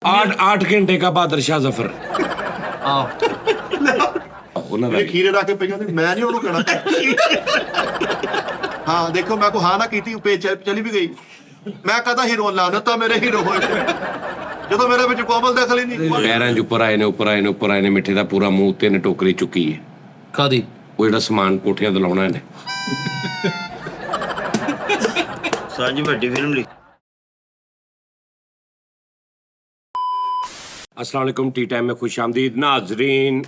8 घंटे का बहादुर शाह जफर ਉਹਨਾਂ ਦਾ ਇਹ ਖੀਰੇ ਰੱਖ ਕੇ ਪਈਆਂ ਨੇ, ਮੈਂ ਨਹੀਂ ਉਹਨੂੰ ਕਹਿਣਾ। ਹਾਂ ਦੇਖੋ ਮੈਂ ਕੋ ਹਾਂ ਨਾ ਕੀਤੀ, ਪੇਜ ਚਲੀ ਵੀ ਗਈ। ਮੈਂ ਕਹਦਾ ਹੀਰੋ ਲਾਨਤਾ ਮੇਰੇ ਹੀਰੋ ਹੋਏ ਜਦੋਂ ਮੇਰੇ ਵਿੱਚ ਕੋਮਲ ਦਖਲ ਹੀ ਨਹੀਂ। ਪੈਰਾਂ 'ਚ ਉੱਪਰ ਆਏ ਨੇ ਮਿੱਠੇ ਦਾ ਪੂਰਾ ਮੂੰਹ ਤੇ ਨੇ ਟੋਕਰੀ ਚੁੱਕੀ ਹੈ ਕਾਦੀ ਉਹ ਜਿਹੜਾ ਸਮਾਨ ਕੋਠੀਆਂ ਤੇ ਲਾਉਣਾ ਇਹਨੇ। ਸਾਂਝੀ ਵੱਡੀ ਫਿਲਮ ਲਿਖੀ। अस्सलाम वालेकुम, टी टाइम में खुश आमदीद नाजरीन।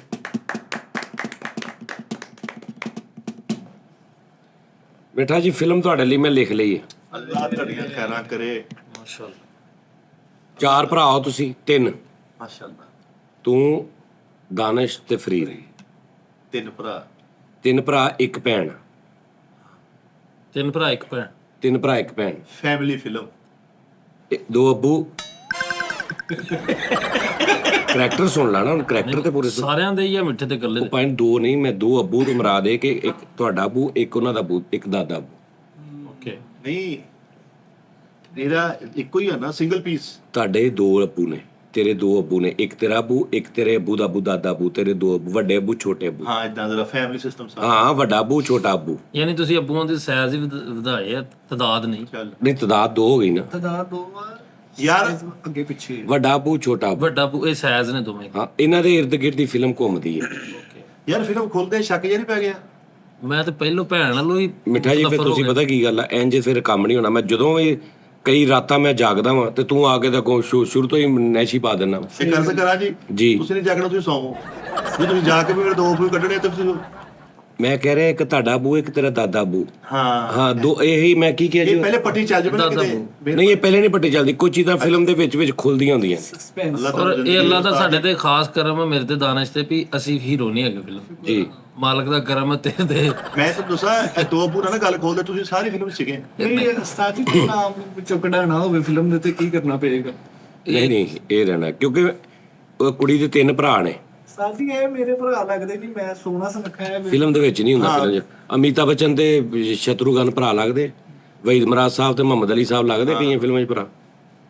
बेटा जी फिल्म ਤੁਹਾਡੇ ਲਈ ਮੈਂ ਲਿਖ ਲਈ ਹੈ। ਅੱਲਾਹ ਤੁਹਾਡੀਆਂ ਖੈਰਾਂ ਕਰੇ। ਮਾਸ਼ਾਅੱਲਾ। 4 ਭਰਾ ਹੋ ਤੁਸੀਂ, 3 ਮਾਸ਼ਾਅੱਲਾ। ਤੂੰ, ਦਾਨਿਸ਼ ਤੇ ਫਰੀਦ। 3 ਭਰਾ 3 ਭਰਾ 1 ਭੈਣ। 3 ਭਰਾ 1 ਭੈਣ। 3 ਭਰਾ 1 ਭੈਣ। Family film. 2 ਅੱਬੂ। ਕਰੈਕਟਰ ਸੁਣ ਲੈਣਾ ਹੁਣ, ਕਰੈਕਟਰ ਤੇ ਪੂਰੇ ਸਾਰਿਆਂ ਦੇ ਹੀ ਆ ਮਿੱਠੇ ਤੇ ਇਕੱਲੇ ਦੇ। ਪੁਆਇੰਟ 2 ਨਹੀਂ, ਮੈਂ 2 ਅੱਬੂ ਤੋਂ ਮੁਰਾਦ ਹੈ ਕਿ ਇੱਕ ਤੁਹਾਡਾ ਅੱਬੂ, ਇੱਕ ਉਹਨਾਂ ਦਾ ਅੱਬੂ, ਇੱਕ ਦਾਦਾ ਅੱਬੂ। ਓਕੇ। ਨਹੀਂ ਇਹਦਾ ਇੱਕੋ ਹੀ ਹੈ ਨਾ, ਸਿੰਗਲ ਪੀਸ। ਤੁਹਾਡੇ 2 ਅੱਬੂ ਨੇ, ਤੇਰੇ 2 ਅੱਬੂ ਨੇ, ਇੱਕ ਤੇਰਾ ਅੱਬੂ, ਇੱਕ ਤੇਰੇ ਅੱਬੂ ਦਾ ਅੱਬੂ, ਦਾਦਾ ਅੱਬੂ, ਤੇਰੇ 2 ਅੱਬੂ, ਵੱਡੇ ਅੱਬੂ, ਛੋਟੇ ਅੱਬੂ। ਹਾਂ ਇਦਾਂ ਦਾ ਫੈਮਿਲੀ ਸਿਸਟਮ ਸਾਰਾ। ਹਾਂ, ਵੱਡਾ ਅੱਬੂ, ਛੋਟਾ ਅੱਬੂ। ਯਾਨੀ ਤੁਸੀਂ ਅੱਬੂਆਂ ਦੀ ਸਾਈਜ਼ ਹੀ ਵਧਾਏ ਆ, ਤਦਾਦ ਨਹੀਂ। ਚੱਲ ਨਹੀਂ, ਤਦਾਦ 2 ਹੋ ਗਈ ਨਾ। ਯਾਰ ਅੱਗੇ ਪਿੱਛੇ ਵੱਡਾ ਅੱਬੂ, ਛੋਟਾ ਅੱਬੂ। ਵੱਡਾ ਅੱਬੂ, ਇਹ ਸਾਈਜ਼ ਨੇ ਦੋਵੇਂ। ਹਾਂ, ਇਹਨਾਂ ਦੇ ਇਰਦ ਗਿਰਦ ਦੀ ਫਿਲਮ ਘੁੰਮਦੀ ਹੈ। ਯਾਰ ਫਿਲਮ ਖੁੱਲਦੇ ਸ਼ੱਕ ਜਿਹਾ ਨਹੀਂ ਪੈ ਗਿਆ? ਮੈਂ ਤੇ ਪਹਿਲੋਂ ਭੈਣ ਨਾਲੋਂ ਹੀ ਮਿੱਠਾ ਜੀ ਫਿਰ ਤੁਸੀਂ ਪਤਾ ਕੀ ਗੱਲ ਆ, ਇੰਜ ਫਿਰ ਕੰਮ ਨਹੀਂ ਹੋਣਾ। ਮੈਂ ਜਦੋਂ ਵੀ ਕਈ ਰਾਤਾਂ ਮੈਂ ਜਾਗਦਾ ਵਾਂ ਤੇ ਤੂੰ ਆ ਕੇ ਤਾਂ ਸ਼ੁਰੂ ਤੋਂ ਹੀ ਨੈਸ਼ੀ ਪਾ ਦਿੰਦਾ। ਇਹ ਕਰ ਕਰਾਂ ਜੀ ਜੀ। ਤੁਸੀਂ ਨਹੀਂ ਜਾਗਣਾ, ਤੁਸੀਂ ਸੌਵੋ। ਜੇ ਤੁਸੀਂ ਜਾ ਕੇ ਵੀ ਮੇਰੇ 2 ਫੁੱਲ ਕੱਢਣੇ ਤੇ ਤੁਸੀਂ ਮੈਂ ਕਹਿ ਰਿਹਾ ਇੱਕ ਤੁਹਾਡਾ ਅੱਬੂ, ਇੱਕ ਤੇਰਾ ਦਾਦਾ ਅੱਬੂ। ਹਾਂ 2 ਇਹੀ ਮੈਂ ਕੀ ਕਿਹਾ ਜੀ। ਇਹ ਪਹਿਲੇ ਪੱਟੀ ਚੱਲ ਜਾਵੇ ਨਾ ਕਿਤੇ। ਨਹੀਂ, ਇਹ ਪਹਿਲੇ ਨਹੀਂ ਪੱਟੀ ਚੱਲਦੀ, ਕੋਈ ਚੀਜ਼ਾਂ ਫਿਲਮ ਦੇ ਵਿੱਚ ਖੁੱਲਦੀਆਂ ਹੁੰਦੀਆਂ। ਅੱਲਾਹ ਔਰ ਇਹ ਅੱਲਾ ਦਾ ਸਾਡੇ ਤੇ ਖਾਸ ਕਰਮ ਹੈ, ਮੇਰੇ ਤੇ ਦਾਨਿਸ਼ ਤੇ, ਵੀ ਅਸੀਂ ਹੀਰੋ ਨਹੀਂ ਹੈਗੇ ਫਿਲਮ ਜੀ। ਮਾਲਕ ਦਾ ਕਰਮ ਹੈ ਤੇਰੇ ਤੇ। ਮੈਂ ਤਾਂ ਦੱਸਾਂ ਇਹ 2 ਪੂਰਾ ਨਾ ਗੱਲ ਖੋਲਦੇ, ਤੁਸੀਂ ਸਾਰੀ ਫਿਲਮ ਸੀਗੇ। ਨਹੀਂ ਉਸਤਾਦ ਜੀ ਦਾ ਨਾਮ ਵਿੱਚੋਂ ਕਢਾਣਾ ਹੋਵੇ ਫਿਲਮ ਦੇ ਤੇ ਕੀ ਕਰਨਾ ਪਏਗਾ? ਨਹੀਂ ਇਹ ਰਹਿਣਾ, ਕਿਉਂਕਿ ਉਹ ਕੁੜੀ ਦੇ 3 ਭਰਾ ਨੇ। ਉਸਤਾਦ ਜੀ ਇਹ ਮੇਰੇ ਭਰਾ ਲੱਗਦੇ ਨਹੀਂ, ਮੈਂ ਸੋਹਣਾ ਸੁਨੱਖਾ ਹੈ। ਫਿਲਮ ਦੇ ਵਿੱਚ ਨਹੀਂ ਹੁੰਦਾ। ਫਿਲਮ 'ਚ ਅਮਿਤਾਭ ਬੱਚਨ ਤੇ ਸ਼ਤਰੂਘਨ ਭਰਾ ਲੱਗਦੇ, ਵਹੀਦ ਮਰਾਜ ਸਾਹਿਬ ਤੇ ਮੁਹੰਮਦ ਅਲੀ ਸਾਹਿਬ ਲੱਗਦੇ ਕਈਆਂ ਫਿਲਮਾਂ 'ਚ ਭਰਾ।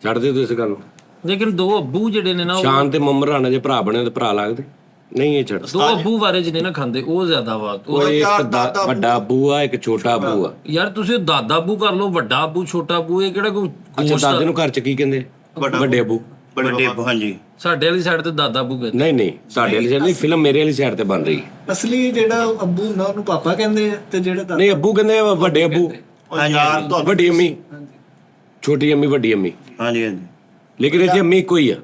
ਛੱਡ ਦਿਓ ਇਸ ਗੱਲ ਨੂੰ। ਲੇਕਿਨ 2 ਅੱਬੂ ਜਿਹੜੇ ਨੇ ਨਾ, ਉਹ ਸ਼ਾਨ ਤੇ ਮੁਹੰਮਦ ਰਾਣਾ ਜੇ ਭਰਾ ਬਣੇ ਤੇ ਭਰਾ ਲੱਗਦੇ ਨਹੀਂ। ਇਹ ਛੱਡ। 2 ਅੱਬੂ ਬਾਰੇ ਜਿਹਨੇ ਨਾ ਖਾਂਦੇ ਉਹ ਜ਼ਿਆਦਾ ਬਾਤ। ਉਹ ਇੱਕ ਵੱਡਾ ਅੱਬੂ ਆ, ਇੱਕ ਛੋਟਾ ਅੱਬੂ ਆ। ਯਾਰ ਤੁਸੀਂ ਦਾਦਾ ਅੱਬੂ ਕਰ ਲਓ, ਵੱਡਾ ਅੱਬੂ, ਛੋਟਾ ਅੱਬੂ, ਇਹ ਕਿਹੜਾ ਕੋਈ ਅੱਛਾ, ਦਾਦੇ ਨੂੰ ਘਰ 'ਚ ਕੀ ਕਹਿੰਦੇ? ਵੱਡੇ ਅੱਬੂ। ਵੱਡੇ ਹਾਂਜੀ। ਸਾਡੇ ਵਾਲੀ ਸਾਈਡ ਤੇ ਦਾਦਾ ਅੱਬੂ ਕਹਿੰਦੇ। ਨਹੀਂ ਸਾਡੇ ਵਾਲੀ ਸਾਈਡ ਨਹੀਂ, ਫਿਲਮ ਮੇਰੇ ਵਾਲੀ ਸਾਈਡ ਤੇ ਬਣ ਰਹੀ। ਅਸਲੀ ਜਿਹੜਾ ਅੱਬੂ ਹੁੰਦਾ ਉਹਨੂੰ ਪਾਪਾ ਕਹਿੰਦੇ ਆ, ਤੇ ਜਿਹੜਾ ਨਹੀਂ, ਅੱਬੂ ਕਹਿੰਦੇ ਆ ਵੱਡੇ ਅੱਬੂ, ਯਾਰ ਤੁਹਾਨੂੰ ਵੱਡੀ ਅੰਮੀ, ਛੋਟੀ ਅੰਮੀ, ਵੱਡੀ ਅੰਮੀ। ਹਾਂਜੀ ਹਾਂਜੀ। ਲੇਕਿਨ ਇੱਥੇ ਅੰਮੀ ਇੱਕੋ ਹੀ ਆ,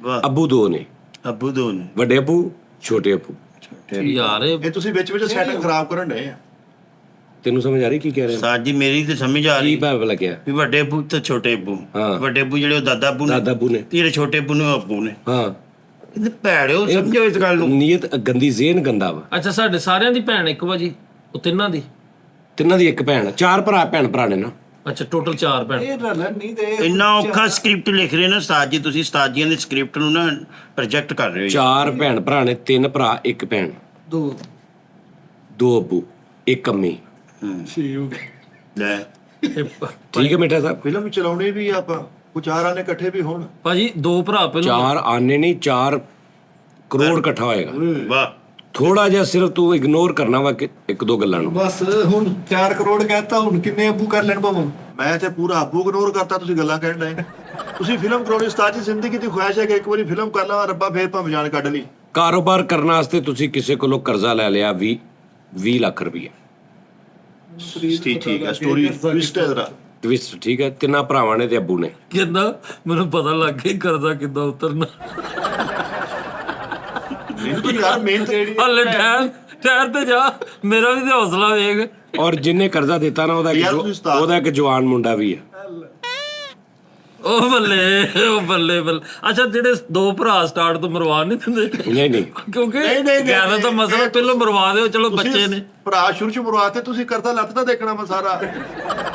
ਵਾਹ। ਅੱਬੂ 2 ਨੇ, ਅੱਬੂ ਦੋ ਨੇ। ਵੱਡੇ ਅੱਬੂ, ਛੋਟੇ ਅੱਬੂ। ਯਾਰ ਇਹ ਤੁਸੀਂ ਵਿੱਚ ਸੈਟਿੰਗ ਖਰਾਬ ਕਰਨ ਡਏ ਆ। ਤੈਨੂੰ ਸਮਝ ਆ ਰਹੀ ਕੀ ਕਹਿ ਰਹੇ? ਸਾਜੀ ਮੇਰੀ ਤੇ ਸਮਝ ਆ ਕੀ ਰਹੀ ਭਾਵ ਲੱਗਿਆ? ਵੀ ਵੱਡੇ ਅੱਬੂ ਤੇ ਛੋਟੇ ਅੱਬੂ। ਹਾਂ। ਵੱਡੇ ਅੱਬੂ ਜਿਹੜੇ ਉਹ ਦਾਦਾ ਅੱਬੂ ਨੇ, ਦਾਦਾ ਅੱਬੂ ਨੇ। ਤੇ ਜਿਹੜੇ ਛੋਟੇ ਅੱਬੂ ਨੇ ਉਹ ਅੱਬੂ ਨੇ। ਹਾਂ, ਇਹ ਭੈੜਿਓ ਸਮਝੋ ਇਸ ਗੱਲ ਨੂੰ। ਨੀਅਤ ਗੰਦੀ, ਜ਼ੇਨ ਗੰਦਾ ਵਾ। ਅੱਛਾ, ਸਾਡੇ ਸਾਰਿਆਂ ਦੀ ਭੈਣ ਇੱਕ ਵਾ ਜੀ, ਉਹ ਤਿੰਨਾਂ ਦੀ? ਤਿੰਨਾਂ ਦੀ ਇੱਕ ਭੈਣ, 4 ਭਰਾ ਨੇ ਨਾ। ਅੱਛਾ, ਟੋਟਲ 4 ਭੈਣ। ਇਹ ਰਲਣ ਨਹੀਂ ਦੇ। ਇੰਨਾ ਔਖਾ ਸਕ੍ਰਿਪਟ ਲਿਖ ਰਹੇ ਨੇ ਉਸਤਾਦ ਜੀ, ਤੁਸੀਂ ਉਸਤਾਦ ਜੀਆਂ ਦੇ ਸਕ੍ਰਿਪਟ ਨੂੰ ਨਾ ਪ੍ਰੋਜੈਕਟ ਕਰ ਰਹੇ ਹੋ। 4 ਭਰਾ ਨੇ, 3 ਭਰਾ 1 ਭੈਣ, 2 ਅੱਬੂ, 1 ਅੰਮੀ। ਲੈ ਠੀਕ ਹੈ ਮਿੱਠਾ ਸਾਹਿਬ? ਫਿਲਮ ਚਲਾਉਣੀ ਵੀ ਆਪਾਂ ਕੁਝ 4 ਆਨੇ ਇਕੱਠੇ ਵੀ ਹੋਣ। ਭਾਜੀ 2 ਭਰਾ ਪਹਿਲਾਂ 4 ਆਨੇ ਨਹੀਂ, 4 ਕਰੋੜ ਇਕੱਠਾ ਹੋਏਗਾ। ਵਾਹ। ਥੋੜਾ ਜਿਹਾ ਸਿਰਫ ਤੂੰ ਇਗਨੋਰ ਕਰਨਾ ਵਾ ਕਿ 1-2 ਗੱਲਾਂ ਨੂੰ। ਬਸ ਹੁਣ 4 ਕਰੋੜ ਕਹਤਾ, ਹੁਣ ਕਿੰਨੇ ਅੱਬੂ ਕਰ ਲੈਣ ਭਾਵੇਂ? ਮੈਂ ਤੇ ਪੂਰਾ ਆਬੂ ਇਗਨੋਰ ਕਰਤਾ, ਤੁਸੀਂ ਗੱਲਾਂ ਕਹਿਣ ਡਏ। ਤੁਸੀਂ ਫਿਲਮ ਕਰਾਉਣੀ ਉਸਤਾਦ ਜੀ, ਜ਼ਿੰਦਗੀ ਦੀ ਖੁਆਇਸ਼ ਹੈ ਕਿ ਇੱਕ ਵਾਰੀ ਫਿਲਮ ਕਰ ਲਵਾਂ, ਰੱਬਾ ਫੇਰ ਭਾਵੇਂ ਜਾਨ ਕੱਢ ਲਈ। ਕਾਰੋਬਾਰ ਕਰਨ ਵਾਸਤੇ ਤੁਸੀਂ ਕਿਸੇ ਕੋਲੋਂ ਕਰਜ਼ਾ ਲੈ ਲਿਆ 20 ਲੱਖ ਰੁਪਏ। ਠੀਕ ਹੈ, ਸਟੋਰੀ ਟਵਿਸਟ ਹੈ ਜਰਾ। ਟਵਿਸਟ ਠੀਕ ਹੈ। 3 ਭਰਾਵਾਂ ਨੇ ਤੇ ਅੱਬੂ ਨੇ। ਕਹਿੰਦਾ ਮੈਨੂੰ ਪਤਾ ਲੱਗ ਗਿਆ ਕਰਦਾ ਕਿੱਦਾਂ ਉਤਰਨਾ। ਮੈਨੂੰ ਤਾਂ ਯਾਰ ਮਿਹਨਤ ਹਲੇ ਠਹਿਰ ਤੇ ਜਾ, ਮੇਰਾ ਵੀ ਤੇ ਹੌਸਲਾ ਵੇਖ। ਔਰ ਜਿੰਨੇ ਕਰਜ਼ਾ ਦਿੱਤਾ ਨਾ ਉਹਦਾ ਇੱਕ ਜਵਾਨ ਮੁੰਡਾ ਵੀ ਹੈ। ਉਹ ਬੱਲੇ ਬੱਲੇ। ਅੱਛਾ, ਜਿਹੜੇ 2 ਭਰਾ ਸਟਾਰਟ ਤੋਂ ਮਰਵਾ ਨਹੀਂ ਦਿੰਦੇ? ਨਹੀਂ ਕਿਉਂਕਿ ਗਿਆਰਾਂ ਦਾ ਮਸਲਾ, ਪਹਿਲਾਂ ਮਰਵਾ ਦਿਓ, ਚਲੋ ਬੱਚੇ ਨੇ। ਭਰਾ ਸ਼ੁਰੂ ਚ ਮਰਵਾਤੇ, ਤੁਸੀਂ ਕਰਦਾ ਲੱਤ ਦਾ ਦੇਖਣਾ ਵਾ ਸਾਰਾ।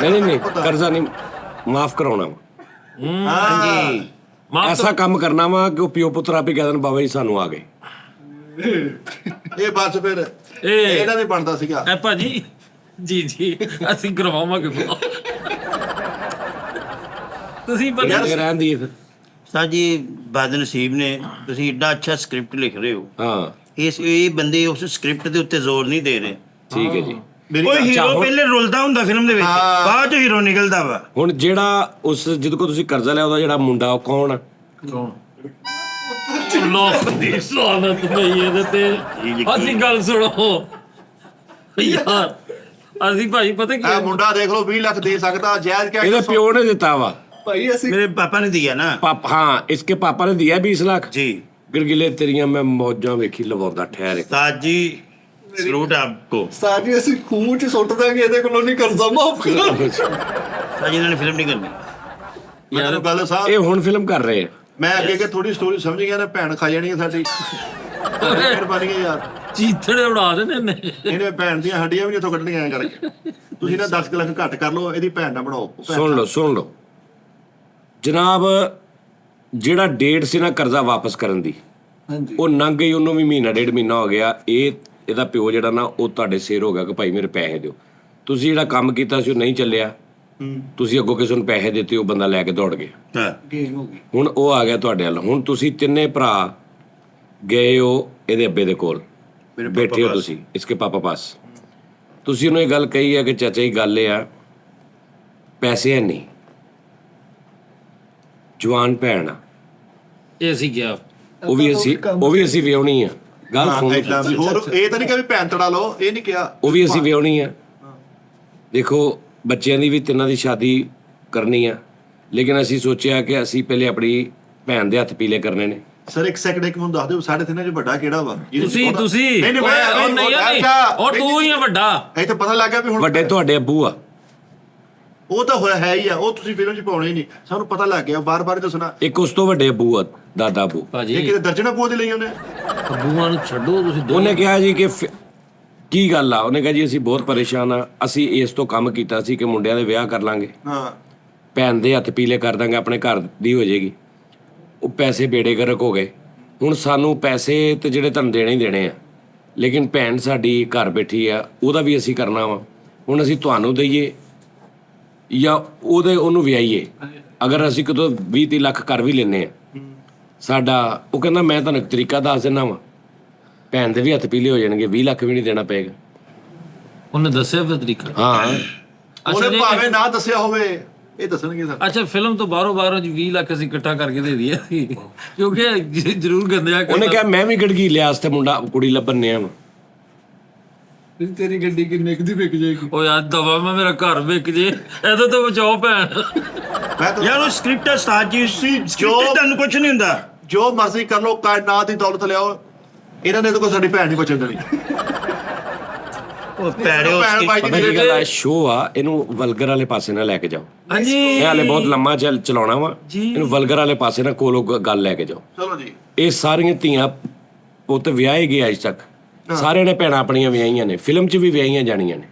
ਨਹੀਂ ਕਰਜ਼ਾ ਨਹੀਂ, ਮਾਫ ਕਰਾਉਣਾ ਵਾ। ਹਾਂਜੀ ਐਸਾ ਕੰਮ ਕਰਨਾ ਵਾ ਕਿ ਉਹ ਪਿਓ ਪੁੱਤਰ ਆਪੇ ਕਹਿ ਦੇਣ ਬਾਬਾ ਜੀ ਸਾਨੂੰ ਆ ਗਏ। ਇਹ ਬਸ ਫਿਰ ਇਹਨਾਂ ਦੇ ਬਣਦਾ ਸੀਗਾ। ਐ ਭਾਜੀ ਜੀ ਅਸੀਂ ਕਰਵਾਵਾਂਗੇ। ਤੁਸੀਂ ਯਾਰ ਰਹਿਣ ਦੀ ਫਿਰ ਉਸਤਾਦ ਜੀ ਬਦਨਸੀਬ ਨੇ, ਤੁਸੀਂ ਏਡਾ ਅੱਛਾ ਸਕ੍ਰਿਪਟ ਲਿਖ ਰਹੇ ਹੋ, ਹਾਂ ਇਹ ਬੰਦੇ ਉਸ ਸਕ੍ਰਿਪਟ ਦੇ ਉੱਤੇ ਜ਼ੋਰ ਨਹੀਂ ਦੇ ਰਹੇ। ਠੀਕ ਹੈ ਜੀ। ਕੋਈ ਹੀਰੋ ਪਹਿਲੇ ਰੁਲਦਾ ਹੁੰਦਾ ਫਿਲਮ ਦੇ ਵਿੱਚ, ਬਾਅਦ ਚ ਹੀਰੋ ਨਿਕਲਦਾ ਵਾ। ਹੁਣ ਜਿਹੜਾ ਉਸ ਜਿਹਦੇ ਕੋਲ ਤੁਸੀਂ ਕਰਜ਼ਾ ਲਿਆ ਉਹਦਾ ਜਿਹੜਾ ਮੁੰਡਾ ਉਹ ਕੌਣ ਆ? ਲੋਕ ਦੀ ਸਵਾਲਤ ਨਹੀਂ ਇਹਦੇ ਤੇ। ਅਸੀਂ ਗੱਲ ਸੁਣੋ ਯਾਰ, ਅਸੀਂ ਭਾਈ ਪਤਾ ਕੀ ਇਹ ਮੁੰਡਾ ਦੇਖ ਲਓ 20 ਲੱਖ ਦੇ ਸਕਦਾ, ਜਾਇਜ਼ ਕਹਿ ਇਹਦੇ ਪਿਓ ਨੇ ਦਿੱਤਾ ਵਾ। ਭਾਈ ਅਸੀਂ ਮੇਰੇ ਪਾਪਾ ਨੇ ਦਿया ना। पापा हाँ इसके पापा ने दिया 20 लाख जी। गिरगिले तेरिया मैं मौजा वेखी लवाਉਂਦਾ ठहर उस्ताद जी सलूट आपको। ਸਾਜੀ ਅਸੀਂ ਖੂਹ ਚ ਸੁੱਟ ਦਾਂਗੇ, ਇਹਦੇ ਕੋਲੋਂ ਨਹੀਂ ਕਰਜ਼ਾ ਮਾਫ ਕਰਾ। उस्ताद जी इन्होंने फिल्म नहीं करनी। ਮੈਂ ਤੈਨੂੰ ਗੱਲ ਸਾਹਿਬ, ਇਹ ਹੁਣ ਫਿਲਮ ਕਰ ਰਹੇ ਆ। ਮੈਂ ਅੱਗੇ ਥੋੜੀ ਸਟੋਰੀ ਸਮਝ ਗਿਆ ਨਾ, ਭੈਣ ਖਾ ਜਾਣੀ ਹੈ ਸਾਡੀ। ਮਿਹਰਬਾਨੀ ਹੈ ਯਾਰ, ਚੀਥੜੇ ਉਡਾ ਦੇਣੇ ਨੇ। ਇਹਨੇ ਭੈਣ ਦੀਆਂ ਹੱਡੀਆਂ ਵੀ ਇੱਥੋਂ ਕੱਢਣੀਆਂ ਐਂ ਕਰਕੇ। ਤੁਸੀਂ ਨਾ 10 ਲੱਖ ਘੱਟ ਕਰ ਲਓ, ਇਹਦੀ ਭੈਣ ਨਾ ਬਣਾਓ। ਸੁਣ ਲਓ ਜਨਾਬ, ਜਿਹੜਾ ਡੇਟ ਸੀ ਨਾ ਕਰਜ਼ਾ ਵਾਪਸ ਕਰਨ ਦੀ, ਹਾਂਜੀ ਉਹ ਲੰਘ ਗਈ, ਉਹਨੂੰ ਵੀ ਮਹੀਨਾ ਡੇਢ ਮਹੀਨਾ ਹੋ ਗਿਆ। ਇਹਦਾ ਪਿਓ ਜਿਹੜਾ ਨਾ ਉਹ ਤੁਹਾਡੇ ਸਿਰ ਹੋ ਗਿਆ ਕਿ ਭਾਈ ਮੇਰੇ ਪੈਸੇ ਦਿਓ। ਤੁਸੀਂ ਜਿਹੜਾ ਕੰਮ ਕੀਤਾ ਸੀ ਉਹ ਨਹੀਂ ਚੱਲਿਆ, ਤੁਸੀਂ ਅੱਗੋਂ ਕਿਸੇ ਨੂੰ ਪੈਸੇ ਦਿੱਤੇ, ਉਹ ਬੰਦਾ ਲੈ ਕੇ ਦੌੜ ਗਿਆ, हाँ ਗੇਮ ਹੋ ਗਈ। ਹੁਣ ਉਹ ਆ ਗਿਆ ਤੁਹਾਡੇ ਵੱਲ। ਹੁਣ ਤੁਸੀਂ ਤਿੰਨੇ ਭਰਾ ਗਏ ਹੋ ਇਹਦੇ ਅੱਬੇ ਦੇ ਕੋਲ, ਬੈਠੇ ਹੋ ਤੁਸੀਂ ਇਸਕੇ ਪਾਪਾ ਪਾਸ। ਤੁਸੀਂ ਉਹਨੂੰ ਇਹ ਗੱਲ ਕਹੀ ਹੈ ਕਿ ਚਾਚਾ ਜੀ ਗੱਲ ਇਹ ਆ, ਪੈਸੇ ਹੈ ਨਹੀਂ, ਜਵਾਨ ਭੈਣ ਆ, ਇਹ ਅਸੀਂ ਕਿਹਾ ਉਹ ਵੀ ਅਸੀਂ ਵਿਆਹਣੀ ਆ। ਗੱਲ ਸੁਣ, ਏਦਾਂ ਵੀ ਹੋਰ ਇਹ ਤਾਂ ਨਹੀਂ ਕਿ ਵੀ ਭੈਣ ਤੜਾ ਲਓ, ਇਹ ਨਹੀਂ ਕਿਹਾ। ਉਹ ਵੀ ਅਸੀਂ ਵਿਆਹਣੀ ਆ। ਦੇਖੋ ਬੱਚਿਆਂ ਦੀ ਵੀ ਤਿੰਨਾਂ ਦੀ ਸ਼ਾਦੀ ਕਰਨੀ ਆ, ਲੇਕਿਨ ਅਸੀਂ ਸੋਚਿਆ ਕਿ ਅਸੀਂ ਪਹਿਲੇ ਆਪਣੀ ਭੈਣ ਦੇ ਹੱਥ ਪੀਲੇ ਕਰਨੇ ਨੇ। ਸਰ ਇੱਕ ਸੈਕਿੰਡ, ਇੱਕ ਮੈਨੂੰ ਦੱਸ ਦਿਓ, ਸਾਡੇ ਤਿੰਨਾਂ ਚ ਵੱਡਾ ਕਿਹੜਾ ਵਾ? ਤੁਸੀਂ ਨਹੀਂ ਨਹੀਂ ਮੈਂ ਨਹੀਂ, ਉਹ ਤੂੰ ਹੀ ਆ ਵੱਡਾ। ਇੱਥੇ ਪਤਾ ਲੱਗ ਗਿਆ ਵੀ ਹੁਣ ਵੱਡੇ ਤੁਹਾਡੇ ਅੱਬੂ ਆ। ਉਹ ਤਾਂ ਹੋਇਆ ਹੈ ਹੀ ਆ, ਉਹ ਤੁਸੀਂ ਫਿਲਮ ਚ ਪਾਉਣੇ ਹੀ ਨਹੀਂ, ਸਾਨੂੰ ਪਤਾ ਲੱਗ ਗਿਆ। ਬਾਰ-ਬਾਰ ਹੀ ਦੱਸਣਾ, ਇੱਕ ਉਸ ਤੋਂ ਵੱਡੇ ਅੱਬੂ ਆ, ਦਾਦਾ ਅੱਬੂ। ਭਾਜੀ ਇਹ ਕਿਤੇ ਦਰਜਨਾ ਪੂਆ ਦੇ ਲਈ ਉਹਨੇ। ਅੱਬੂਆਂ ਨੂੰ ਛੱਡੋ ਤੁਸੀਂ ਦੋ। ਉਹਨੇ ਕਿਹਾ ਜੀ ਕਿ ਕੀ ਗੱਲ ਆ? ਉਹਨੇ ਕਿਹਾ ਜੀ ਅਸੀਂ ਬਹੁਤ ਪਰੇਸ਼ਾਨ ਆ, ਅਸੀਂ ਇਸ ਤੋਂ ਕੰਮ ਕੀਤਾ ਸੀ ਕਿ ਮੁੰਡਿਆਂ ਦੇ ਵਿਆਹ ਕਰ ਲਾਂਗੇ, ਹਾਂ ਭੈਣ ਦੇ ਹੱਥ ਪੀਲੇ ਕਰ ਦਾਂਗੇ, ਆਪਣੇ ਘਰ ਦੀ ਹੋ ਜਾਏਗੀ। ਉਹ ਪੈਸੇ ਬੇੜੇ ਗਰਕ ਹੋ ਗਏ। ਹੁਣ ਸਾਨੂੰ ਪੈਸੇ ਤੇ ਜਿਹੜੇ ਤੁਹਾਨੂੰ ਦੇਣੇ ਹੀ ਦੇਣੇ ਆ, ਲੇਕਿਨ ਭੈਣ ਸਾਡੀ ਘਰ ਬੈਠੀ ਆ, ਉਹਦਾ ਵੀ ਅਸੀਂ ਕਰਨਾ ਵਾ। ਹੁਣ ਅਸੀਂ ਤੁਹਾਨੂੰ ਦਈਏ ਜਾਂ ਉਹਨੂੰ ਵਿਆਹੀਏ? ਅਗਰ ਅਸੀਂ ਕਿਤੋਂ 20-30 ਲੱਖ ਕਰ ਵੀ ਲੈਨੇ ਆ ਸਾਡਾ, ਉਹ ਕਹਿੰਦਾ ਮੈਂ ਤੁਹਾਨੂੰ ਇੱਕ ਤਰੀਕਾ ਦੱਸ ਦਿੰਦਾ ਵਾ, ਭੈਣ ਦੇ ਵੀ ਹੱਥ ਪੀਲੇ ਹੋ ਜਾਣਗੇ, 20 ਲੱਖ ਵੀ ਨਹੀਂ ਦੇਣਾ ਪਏਗਾ। ਉਹਨੇ ਦੱਸਿਆ ਫਿਰ ਤਰੀਕਾ। ਹਾਂ ਉਹਨੇ ਭਾਵੇਂ ਨਾ ਦੱਸਿਆ ਹੋਵੇ, ਇਹ ਦੱਸਣਗੇ ਸਰ। ਅੱਛਾ ਫਿਲਮ ਤੋਂ ਬਾਹਰੋਂ 20 ਲੱਖ ਅਸੀਂ ਇਕੱਠਾ ਕਰਕੇ ਦੇ ਦਈਏ, ਕਿਉਂਕਿ ਜ਼ਰੂਰ ਗੰਦਿਆ। ਉਹਨੇ ਕਿਹਾ ਮੈਂ ਵੀ ਗੜਗੀ ਲਿਆ ਵਾਸਤੇ ਮੁੰਡਾ ਕੁੜੀ ਲੱਭਣ ਨੇ ਆ। ਤੇਰੀ ਗੱਡੀ ਕਿੰਨੇ ਕੁ ਦੀ ਵਿਕ ਜਾਏਗੀ? ਓ ਯਾਰ ਦਵਾ ਮੈਂ ਮੇਰਾ ਘਰ ਵਿਕ ਜੇ, ਇਹਦੇ ਤੋਂ ਬਚਾਓ ਭੈਣ। ਮੈਂ ਤਾਂ यार वो स्क्रिप्ट है उस्ताद जी, जो- ਤੁਹਾਨੂੰ ਕੁਝ ਨਹੀਂ ਹੁੰਦਾ। ਜੋ ਮਰਜ਼ੀ ਕਰ ਲਓ, ਕਾਇਨਾਤ ਦੀ ਦੌਲਤ ਲਿਆਓ, ਇਹਨਾਂ ਨੇ ਤਾਂ ਕੋਈ ਸਾਡੀ ਭੈਣ ਨਹੀਂ ਬਚਣ ਦੇਣੀ। ਉਹ ਪੈੜਿਓ ਭੈਣ ਭਾਈ ਪਤਾ ਕੀ ਗੱਲ ਆ, ਸ਼ੋਅ ਆ, ਇਹਨੂੰ ਵਲਗਰ ਵਾਲੇ ਪਾਸੇ ਨਾਲ ਲੈ ਕੇ ਜਾਓ। ਹਾਂਜੀ ਇਹ ਹਾਲੇ ਬਹੁਤ ਲੰਮਾ ਚਲਾਉਣਾ ਵਾ, ਇਹਨੂੰ ਵਲਗਰ ਵਾਲੇ ਪਾਸੇ ਨਾਲ ਕੋਲੋਂ ਗੱਲ ਲੈ ਕੇ ਜਾਓ। ਚਲੋ ਜੀ, ਇਹ ਸਾਰੀਆਂ ਧੀਆਂ ਪੁੱਤ ਵਿਆਹੇ ਗਏ ਅੱਜ ਤੱਕ, ਸਾਰਿਆਂ ਨੇ ਭੈਣਾਂ ਆਪਣੀਆਂ ਵਿਆਹੀਆਂ ਨੇ, ਫਿਲਮ 'ਚ ਵੀ ਵਿਆਹੀਆਂ ਜਾਣੀਆਂ ਨੇ।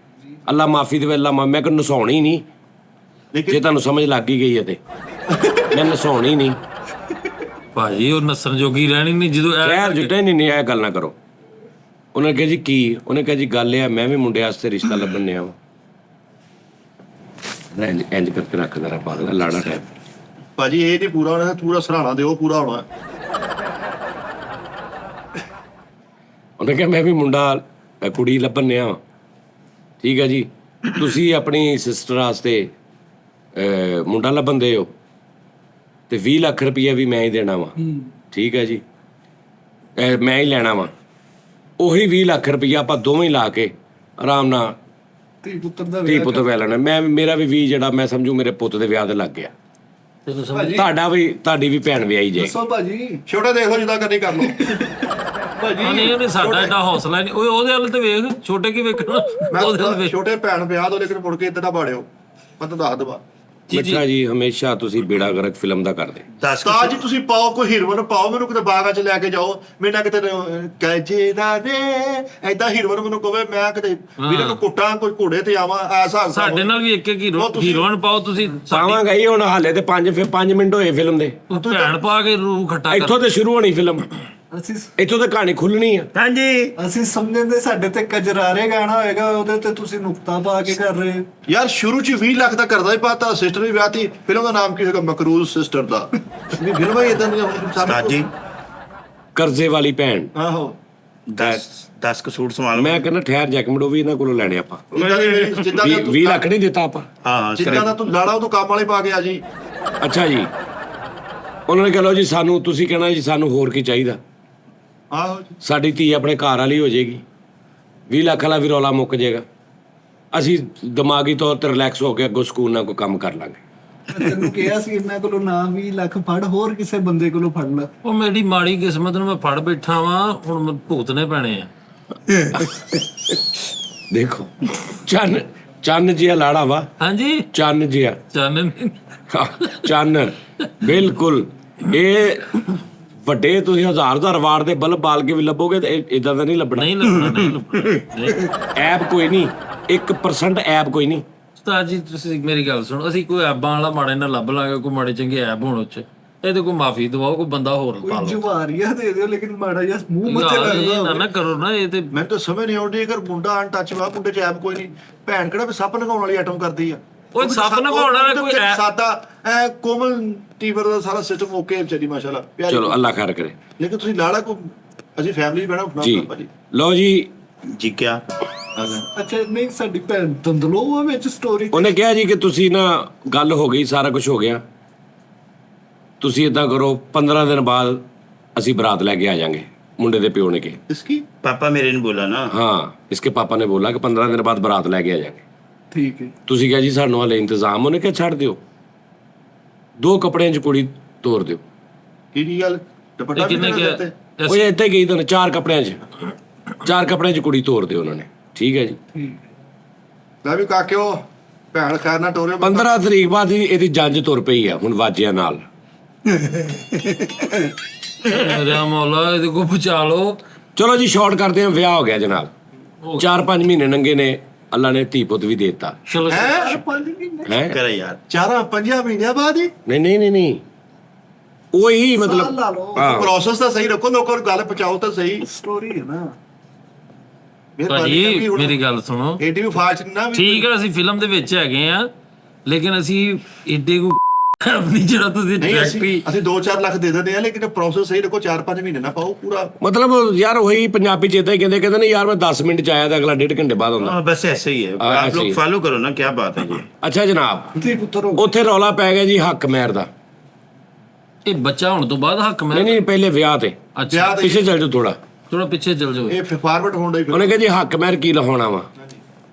ਅੱਲਾ ਮਾਫੀ ਦੇਵੇ, ਅੱਲਾ ਮੈਂ ਕਿ ਨਸਾਉਣੀ ਨਹੀਂ, ਜੇ ਲੇਕਿਨ ਤੁਹਾਨੂੰ ਸਮਝ ਲੱਗ ਹੀ ਗਈ ਹੈ ਤੇ ਮੈਂ ਨਸਾਉਣੀ ਨਹੀਂ। ਭਾਜੀ ਉਹ ਨਸਣ ਜੋਗੀ ਰਹਿਣੀ ਨਹੀਂ ਜਦੋਂ ਖੈਰ ਜੁੱਟੇ ਨਹੀਂ ਇਹ ਗੱਲ ਨਾ ਕਰੋ। ਉਹਨੇ ਕਿਹਾ ਜੀ ਕੀ? ਉਹਨੇ ਕਿਹਾ ਜੀ ਗੱਲ ਇਹ ਆ, ਮੈਂ ਵੀ ਮੁੰਡੇ ਵਾਸਤੇ ਰਿਸ਼ਤਾ ਲੱਭਣ ਨੇ ਆਵਾਂ। ਇੰਜ ਕਰਕੇ ਰੱਖ ਦੇਣਾ ਪਾ ਦੇਣਾ ਲਾੜਾ ਟਾਈਪ। ਭਾਜੀ ਇਹ ਨਹੀਂ ਪੂਰਾ ਹੋਣਾ, ਪੂਰਾ ਸਰਾਣਾ ਦਿਓ, ਪੂਰਾ ਹੋਣਾ। ਉਹਨੇ ਕਿਹਾ ਮੈਂ ਵੀ ਮੁੰਡਾ ਕੁੜੀ ਲੱਭਣ ਨੇ ਆਵਾਂ। ਠੀਕ ਹੈ ਜੀ, ਤੁਸੀਂ ਆਪਣੀ ਸਿਸਟਰ ਵਾਸਤੇ ਮੁੰਡਾ ਲੱਭਣ ਦੇ ਹੋ ਤੇ 20 ਲੱਖ ਰੁਪਈਆ ਵੀ ਮੈਂ ਹੀ ਦੇਣਾ ਵਾ। ਠੀਕ ਹੈ ਜੀ, ਮੈਂ ਹੀ ਲੈਣਾ ਵਾ। ਉਹੀ 20 ਲੱਖ ਰੁਪਈਆ ਆਪਾਂ ਦੋਵੇਂ ਲਾ ਕੇ ਆਰਾਮ ਨਾਲ ਧੀ ਪੁੱਤਰ ਦਾ ਧੀ ਪੁੱਤ ਵਿਆਹ ਲੈਣਾ। ਮੇਰਾ ਵੀ 20 ਜਿਹੜਾ ਮੈਂ ਸਮਝੂ ਮੇਰੇ ਪੁੱਤ ਦੇ ਵਿਆਹ ਤੇ ਲੱਗ ਗਿਆ। ਤੁਹਾਡੀ ਵੀ ਭੈਣ ਵਿਆਹੀ ਜਾਏ। ਦੱਸੋ ਭਾਜੀ। ਛੋਟਾ ਦੇਖੋ ਜਿੱਦਾਂ ਕਰਨੀ ਕਰ ਲਓ। ਨਹੀਂ ਉਹਨੇ ਸਾਡਾ ਏਡਾ ਹੌਸਲਾ ਨਹੀਂ। ਉਹਦੇ ਵੱਲ ਤੇ ਵੇਖ, ਛੋਟੇ ਕੀ ਵੇਖਣਾ ਉਹਦੇ ਵੱਲ ਮੈਂ ਵੇਖ। ਛੋਟੇ ਭੈਣ ਵਿਆਹ ਦੋ, ਲੇਕਿਨ ਮੁੜ ਕੇ ਇੱਦਾਂ ਨਾ ਬਾੜਿਓ, ਮੈਂ ਤੁਹਾਨੂੰ ਦੱਸ ਦਵਾ। ਬੱਚਾ ਜੀ ਹਮੇਸ਼ਾ ਤੁਸੀਂ ਬੇੜਾ ਗਰਕ ਫਿਲਮ ਦਾ ਕਰਦੇ। ਦੱਸ ਤਾਂ ਜੀ ਤੁਸੀਂ ਪਾਓ, ਕੋਈ ਹੀਰੋਇਨ ਪਾਓ, ਮੈਨੂੰ ਕਿਤੇ ਬਾਗਾਂ 'ਚ ਲੈ ਕੇ ਜਾਓ, ਮੇਰੇ ਨਾਲ ਕਿਤੇ ਕਹੇ ਨਾ ਨੇ ਐਦਾਂ ਹੀਰੋਇਨ ਮੈਨੂੰ ਕਹੇ, ਮੈਂ ਕਿਤੇ ਵੀਰੇ ਨੂੰ ਕੁੱਟਾਂ, ਕੋਈ ਘੋੜੇ ਤੇ ਆਵਾਂ, ਐਸਾ ਸਾਡੇ ਨਾਲ ਵੀ ਇੱਕ ਹੀਰੋਇਨ ਪਾਓ ਤੁਸੀਂ। ਪਾਵਾਂਗਾ ਹੀ ਹੁਣ, ਹਾਲੇ ਤੇ 5 ਮਿੰਟ ਹੋਏ ਫਿਲਮ ਦੇ। ਭੈਣ ਪਾ ਕੇ ਰੂਹ ਖੱਟਾ ਕਰ। ਇੱਥੋਂ ਤੇ ਸ਼ੁਰੂ ਹੋਣੀ ਫਿਲਮ। ਅਸੀਂ ਇੱਥੋਂ ਤਾਂ ਕਹਾਣੀ ਖੁੱਲਣੀ ਆ। ਹਾਂਜੀ ਅਸੀਂ ਸਮਝਦੇ ਸਾਡੇ ਤੇ ਕਜਰਾਰੇ ਗਾਣਾ ਹੋਏਗਾ, ਉਹਦੇ ਤੇ ਤੁਸੀਂ ਨੁਕਤਾ ਪਾ ਕੇ ਕਰ ਰਹੇ ਹੋ। ਯਾਰ ਸ਼ੁਰੂ ਚ 20 ਲੱਖ ਦਾ ਕਰਦਾ ਹੀ ਪਾਤਾ, ਸਿਸਟਰ ਵੀ ਵਿਆਹਤੀ। ਫਿਲਮ ਦਾ ਨਾਮ ਕੀ ਹੋਏਗਾ? ਮਕਰੂਜ਼ ਸਿਸਟਰ ਦਾ। ਵੀ ਫਿਲਮਾਂ ਹੀ ਇਦਾਂ ਦੀਆਂ ਉਸਤਾਦ ਜੀ ਕਰਜ਼ੇ ਵਾਲੀ ਭੈਣ। ਆਹੋ 10 ਕੁ ਸੂਟ ਸੰਭਾਲ ਮੈਂ ਕਹਿੰਦਾ ਠਹਿਰ ਜਾ ਕੇ ਮੁੜੋ ਵੀ ਇਹਨਾਂ ਕੋਲੋਂ ਲੈਣੇ ਆਪਾਂ। ਜਿੱਦਾਂ 20 ਲੱਖ ਨਹੀਂ ਦਿੱਤਾ ਆਪਾਂ। ਹਾਂ ਜਿੱਦਾਂ ਦਾ ਤੂੰ ਲਾੜਾ ਉਹ ਤੋਂ ਕੰਮ ਵਾਲੇ ਪਾ ਕੇ ਆ ਜੀ। ਅੱਛਾ ਜੀ, ਉਹਨਾਂ ਨੇ ਕਹੋ ਜੀ ਸਾਨੂੰ, ਤੁਸੀਂ ਕਹਿਣਾ ਜੀ ਸਾਨੂੰ ਹੋਰ ਕੀ ਚਾਹੀਦਾ, ਆਹੋ ਜੀ। ਸਾਡੀ ਧੀ ਆਪਣੇ ਘਰ ਵਾਲੀ ਹੋ ਜਾਏਗੀ, 20 ਲੱਖ ਵਾਲਾ ਵੀ ਰੌਲਾ ਮੁੱਕ ਜਾਏਗਾ, ਅਸੀਂ ਦਿਮਾਗੀ ਤੌਰ ਤੇ ਰਿਲੈਕਸ ਹੋ ਕੇ ਅੱਗੋਂ ਸਕੂਲ ਨਾਲ ਕੋਈ ਕੰਮ ਕਰ ਲਾਂਗੇ। ਮੈਂ ਤੈਨੂੰ ਕਿਹਾ ਸੀ ਇਹਨਾਂ ਕੋਲੋਂ ਨਾ 20 ਲੱਖ ਫੜ, ਹੋਰ ਕਿਸੇ ਬੰਦੇ ਕੋਲੋਂ ਫੜ ਲੈ। ਉਹ ਮੇਰੀ ਮਾੜੀ ਕਿਸਮਤ ਨੂੰ ਮੈਂ ਫੜ ਬੈਠਾ ਵਾਂ, ਹੁਣ ਮੈਨੂੰ ਭੁਗਤਣੇ ਪੈਣੇ ਆ। ਦੇਖੋ ਚੰਨ ਜਿਹਾ ਲਾੜਾ ਵਾ, ਹਾਂਜੀ ਚੰਨ ਜਿਹਾ ਚੰਨ ਚੰਨ ਬਿਲਕੁਲ। ਇਹ ਵੱਡੇ ਤੁਸੀਂ ਹਜ਼ਾਰ ਵਾਰ ਦੇ ਬਲਬ ਬਾਲ ਕੇ ਵੀ ਲੱਭੋਗੇ ਤੇ ਇਦਾਂ ਦਾ ਨਹੀਂ ਲੱਭਣਾ। ਨਹੀਂ ਲੱਭਣਾ, ਨਹੀਂ ਲੱਭਣਾ। ਐਪ ਕੋਈ ਨਹੀਂ, 1% ਐਪ ਕੋਈ ਨਹੀਂ। ਉਸਤਾਦ ਜੀ ਤੁਸੀਂ ਮੇਰੀ ਗੱਲ ਸੁਣੋ, ਅਸੀਂ ਕੋਈ ਐਬਾਂ ਵਾਲਾ ਮਾੜੇ ਨਾਲ ਲੱਭ ਲਾਂਗੇ, ਕੋਈ ਮਾੜੇ ਚੰਗੇ ਐਬ ਹੋਣ ਉੱਚ, ਇਹਦੇ ਕੋਈ ਮਾਫੀ ਦਵਾਓ, ਕੋਈ ਬੰਦਾ ਹੋਰ ਪਾ ਕੋਈ ਲਓ। ਜਵਾਰੀਆ ਦੇ ਦਿਓ, ਲੇਕਿਨ ਮਾੜਾ ਜਿਹਾ ਮੂੰਹ ਮੱਥੇ ਯਾਰ, ਲੱਗਦਾ ਇਹ ਨਾ ਹੋਵੇ। ਨਾ ਕਰੋ ਨਾ, ਇਹ ਤੇ ਮੈਨੂੰ ਤਾਂ ਸਮਝ ਨਹੀਂ ਆਉਂਦੀ, ਅਗਰ ਮੁੰਡਾ ਅਨਟੱਚ ਵਾ, ਮੁੰਡੇ ਚ ਐਪ ਕੋਈ ਨਹੀਂ, ਭੈਣ ਕਿਹੜਾ ਵੀ ਸੱਪ ਨਗਾਉਣ ਵਾਲੀ ਆਈਟਮ ਕਰਦੀ ਆ। ਉਹ ਸੱਪ ਨਗਾਉਣ ਵਾਲਾ ਕੋਈ ਐਪ- ਸਾਦਾ ਕੋਮਲ ਟੀਵਰ ਦਾ ਸਾਰਾ ਸਿਸਟਮ ਓਕੇ ਵਿਚਾਰੀ ਮਾਸ਼ਾਅੱਲਾ ਪਿਆਰੀ। ਚਲੋ ਅੱਲਾ ਖੈਰ ਕਰੇ ਲੇਕਿਨ ਤੁਸੀਂ ਲਾੜਾ ਕੋ ਅਸੀਂ ਫੈਮਿਲੀ ਬਣਾ ਜੀ। ਭਾਜੀ। ਲਓ ਜੀ, ਜੀ ਕਿਆ ਅੱਛਾ ਨਹੀਂ, ਸਾਡੀ ਭੈਣ ਤੰਦਲੋ ਆ ਵਿੱਚ ਸਟੋਰੀ। ਉਹਨੇ ਕਿਹਾ ਜੀ ਕਿ ਤੁਸੀਂ ਨਾ ਗੱਲ ਹੋ ਗਈ, ਸਾਰਾ ਕੁਝ ਹੋ ਗਿਆ, ਤੁਸੀਂ ਇਦਾਂ ਕਰੋ 15 ਦਿਨ ਬਾਅਦ ਅਸੀਂ ਬਰਾਤ ਲੈ ਕੇ ਆ ਜਾएंगे। मुंडे दे प्यो ने कहा, इसकी पापा मेरे ने बोला ना। हाँ, इसके पापा ने बोला कि 15 दिन बाद बरात लेके आ जाएंगे। ਠੀਕ ਹੈ। ਤੁਸੀਂ ਕਿਹਾ ਜੀ ਸਾਨੂੰ ਹਾਲੇ ਇੰਤਜ਼ਾਮ, ਉਹਨੇ ਕਿਹਾ ਛੱਡ ਦਿਓ, 2 ਕੱਪੜਿਆਂ 'ਚ ਕੁੜੀ ਤੋਰ ਦਿਓ। की गल दुपट्टा भी ਕਿੰਨੇ नहीं ਕਿ देते। ਉਹ ਇੱਥੇ ਗਈ ਤਾਂ 4 ਕੱਪੜਿਆਂ 'ਚ ਕੁੜੀ ਤੋਰ ਦਿਓ ਉਹਨਾਂ ਨੇ। ਠੀਕ ਹੈ ਜੀ। ਮੈਂ ਵੀ ਕਾਕਿਓ ਭੈਣ ਖੈਰ ਨਾ ਟੋਰਿਓ। 15 ਤਰੀਕ ਬਾਅਦ ਇਹਦੀ ਜੰਜ ਤੁਰ ਪਈ ਆ ਹੁਣ ਵਾਜਿਆਂ ਨਾਲ। ਮੇਰਾ ਮੌਲਾ ਇਹਦੇ ਕੋ ਬਚਾ ਲਓ। ਚਲੋ ਜੀ ਸ਼ਾਰਟ ਕਰਦੇ ਹਾਂ, ਵਿਆਹ ਹੋ ਗਿਆ ਜਨਾਬ। 4-5 ਮਹੀਨੇ ਨੰਗੇ ਨੇ, ਅੱਲਾ ਨੇ ਧੀ ਪੁੱਤ ਵੀ ਦੇ ਦਿੱਤਾ ਚਲੋ ਹੈ। करे यार 4-5 ਮਹੀਨਿਆਂ ਬਾਅਦ ਹੀ ਨਹੀਂ ਉਹੀ ਸਾਲ ਲਾ ਮਤਲਬ ਲਓ। ਹਾਂ। ਪ੍ਰੋਸੈਸ ਤਾਂ ਸਹੀ ਰੱਖੋ, ਲੋਕਾਂ ਨੂੰ ਗੱਲ ਪਹੁੰਚਾਓ ਤਾਂ ਸਹੀ। ਸਟੋਰੀ ਹੈ ਨਾ। ਭਾਜੀ ਮੇਰੀ ਗੱਲ ਸੁਣੋ, ਏਡੀ ਵੀ ਫਾਸਟ ਨਾ ਵੀ। ਠੀਕ ਹੈ ਅਸੀਂ ਫਿਲਮ ਦੇ ਵਿੱਚ ਹੈਗੇ ਆ, ਲੇਕਿਨ ਅਸੀਂ ਏਡੇ ਕੋ ਆਪਣੀ ਜਿਹੜਾ ਤੁਸੀਂ ਨਹੀਂ ਡਾਇਰੈਕਟਰੀ ਅਸੀਂ 2-4 ਲੱਖ ਦੇ ਦਿੰਦੇ ਆ, ਲੇਕਿਨ ਪ੍ਰੋਸੈਸ ਸਹੀ ਰੱਖੋ। 4-5 ਮਹੀਨੇ ਨਾ ਪਾਓ ਪੂਰਾ। ਮਤਲਬ ਯਾਰ ਉਹੀ ਪੰਜਾਬੀ ਚ ਇਦਾਂ ਹੀ ਕਹਿੰਦੇ ਨੇ ਯਾਰ ਮੈਂ 10 ਮਿੰਟ ਚ ਆਇਆ ਤਾਂ ਅਗਲਾ 1.5 ਘੰਟੇ ਬਾਅਦ ਆਉਂਦਾ। हाँ, बस ऐसे ही है। हाँ, आप ऐसे ही लोग है। फॉलो करो ना, क्या बात है ये। ਅੱਛਾ ਜਨਾਬ, ਧੀ ਪੁੱਤਰ ਹੋ ਉੱਥੇ ਰੌਲਾ ਪੈ ਗਿਆ ਜੀ ਹੱਕ ਮਹਿਰ ਦਾ। ਇਹ ਬੱਚਾ ਹੋਣ ਤੋਂ ਬਾਅਦ ਹੱਕ ਮੈਂ ਨਹੀਂ ਪਹਿਲੇ ਵਿਆਹ ਤੇ। ਅੱਛਾ ਵਿਆਹ ਤੇ ਪਿੱਛੇ ਚੱਲ ਜਾਓ ਥੋੜਾ। ਥੋੜਾ ਪਿੱਛੇ ਚਲ ਜਾਓ। ਇਹ ਫਾਰਵਰਡ ਹੋਣ ਦਾ ਹੀ ਫਿਰ। ਉਹਨੇ ਕਿਹਾ ਜੀ ਹੱਕ ਮਹਿਰ ਕੀ ਲਹਾਉਣਾ ਵਾ।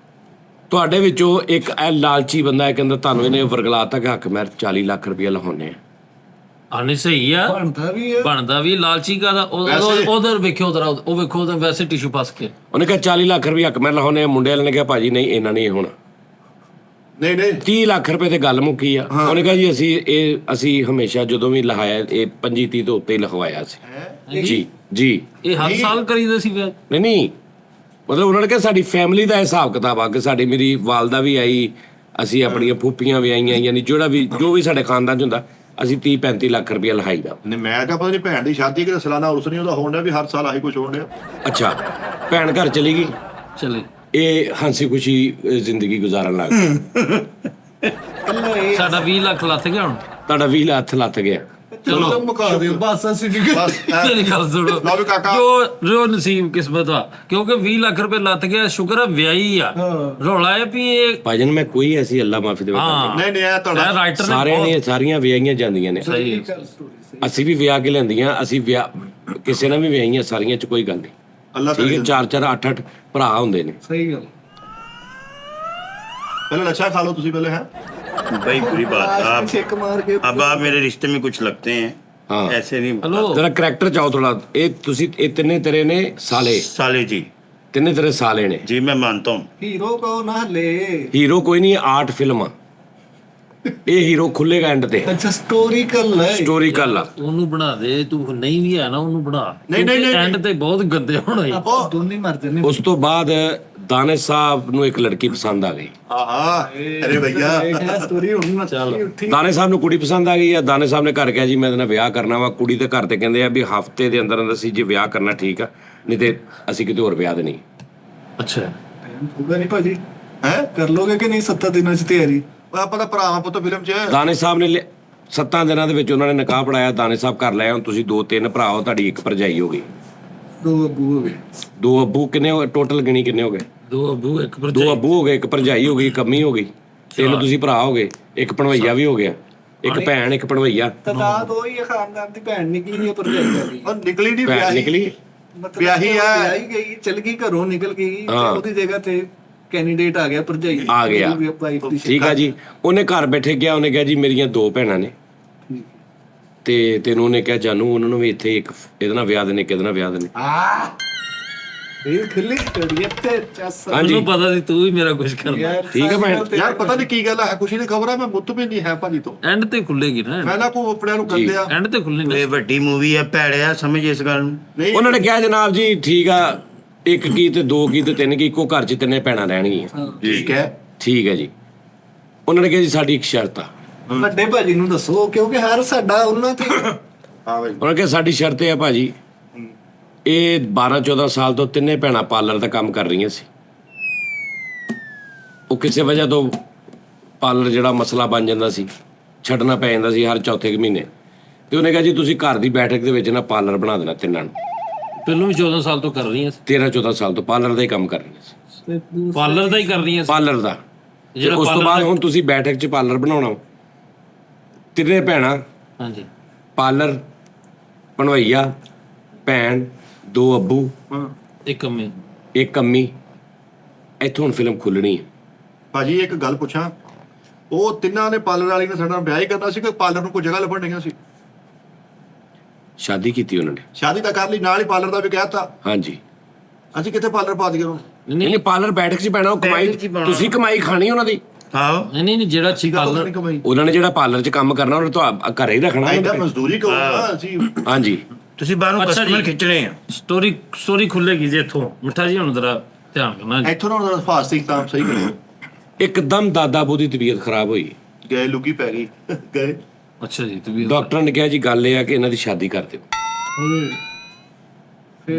ਤੁਹਾਡੇ ਵਿੱਚੋਂ ਇੱਕ ਇਹ ਲਾਲਚੀ ਬੰਦਾ ਹੈ, ਕਹਿੰਦਾ ਤੁਹਾਨੂੰ ਇਹਨੇ ਵਰਗਲਾਤਾ ਕਿ ਹੱਕ ਮਹਿਰ 40 ਲੱਖ ਰੁਪਇਆ ਲਹਾਉਣੇ ਆ। ਆਨੇ ਸਹੀ ਆ, ਬਣਦਾ ਵੀ ਹੈ। ਬਣਦਾ ਵੀ ਲਾਲਚੀ ਕਾ ਦਾ। ਉਧਰ ਵੇਖਿਓ ਉਧਰ, ਉਹ ਵੇਖੋ ਉਧਰ ਵੈਸੇ ਟਿਸ਼ੂ ਫਸ ਕੇ। ਉਹਨੇ ਕਿਹਾ 40 ਲੱਖ ਰੁਪਇਆ ਹੱਕ ਮਹਿਰ ਲਹਾਉਣੇ ਆ। ਮੁੰਡੇ ਵਾਲੇ ਨੇ ਕਿਹਾ ਭਾਜੀ ਨਹੀਂ ਇਹਨਾਂ ਨਹੀਂ ਹੋਣਾ। ਨਹੀਂ 30 ਲੱਖ ਰੁਪਏ ਤੇ ਗੱਲ ਮੁੱਕੀ ਆ। ਉਹਨੇ ਕਿਹਾ ਜੀ ਅਸੀਂ ਹਮੇਸ਼ਾ ਜਦੋਂ ਵੀ ਲਹਾਇਆ ਇਹ 25-30 ਤੋਂ ਉੱਤੇ ਹੀ ਲਿਖਵਾਇਆ ਸੀ। ਜੀ ਇਹ ਹਰ ਸਾਲ ਕਰੀਦਾ ਸੀ ਵਿਆਹ। ਨਹੀਂ ਮਤਲਬ ਉਹਨਾਂ ਨੇ ਕਿਹਾ ਸਾਡੀ ਫੈਮਿਲੀ ਦਾ ਹਿਸਾਬ ਕਿਤਾਬ ਆ ਕਿ ਸਾਡੀ ਮੇਰੀ ਵਾਲਦਾ ਵੀ ਆਈ, ਅਸੀਂ ਆਪਣੀਆਂ ਫੂਫੀਆਂ ਵੀ ਆਈਆਂ, ਯਾਨੀ ਜੋ ਵੀ ਸਾਡੇ ਖਾਨਦਾਨ 'ਚ ਹੁੰਦਾ ਅਸੀਂ 30-35 ਲੱਖ ਰੁਪਇਆ ਲਹਾਈਦਾ। ਨਹੀਂ ਮੈਂ ਕਿਹਾ ਪਤਾ ਨਹੀਂ ਭੈਣ ਦੀ ਸ਼ਾਦੀ ਕਿਤੇ ਸਾਲਾਨਾ ਉਰਸ ਨਹੀਂ ਉਹਦਾ ਹੋਣ ਡਿਆ ਵੀ ਹਰ ਸਾਲ ਆਹੀ ਕੁਝ ਹੋਣ ਡਿਆ। ਅੱਛਾ, ਭੈਣ ਘਰ ਚਲੀ ਗਈ, ਚਲੇ ਇਹ ਹੰਸੀ ਖੁਸ਼ੀ ਜ਼ਿੰਦਗੀ ਗੁਜ਼ਾਰਨ ਲੱਗ ਗਏ। ਸਾਡਾ 20 ਲੱਖ ਲੱਥ ਗਿਆ ਹੁਣ। ਤੁਹਾਡਾ 20 ਲੱਖ ਲੱਥ ਗਿਆ। ਚਲੋ ਮੁਕਾ ਦਿਓ ਬਸ, ਅਸੀਂ ਨਹੀਂ ਬਸ ਮੇਰੀ ਗੱਲ ਸੁਣੋ, ਲਓ ਵੀ ਕਾਕਾ। ਜੋ ਨਸੀਬ ਕਿਸਮਤ ਆ, ਕਿਉਂਕਿ 20 ਲੱਖ ਰੁਪਏ ਲੱਥ ਗਿਆ, ਸ਼ੁਕਰ ਆ ਵਿਆਹੀ ਆ। ਰੌਲਾ ਹੈ ਵੀ ਇਹ ਭਾਜਨ ਮੈਂ ਕੋਈ ਐਸੀ ਅੱਲਾ ਮਾਫੀ ਦੇਵੇ ਨਹੀਂ ਇਹ ਤੁਹਾਡਾ ਰਾਈਟਰ ਨੇ ਸਾਰਿਆਂ ਨੇ ਸਾਰੀਆਂ ਵਿਆਹੀਆਂ ਜਾਂਦੀਆਂ ਨੇ। ਸਹੀ ਅਸੀਂ ਵੀ ਵਿਆਹ ਕੇ ਲੈਂਦੀਆਂ, ਅਸੀਂ ਵਿਆਹ ਕਿਸੇ ਨਾਲ ਵੀ ਵਿਆਹੀਆਂ ਸਾਰੀਆਂ 'ਚ ਕੋਈ ਗੱਲ ਨਹੀਂ। ਅੱਲਾ ਠੀਕ ਹੈ, 4-4 8-8 ਭਰਾ ਹੁੰਦੇ ਨੇ। ਸਹੀ ਗੱਲ। ਪਹਿਲਾਂ ਲੱਛਾ ਖਾ ਲਓ ਤੁਸੀਂ ਪਹਿਲੇ ਹੈ। भाई बुरी बात। आप ਛੇਕ ਮਾਰ ਕੇ अब आप मेरे रिश्ते में कुछ लगते हैं। हाँ। ऐसे नहीं। ਹਲੋ ਤੇਰਾ ਕਰੈਕਟਰ ਚਾਹੋ ਥੋੜਾ। ਇਹ ਤੁਸੀਂ ਇਹ ਤਿੰਨੇ ਤੇਰੇ ਨੇ ਸਾਲੇ, साले जी, ਤਿੰਨੇ ਤੇਰੇ ਸਾਲੇ ਨੇ। जी मैं मानता हूँ। ਹੀਰੋ ਕਹੋ ਨਾ ਹਲੇ। ਹੀਰੋ ਕੋਈ ਨਹੀਂ, ਆਰਟ ਫਿਲਮ ਆ ਇਹ। ਹੀਰੋ ਖੁੱਲੇਗਾ ਐਂਡ ਤੇ, ਅੱਛਾ ਸਟੋਰੀਕਲ ਹੈ। ਹਿਸਟੋਰੀਕਲ ਆ। ਉਹਨੂੰ ਬਣਾ ਦੇ, ਤੂੰ ਨਹੀਂ ਵੀ ਹੈ ਨਾ ਉਹਨੂੰ ਬਣਾ। ਨਹੀਂ, ਐਂਡ ਤੇ ਬਹੁਤ ਗੰਦੇ ਹੋਣੇ। ਆਪਾਂ ਦੋਨੇ ਮਰ ਜੰਨੇ। ਉਸ ਤੋਂ ਬਾਅਦ ਦਾਨੇ ਸਾਹਿਬ ਨੂੰ ਇੱਕ ਲੜਕੀ ਪਸੰਦ ਆ ਗਈ। ਆਹਾ ਅਰੇ ਭਈਆ ਇਹ ਸਟੋਰੀ ਹੁਣ ਨਾ ਉੱਠੀ ਦਾਨੇ ਸਾਹਿਬ ਨੂੰ ਕੁੜੀ ਪਸੰਦ ਆ ਗਈ ਆ। ਦਾਨੇ ਸਾਹਿਬ ਨੇ ਘਰ ਕਿਹਾ ਜੀ ਮੈਂ ਇਹਦੇ ਨਾਲ ਵਿਆਹ ਕਰਨਾ ਵਾ। ਕੁੜੀ ਦੇ ਘਰ ਤੇ ਕਹਿੰਦੇ ਆ ਵੀ ਹਫਤੇ ਦੇ ਅੰਦਰ ਅੰਦਰ ਅਸੀਂ ਜੇ ਵਿਆਹ ਕਰਨਾ ਠੀਕ ਆ, ਨਹੀਂ ਤੇ ਅਸੀਂ ਕਿਤੇ ਹੋਰ ਵਿਆਹ ਦੇਣੀ। ਅੱਛਾ ਹੋਗਾ ਨਹੀਂ ਭਾਜੀ, ਹੈ ਕਰ ਲੋਗੇ ਕਿ ਨਹੀਂ 7 ਦਿਨਾਂ ਚ ਤਿਆਰੀ? ਆਪਾਂ ਤਾਂ ਭਰਾਵਾਂ ਪੁੱਤ ਫਿਲਮ 'ਚ ਦਾਨੇ ਸਾਹਿਬ ਨੇ 7 ਦਿਨਾਂ ਦੇ ਵਿੱਚ ਉਹਨਾਂ ਨੇ ਨਿਕਾਹ ਪੜਾਇਆ। ਦਾਨੇ ਸਾਹਿਬ ਘਰ ਲੈ ਆਏ। ਹੁਣ ਤੁਸੀਂ 2-3 ਭਰਾ ਹੋ, ਤੁਹਾਡੀ ਇੱਕ ਭਰਜਾਈ ਹੋ ਗਈ। 2 ਅੱਬੂ ਹੋ ਗਏ। 2 ਅੱਬੂ ਕਿੰਨੇ ਹੋ ਗਏ ਟੋਟਲ? ਗਿਣੀ ਕਿੰਨੇ ਹੋ ਗਏ? 2 ਅੱਬੂ ਇੱਕ 2 ਅੱਬੂ ਹੋ ਗਏ, ਇੱਕ ਭਰਜਾਈ ਹੋ ਗਈ, ਇੱਕ ਅੰਮੀ ਹੋ ਗਈ, 3 ਤੁਸੀਂ ਭਰਾ ਹੋ ਗਏ, ਇੱਕ ਭਣਵਈਆ ਵੀ ਹੋ ਗਿਆ, ਇੱਕ ਭੈਣ, ਇੱਕ ਭਣਵਈਆ। ਤਦਾਦ ਉਹੀ ਹੈ, ਖਾਨਦਾਨ ਦੀ ਭੈਣ ਨਿਕਲੀ ਹੈ, ਭਰਜਾਈ ਦੀ ਉਹ ਨਿਕਲੀ ਨਹੀਂ ਭੈਣ ਵਿਆਹੀ ਨਿਕਲੀ। ਮਤਲਬ ਵਿਆਹੀ ਆ। ਵਿਆਹੀ ਗਈ, ਚਲ ਗਈ ਘਰੋਂ, ਨਿਕਲ ਗਈ ਤੇ ਹਾਂ। ਉਹਦੀ ਜਗ੍ਹਾ ਤੇ ਕੈਂਡੀਡੇਟ ਆ ਗਿਆ, ਭਰਜਾਈ ਆ ਗਿਆ। ਉਹਦੀ ਵੀ wife ਦੀ ਠੀਕ ਆ ਜੀ। ਉਹਨੇ ਘਰ ਬੈਠੇ ਗਿਆ, ਉਹਨੇ ਕਿਹਾ ਜੀ ਮੇਰੀਆਂ 2 ਭੈਣਾਂ ਨੇ ਤੇ ਤੈਨੂੰ ਉਹਨੇ ਕਿਹਾ ਜਾਨੂ ਉਹਨਾਂ ਨੂੰ ਵੀ ਇੱਥੇ ਇੱਕ ਇਹਦੇ ਨਾਲ ਵਿਆਹ ਦੇਣੇ, ਕਿਹਦੇ ਨਾਲ ਵਿਆਹ ਦੇਣੇ। ਇਹ ਖੁੱਲੀ ਸਟੋਰੀ ਹੈ ਤੇ ਚੱਸ। ਹਾਂਜੀ ਮੈਨੂੰ ਪਤਾ ਸੀ ਤੂੰ ਵੀ ਮੇਰਾ ਕੁਝ ਕਰਨਾ। ਯਾਰ ਠੀਕ ਹੈ ਭੈਣ। ਯਾਰ ਪਤਾ ਨਹੀਂ ਕੀ ਗੱਲ ਹੈ, ਖੁਸ਼ੀ ਦੀ ਖਬਰ ਹੈ, ਮੈਂ ਮੁੱਤਮਿਨ ਨਹੀਂ ਹੈ ਭਾਜੀ ਤੋਂ। ਐਂਡ ਤੇ ਖੁੱਲੇਗੀ ਨਾ, ਮੈਂ ਨਾ ਕੋ ਆਪਣਿਆਂ ਨੂੰ ਕੰਦਿਆ ਐਂਡ ਤੇ ਖੁੱਲਣੀ ਇਹ ਵੱਡੀ ਮੂਵੀ ਆ, ਭੈੜਿਆ ਸਮਝ ਇਸ ਗੱਲ ਨੂੰ। ਨਹੀਂ ਉਹਨਾਂ ਨੇ ਕਿਹਾ ਜਨਾਬ ਜੀ ਠੀਕ ਆ, 1 ਕੀ ਤੇ 2 ਕੀ ਤੇ 3 ਕੀ, ਇੱਕੋ ਘਰ 'ਚ 3 ਭੈਣਾਂ ਰਹਿਣਗੀਆਂ। ਠੀਕ ਹੈ। ਠੀਕ ਹੈ ਜੀ। ਉਹਨਾਂ ਨੇ ਕਿਹਾ ਜੀ ਸਾਡੀ ਇੱਕ ਸ਼ਰਤ ਆ। ਵੱਡੇ ਭਾਜੀ ਨੂੰ ਦੱਸੋ, ਕਿਉਂਕਿ ਹਰ ਸਾਡਾ ਉਹਨਾਂ ਤੇ ਹਾਂ ਭਾਈ ਉਹਨਾਂ ਨੇ ਕਿਹਾ ਸਾਡੀ ਸ਼ਰਤ ਇਹ ਆ ਭਾਜੀ, ਇਹ 12-14 ਸਾਲ ਤੋਂ 3 ਭੈਣਾਂ ਪਾਰਲਰ ਦਾ ਕੰਮ ਕਰ ਰਹੀਆਂ ਸੀ। ਉਹ ਕਿਸੇ ਵਜ੍ਹਾ ਤੋਂ ਪਾਰਲਰ ਜਿਹੜਾ ਮਸਲਾ ਬਣ ਜਾਂਦਾ ਸੀ, ਛੱਡਣਾ ਪੈ ਜਾਂਦਾ ਸੀ ਹਰ ਚੌਥੇ ਕੁ ਮਹੀਨੇ। ਤੇ ਉਹਨੇ ਕਿਹਾ ਜੀ ਤੁਸੀਂ ਘਰ ਦੀ ਬੈਠਕ ਦੇ ਵਿੱਚ ਨਾ ਪਾਰਲਰ ਬਣਾ ਦੇਣਾ ਤਿੰਨਾਂ ਨੂੰ। ਪਹਿਲਾਂ ਵੀ 14 ਸਾਲ ਤੋਂ ਕਰ ਰਹੀਆਂ ਸੀ, 13-14 ਸਾਲ ਤੋਂ ਪਾਰਲਰ ਦਾ ਹੀ ਕੰਮ ਕਰ ਰਹੀਆਂ ਸੀ। ਪਾਰਲਰ ਦਾ ਹੀ ਕਰ ਰਹੀਆਂ ਸੀ। ਪਾਰਲਰ ਦਾ। ਤੇ ਜਿਹੜਾ ਉਸ ਤੋਂ ਬਾਅਦ ਹੁਣ ਤੁਸੀਂ ਬੈਠਕ 'ਚ ਪਾਰਲਰ ਬਣਾਉਣਾ। 3 ਭੈਣਾਂ, ਹਾਂਜੀ ਪਾਰਲਰ, ਭਣਵਈਆ, ਭੈਣ, 2 ਅੱਬੂ, ਇੱਕ ਅੰਮੀ। ਇੱਕ ਅੰਮੀ। ਇੱਥੋਂ ਹੁਣ ਫਿਲਮ ਖੁੱਲਣੀ ਹੈ। ਭਾਜੀ ਇੱਕ ਗੱਲ ਪੁੱਛਾਂ, ਉਹ ਤਿੰਨਾਂ ਨੇ ਪਾਰਲਰ ਵਾਲੀ ਨੇ ਸਾਡਾ ਨਾਲ ਵਿਆਹ ਹੀ ਕਰਨਾ ਸੀ ਕਿ ਪਾਰਲਰ ਨੂੰ ਕੋਈ ਜਗ੍ਹਾ ਲੱਭਣ ਡਈਆਂ ਸੀ? ਸ਼ਾਦੀ ਕੀਤੀ ਉਹਨਾਂ ਨੇ। ਸ਼ਾਦੀ ਤਾਂ ਕਰ ਲਈ, ਨਾਲ ਹੀ ਪਾਰਲਰ ਦਾ ਵੀ ਕਹਿਤਾ। ਹਾਂਜੀ। ਅਸੀਂ ਕਿੱਥੇ ਪਾਰਲਰ ਪਾ ਦਈਏ ਉਹਨੂੰ? ਨਹੀਂ ਨਹੀਂ, ਪਾਰਲਰ ਬੈਠਕ 'ਚ ਪੈਣਾ। ਉਹ ਕਮਾਈ ਬੈਠਕ 'ਚ ਪਾਉਣਾ। ਤੁਸੀਂ ਕਮਾਈ ਖਾਣੀ ਉਹਨਾਂ ਦੀ। ਆਹੋ ਨਹੀਂ ਜਿਹੜਾ ਸੀਗਾ ਤਾਂ ਪਾਰਲਰ ਨਹੀਂ ਕਮਾਈ। ਉਹਨਾਂ ਨੇ ਜਿਹੜਾ ਪਾਰਲਰ 'ਚ ਕੰਮ ਕਰਨਾ ਉਹਨੇ ਤਾਂ ਘਰੇ ਹੀ ਰੱਖਣਾ ਐਡਾ ਉਹਨਾਂ ਨੇ। ਮਜ਼ਦੂਰੀ ਕਰੋ ਨਾ ਅਸੀਂ। ਹਾਂਜੀ। ਤੁਸੀਂ ਬਾਹਰੋਂ ਅੱਛਾ ਕਸਟਮਰ ਜੀ। ਖਿੱਚਣੇ ਆ। ਸਟੋਰੀ ਖੁੱਲੇਗੀ ਜੇ ਇੱਥੋਂ। ਮਿੱਠਾ ਜੀ ਹੁਣ ਜ਼ਰਾ ਧਿਆਨ ਕਰਨਾ ਜੀ। ਇੱਥੋਂ ਨਾ ਉਹਨਾਂ ਦਾ ਫਾਸਟਿੰਗ ਤਾਂ ਸਹੀ ਕਰੋ। ਇੱਕਦਮ ਦਾਦਾ ਬੂ ਦੀ ਤਬੀਅਤ ਖਰਾਬ ਹੋਈ। ਗਏ ਲੁਕੀ ਪੈ ਗਈ ਗਏ। ਅੱਛਾ ਜੀ ਤਬੀਅਤ। ਡਾਕਟਰ ਨੇ ਕਿਹਾ ਜੀ ਗੱਲ ਇਹ ਆ ਕਿ ਇਹਨਾਂ ਦੀ ਸ਼ਾਦੀ ਕਰ ਦਿਓ।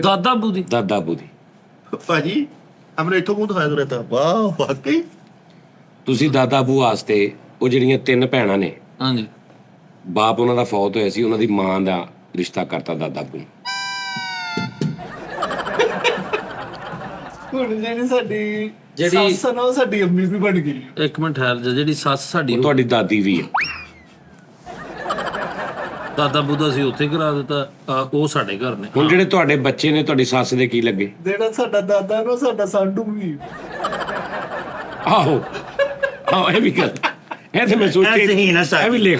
ਦਾਦਾ ਬੂਦੀ। ਦਾਦਾ ਬੂ ਦੀ। ਭਾਜੀ ਹਮਨੇ ਇੱਥੋਂ ਮੂੰਹ ਦਿਖਾਇਆ ਰਹਿਤਾ। ਵਾਹ ਵਾਕਈ ਤੁਸੀਂ ਦਾਦਾ ਬੂ ਵਾਸਤੇ ਉਹ ਜਿਹੜੀਆਂ 3 ਭੈਣਾਂ ਨੇ, ਹਾਂਜੀ ਬਾਪ ਉਹਨਾਂ ਦਾ ਫੌਤ ਹੋਇਆ ਸੀ, ਉਹਨਾਂ ਦੀ ਮਾਂ ਦਾ ਰਿਸ਼ਤਾ ਕਰਤਾ ਦਾਦਾ ਬੂ ਨੂੰ। ਹੁਣ ਜਿਹੜੀ ਸਾਡੀ ਜਿਹੜੀ- ਸੱਸ ਆ ਨਾ, ਉਹ ਸਾਡੀ ਅੰਮੀ ਵੀ ਬਣ ਗਈ। ਇੱਕ ਮਿੰਟ ਠਹਿਰ ਜਾ। ਜਿਹੜੀ ਸੱਸ ਸਾਡੀ ਉਹ ਤੁਹਾਡੀ ਦਾਦੀ ਵੀ ਹੈ। ਦਾਦਾ ਬੂਦਾ ਸੀ ਉੱਥੇ ਕਰਾ ਦਿੱਤਾ, ਉਹ ਸਾਡੇ ਘਰ ਨੇ। ਹੁਣ ਜਿਹੜੇ ਤੁਹਾਡੇ ਬੱਚੇ ਨੇ ਤੁਹਾਡੀ ਸੱਸ ਦੇ ਕੀ ਲੱਗੇ? ਜਿਹੜਾ ਸਾਡਾ ਦਾਦਾ ਨਾ, ਸਾਡਾ ਸਾਡੂ ਵੀ। ਆਹੋ ਆਹੋ, ਇਹ ਵੀ ਗੱਲ। ਇਹ ਤੇ ਮੈਂ ਸੋਚਿਆ ਇਹ ਸਹੀ ਨਾ ਇਹ ਵੀ ਲਿਖ।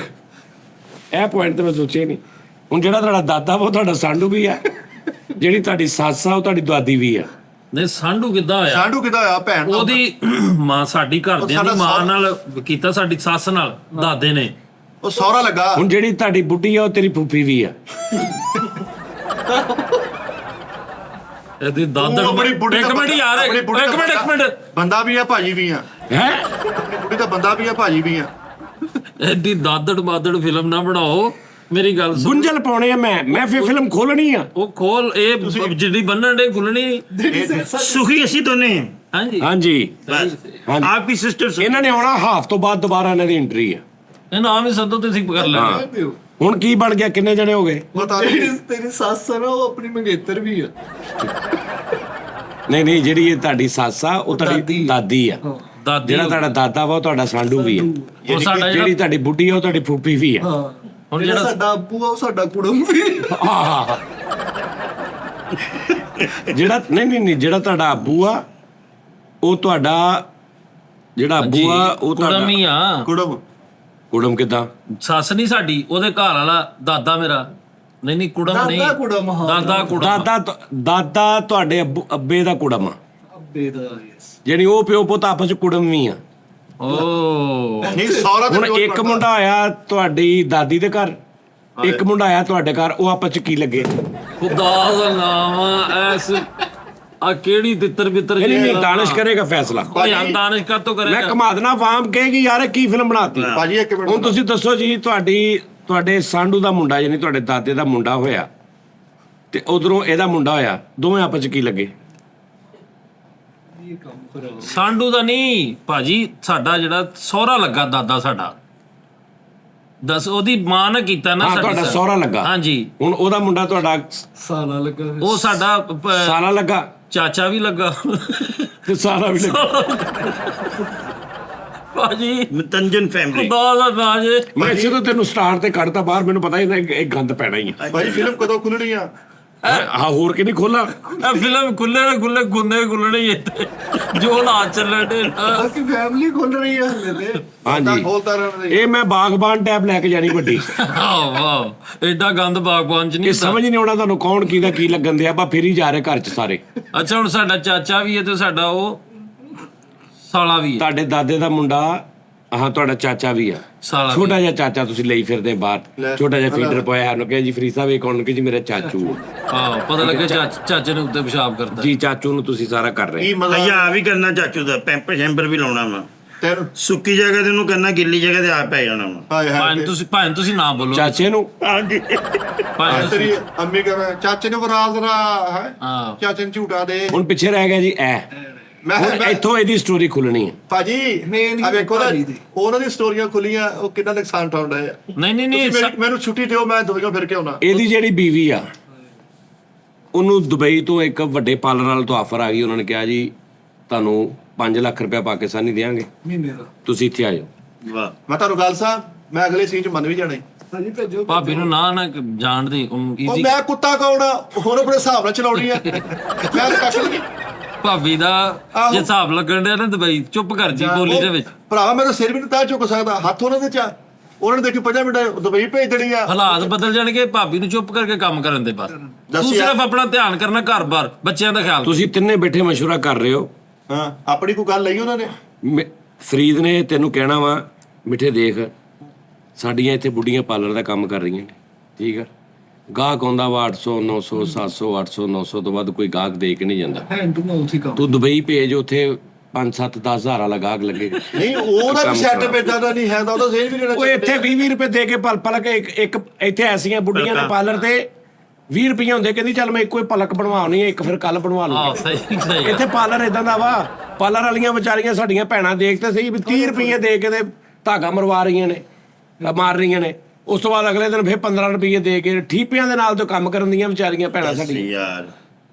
ਇਹ ਪੁਆਇੰਟ ਤੇ ਮੈਂ ਸੋਚਿਆ ਨਹੀਂ। ਹੁਣ ਜਿਹੜਾ ਤੁਹਾਡਾ ਦਾਦਾ ਵਾ ਉਹ ਤੁਹਾਡਾ ਸਾਂਢੂ ਵੀ ਆ, ਜਿਹੜੀ ਤੁਹਾਡੀ ਸੱਸ ਆ ਉਹ ਤੁਹਾਡੀ ਦਾਦੀ ਵੀ ਆ। ਨਹੀਂ ਸਾਂਢੂ ਕਿੱਦਾਂ ਹੋਇਆ? ਸਾਡੂ ਕਿਦਾਂ ਆ ਭੈਣ ਦਾ? ਉਹਦੀ ਮਾਂ ਸਾਡੀ ਘਰਦਿਆਂ ਦੀ ਸਾਡਾ ਮਾਂ ਸਹੁਰਾ- ਨਾਲ ਕੀਤਾ, ਸਾਡੀ ਸੱਸ ਨਾਲ ਦਾਦੇ ਨੇ। ਉਹ ਸਹੁਰਾ ਲੱਗਾ। ਹੁਣ ਜਿਹੜੀ ਤੁਹਾਡੀ ਬੁੱਢੀ ਆ ਉਹ ਤੇਰੀ ਫੁੱਫੀ ਵੀ ਆ। ਇਹਦੀ ਦਾਦੜ। ਉਹ ਆਪਣੀ ਬੁੱਢੀ ਇੱਕ ਦਾ ਮਿੰਟ ਯਾਰ, ਆਪਣੀ ਇੱਕ ਬੁੱਢੀ ਦਾ ਮਿੰਟ। ਬੰਦਾ ਵੀ ਆ, ਭਾਜੀ ਵੀ ਆ। ਹੈ ਆਪਣੀ ਬੁੱਢੀ ਦਾ ਬੰਦਾ ਵੀ ਆ, ਭਾਜੀ ਵੀ ਆ। ਐਡੀ ਦਾਦੜ ਬਾਦੜ ਫਿਲਮ ਨਾ ਬਣਾਓ। ਮੇਰੀ ਗੱਲ ਸੁਣ। ਗੁੰਝਲ ਪਾਉਣੇ ਆ। ਮੈਂ ਫਿਰ ਫਿਲਮ ਖੋਲਣੀ ਆ। ਉਹ ਖੋਲ, ਇਹ ਜਿਹੜੀ ਬੰਨਣ ਦੇ ਖੁੱਲਣੀ। ਸੁਖੀ ਅਸੀਂ ਦੋਨੇ ਹਾਂਜੀ ਹਾਂਜੀ ਹਾਂਜੀ। ਆਪ ਹੀ ਸਿਸਟਰ। ਇਹਨਾਂ ਨੇ ਆਉਣਾ ਹਾਫ ਤੋਂ ਬਾਅਦ ਦੁਬਾਰਾ ਇਹਨਾਂ ਦੀ ਐਂਟਰੀ ਆ। ਇਹ ਨਾਮ ਹੀ ਸੱਦੋ ਤੇ ਅਸੀਂ ਕਰ ਲੈਣਾ। ਹੁਣ ਕੀ ਬਣ ਗਿਆ? ਕਿੰਨੇ ਜਣੇ ਹੋ ਗਏ? ਪਤਾ ਨਹੀਂ ਜਿਹੜੀ ਤੇਰੀ ਸੱਸ ਆ ਨਾ, ਉਹ ਆਪਣੀ ਮੰਗੇਤਰ ਵੀ ਆ। ਨਹੀਂ ਨਹੀਂ, ਜਿਹੜੀ ਇਹ ਤੁਹਾਡੀ ਸੱਸ ਆ ਉਹ ਤੁਹਾਡੀ ਦਾਦੀ। ਦਾਦੀ ਆ। ਦਾਦੀ ਜਿਹੜਾ ਤੁਹਾਡਾ ਦਾਦਾ ਵਾ ਉਹ ਤੁਹਾਡਾ ਸਾਂਢੂ ਵੀ ਆ। ਉਹ ਸਾਡਾ ਜਿਹੜੀ ਤੁਹਾਡੀ ਬੁੱਢੀ ਆ ਉਹ ਤੁਹਾਡੀ ਫੁੱਫੀ ਵੀ ਆ। ਹਾਂ। ਹੁਣ ਜਿਹੜਾ ਜਿਹੜਾ ਸਾਡਾ ਅੱਬੂ ਆ, ਉਹ ਸਾਡਾ ਕੁੜਮ ਵੀ। ਆਹ ਜਿਹੜਾ ਨਹੀਂ ਜਿਹੜਾ ਤੁਹਾਡਾ ਆਬੂ ਆ ਉਹ ਤੁਹਾਡਾ ਜਿਹੜਾ ਆਬੂ ਆ ਉਹ ਕੁੜਮ ਤੁਹਾਡਾ ਹੀ ਆ। ਕੁੜਮ ਕੁੜਮ ਕਿੱਦਾਂ? ਸੱਸ ਨਹੀਂ ਸਾਡੀ, ਉਹਦੇ ਘਰ ਵਾਲਾ ਦਾਦਾ ਮੇਰਾ। ਨਹੀਂ ਕੁੜਮ ਨਹੀਂ। ਦਾਦਾ ਕੁੜਮ, ਹਾਂ। ਦਾਦਾ ਕੁੜਮ। ਦਾਦਾ ਤੁਹਾਡੇ ਅੱਬੇ ਦਾ ਕੁੜਮ ਆ। ਅੱਬੇ ਦਾ, ਯੈਸ। ਜਿਹੜੀ ਉਹ ਪਿਓ ਪੁੱਤ ਆਪਸ ਚ ਕੁੜਮ ਵੀ ਆ। ਓ ਨਹੀਂ ਸਹੁਰਾ ਹੁਣ ਤੇ ਇੱਕ ਮੁੰਡਾ ਆਇਆ ਤੁਹਾਡੀ ਦਾਦੀ ਦੇ ਘਰ, ਇੱਕ ਮੁੰਡਾ ਆਇਆ ਤੁਹਾਡੇ ਘਰ, ਉਹ ਆਪਸ ਚ ਕੀ ਲੱਗੇ? ਖੁਦਾ ਦਾ ਨਾਮ ਐਸ ਆ ਕਿਹੜੀ ਤਿੱਤਰ ਬਿੱਤਰ ਨਹੀਂ ਨਹੀਂ ਦਾਨਿਸ਼ ਕਰੇਗਾ ਫੈਸਲਾ। ਓਏ ਯਾਰ ਦਾਨਿਸ਼ ਕਾ ਤੋਂ ਮੈਂ ਕਰੇਗਾ। ਕਮਾ ਦੇਣਾ ਆਵਾਮ ਕਹੇਗੀ ਯਾਰ ਇਹ ਕੀ ਫਿਲਮ ਬਣਾਤੀ। ਭਾਜੀ ਇੱਕ ਮਿੰਟ ਹੁਣ ਤੁਸੀਂ ਦੱਸੋ ਜੀ, ਤੁਹਾਡੇ ਸਾਂਢੂ ਦਾ ਮੁੰਡਾ ਯਾਨੀ ਤੁਹਾਡੇ ਦਾਦੇ ਦਾ ਮੁੰਡਾ ਹੋਇਆ ਤੇ ਉਧਰੋਂ ਇਹਦਾ ਮੁੰਡਾ ਹੋਇਆ, ਦੋਵੇਂ ਆਪਸ ਚ ਕੀ ਲੱਗੇ? ਸਾਂਢੂ ਦਾ ਨਹੀਂ ਭਾਜੀ, ਸਾਡਾ ਜਿਹੜਾ ਸਹੁਰਾ ਲੱਗਾ ਦਾਦਾ ਸਾਡਾ, ਦੱਸ ਉਹਦੀ ਮਾਂ ਨੇ ਕੀਤਾ ਨਾ ਹਾਂ ਸਾਡੀ ਤੁਹਾਡਾ ਸਾ- ਸਹੁਰਾ ਲੱਗਾ। ਹਾਂਜੀ ਹੁਣ ਉਹਦਾ ਮੁੰਡਾ ਤੁਹਾਡਾ ਸਾਲਾ ਲੱਗਾ ਉਹ ਸਾਡਾ ਸਾਲਾ ਲੱਗਾ ਚਾਚਾ ਵੀ ਲੱਗਾ ਤੇ ਸਾਰਾ ਵੀ ਲੱਗਾ। ਭਾਜੀ ਮਤੰਜਨ ਫੈਮਿਲੀ। ਖੁਦਾ ਦਾ ਨਾਂ ਜੇ। ਮੈਂ ਇਸੇ ਤੋਂ ਤੈਨੂੰ ਸਟਾਰ ਤੇ ਕੱਢਤਾ ਬਾਹਰ, ਮੈਨੂੰ ਪਤਾ ਹੀ ਇਹ ਗੰਦ ਪੈਣਾ ਹੀ ਆ। ਭਾਜੀ ਫਿਲਮ ਕਦੋਂ ਖੁੱਲਣੀ ਆ? ਹਾਂ ਹੋਰ ਕਿ ਨਹੀਂ ਖੋਲਾ। ਇਹ ਫਿਲਮ ਖੁੱਲੇ ਨੇ ਖੁੱਲੇ ਗੁੰਨੇ ਖੁੱਲਣੇ ਹੀ ਇੱਥੇ ਜੋ ਹਾਲਾਤ ਚੱਲਣ ਦੇ ਬਾਕੀ ਫੈਮਿਲੀ ਖੁੱਲ ਰਹੀ ਹੈ ਹਲੇ ਤੇ। ਹਾਂਜੀ ਖੋਲਦਾ ਰਹਿਣ ਦੇ। ਇਹ ਮੈਂ ਬਾਗਬਾਨ ਟੈਬ ਲੈ ਕੇ ਜਾਣੀ ਵੱਡੀ। ਆਹ ਵਾਹ ਐਡਾ ਗੰਦ ਬਾਗਬਾਨ ਚ ਨਹੀਂ ਇਹ ਸਮਝ ਨਹੀਂ ਆਉਣਾ ਤੁਹਾਨੂੰ ਕੌਣ ਕਿਹਦਾ ਕੀ ਲੱਗਣ ਦਿਆ, ਬਾ ਫਿਰ ਹੀ ਜਾ ਰਹੇ ਘਰ ਚ ਸਾਰੇ। ਅੱਛਾ ਹੁਣ ਸਾਡਾ ਚਾਚਾ ਵੀ ਹੈ ਤੇ ਸਾਡਾ ਉਹ ਸਾਲਾ ਵੀ ਹੈ। ਤੁਹਾਡੇ ਦਾਦੇ ਦਾ ਮੁੰਡਾ, ਹਾਂ ਤੁਹਾਡਾ ਚਾਚਾ ਵੀ ਆ, ਸਾਲਾ ਵੀ। ਛੋਟਾ ਜਿਹਾ ਚਾਚਾ ਤੁਸੀਂ ਲਈ ਫਿਰਦੇ ਬਾਹਰ, ਲੈ। ਛੋਟਾ ਜਿਹਾ ਫੀਡਰ ਪਾਇਆ ਨੂੰ ਕਿਹਾ ਜੀ ਫਰੀ ਸਾਹਿਬ ਇਹ ਕੌਣ? ਕਿ ਜੀ ਮੇਰਾ ਚਾਚੂ। ਆਹ ਪਤਾ ਲੱਗਿਆ ਚਾਚੇ ਨੇ ਉੱਤੇ ਪਿਸ਼ਾਬ ਕਰਤਾ। ਜੀ ਚਾਚੂ ਨੂੰ ਤੁਸੀਂ ਸਾਰਾ ਕਰ ਰਹੇ। ਕੀ ਮਜ਼ਾ ਹਯਾ ਵੀ ਕਰਨਾ ਚਾਚੂ ਦਾ, ਪੈਂਪਰ ਸ਼ੈਂਪਰ ਵੀ ਲਾਉਣਾ ਵਾ। ਤੈਨੂੰ ਸੁੱਕੀ ਜਗ੍ਹਾ ਤੇ ਉਹਨੂੰ ਕਰਨਾ, ਗਿੱਲੀ ਜਗ੍ਹਾ ਤੇ ਆਪ ਪੈ ਜਾਣਾ ਵਾ। ਹਾਏ ਹਾਏ ਭਾਵੇਂ ਤੁਸੀਂ ਨਾ ਬੋਲੋ। ਚਾਚੇ ਨੂੰ ਹਾਂਜੀ। ਭਾਵੇਂ ਤੁਸੀਂ- ਤੇਰੀ ਅੰਮੀ ਕਹੇ ਚਾਚੇ ਨੂੰ ਬਰਾਜ਼ ਨਾ ਹੈ, ਹਾਂ ਚਾਚੇ ਨੂੰ ਝੂਟਾ ਦੇ। ਹੁਣ ਪਿੱਛੇ ਰਹਿ ਗਿਆ ਜੀ ਮੈਂ ਹੁਣ ਇੱਥੋਂ ਇਹਦੀ ਸਟੋਰੀ ਖੁੱਲਣੀ ਹੈ। ਭਾਜੀ Main ਆ ਵੇਖੋ ਨਾ ਭਾਜੀ ਦੀ। ਉਹਨਾਂ ਦੀ ਸਟੋਰੀਆਂ ਖੁੱਲੀਆਂ, ਉਹ ਕਿੰਨਾ ਨੁਕਸਾਨ ਉਠਾਉਂਦਾ ਹੈ। ਨਹੀਂ ਨਹੀਂ ਨਹੀਂ ਮੈਨੂੰ ਛੁੱਟੀ ਦਿਓ, ਮੈਂ ਦੁਬਈੋਂ ਫਿਰ ਕੇ ਆਉਣਾ। ਇਹਦੀ ਜਿਹੜੀ ਬੀਵੀ ਆ ਉਹਨੂੰ ਦੁਬਈ ਤੋਂ ਇੱਕ ਵੱਡੇ ਪਾਰਲਰ ਵਾਲੇ ਤੋਂ ਆਫਰ ਆ ਗਈ, ਉਹਨਾਂ ਨੇ ਕਿਹਾ ਜੀ ਤੁਹਾਨੂੰ 5 ਲੱਖ ਰੁਪਏ ਪਾਕਿਸਤਾਨੀ ਦੇਵਾਂਗੇ, ਮਹੀਨੇ ਦਾ। ਤੁਸੀਂ ਇੱਥੇ ਆ ਜਾਓ। ਵਾਹ। ਮੈਂ ਤੁਹਾਨੂੰ ਗੱਲ ਸਾਂ, ਮੈਂ ਅਗਲੇ ਸੀਨ ਚ ਮੰਨ ਵੀ ਜਾਣਾ ਈ। ਹਾਂਜੀ ਭੇਜੋ। ਭਾਬੀ ਨੂੰ ਨਾ ਜਾਣ ਦੇ ਉਹ ਈਜ਼ੀ। ਮੈਂ ਕੁੱਤਾ ਕੌਣ ਆ, ਹੁਣ ਆਪਣੇ ਹਿਸਾਬ ਨਾਲ ਚਲਾਉਣੀ ਆ। ਮੈਂ ਤਾਂ ਕੱਖ ਨਹੀਂ। ਭਾਬੀ ਦਾ ਆਹੋ। ਜੇ ਹਿਸਾਬ ਲੱਗਣ ਡਿਆ ਨਾ ਦੁਬਈ, ਚੁੱਪ ਕਰ ਜੀ ਬੋਲੀ ਦੇ ਵਿੱਚ। ਭਰਾ ਮੇਰਾ ਸਿਰ ਵੀ ਨਹੀਂ ਤਾਂ ਝੁਕ ਸਕਦਾ, ਹੱਥ ਉਹਨਾਂ ਦੇ ਚ ਆ। ਉਹਨਾਂ ਨੇ ਦੇਖੀ 5 ਮਿੰਟ ਦੁਬਈ ਭੇਜ ਦੇਣੀ ਆ। ਹਾਲਾਤ ਬਦਲ ਜਾਣਗੇ, ਭਾਬੀ ਨੂੰ ਚੁੱਪ ਕਰਕੇ ਕੰਮ ਕਰਨ ਦੇ ਬਸ। ਦੱਸ ਤੂੰ ਯਾਰ। ਸਿਰਫ ਆਪਣਾ ਧਿਆਨ ਕਰਨਾ, ਘਰ-ਬਾਰ ਬੱਚਿਆਂ ਦਾ ਖਿਆਲ। ਤੁਸੀਂ ਤਿੰਨੇ ਬੈਠੇ ਮਸ਼ਵਰਾ ਕਰ ਰਹੇ ਹੋ। ਹਾਂ ਆਪਣੀ ਕੋਈ ਗੱਲ ਲਈ ਉਹਨਾਂ ਨੇ। ਫਰੀਦ ਨੇ ਤੈਨੂੰ ਕਹਿਣਾ ਵਾ ਮਿੱਠੇ ਦੇਖ, ਸਾਡੀਆਂ ਇੱਥੇ ਬੁੱਢੀਆਂ ਪਾਰਲਰ ਦਾ ਕੰਮ ਕਰ ਰਹੀਆਂ ਨੇ, ਠੀਕ ਆ, ਗਾਹਕ ਆਉਂਦਾ ਵਾ 800 900 700 800 900 ਤੋਂ ਵੱਧ ਕੋਈ ਗਾਹਕ ਦੇ ਕੇ ਨਹੀਂ ਜਾਂਦਾ। ਹੈਂਡ ਟੂ ਮਾਊਥ ਹੀ ਕੰਮ। ਤੂੰ ਦੁਬਈ ਭੇਜ, ਉੱਥੇ 5 7 10 ਹਜ਼ਾਰ ਵਾਲਾ ਗਾਹਕ ਲੱਗੇਗਾ। ਨਹੀਂ ਉਹਦਾ ਵੀ ਸੈਟਅਪ ਇਦਾਂ ਦਾ ਨਹੀਂ ਹੈ, ਤਾਂ ਉਹਦਾ ਸੇਲ ਵੀ ਲੈਣਾ ਉਹ ਇੱਥੇ 20 ਰੁਪਏ ਦੇ ਕੇ ਪਲ ਕੇ ਇੱਕ ਇੱਥੇ ਐਸੀਆਂ ਬੁੱਢੀਆਂ ਨੇ ਪਾਰਲਰ ਤੇ 20 ਰੁਪਏ ਹੁੰਦੇ, ਕਹਿੰਦੀ ਚੱਲ ਮੈਂ ਇੱਕੋ ਹੀ ਪਲਕ ਬਣਵਾਉਣੀ ਹੈ, ਇੱਕ ਫਿਰ ਕੱਲ ਬਣਵਾ ਆਹ ਲੂੰਗੀ। ਸਹੀ ਸਹੀ ਆ। ਇੱਥੇ ਪਾਰਲਰ ਇਦਾਂ ਦਾ ਵਾ, ਪਾਰਲਰ ਵਾਲੀਆਂ ਵਿਚਾਰੀਆਂ ਸਾਡੀਆਂ ਭੈਣਾਂ ਦੇਖ ਤੇ ਸਹੀ ਵੀ 30 ਰੁਪਏ ਦੇ ਕੇ ਤੇ ਧਾਗਾ ਮਰਵਾ ਰਹੀਆਂ ਨੇ, ਮਾਰ ਰਹੀਆਂ ਨੇ। ਉਸ ਤੋਂ ਬਾਅਦ ਅਗਲੇ ਦਿਨ ਫਿਰ 15 ਰੁਪਏ ਦੇ ਕੇ ਠੀਪਿਆਂ ਦੇ ਨਾਲ ਤੋਂ ਕੰਮ ਕਰਨ ਦੀਆਂ ਵਿਚਾਰੀਆਂ ਭੈਣਾਂ ਸਾਡੀਆਂ। ਯਾਰ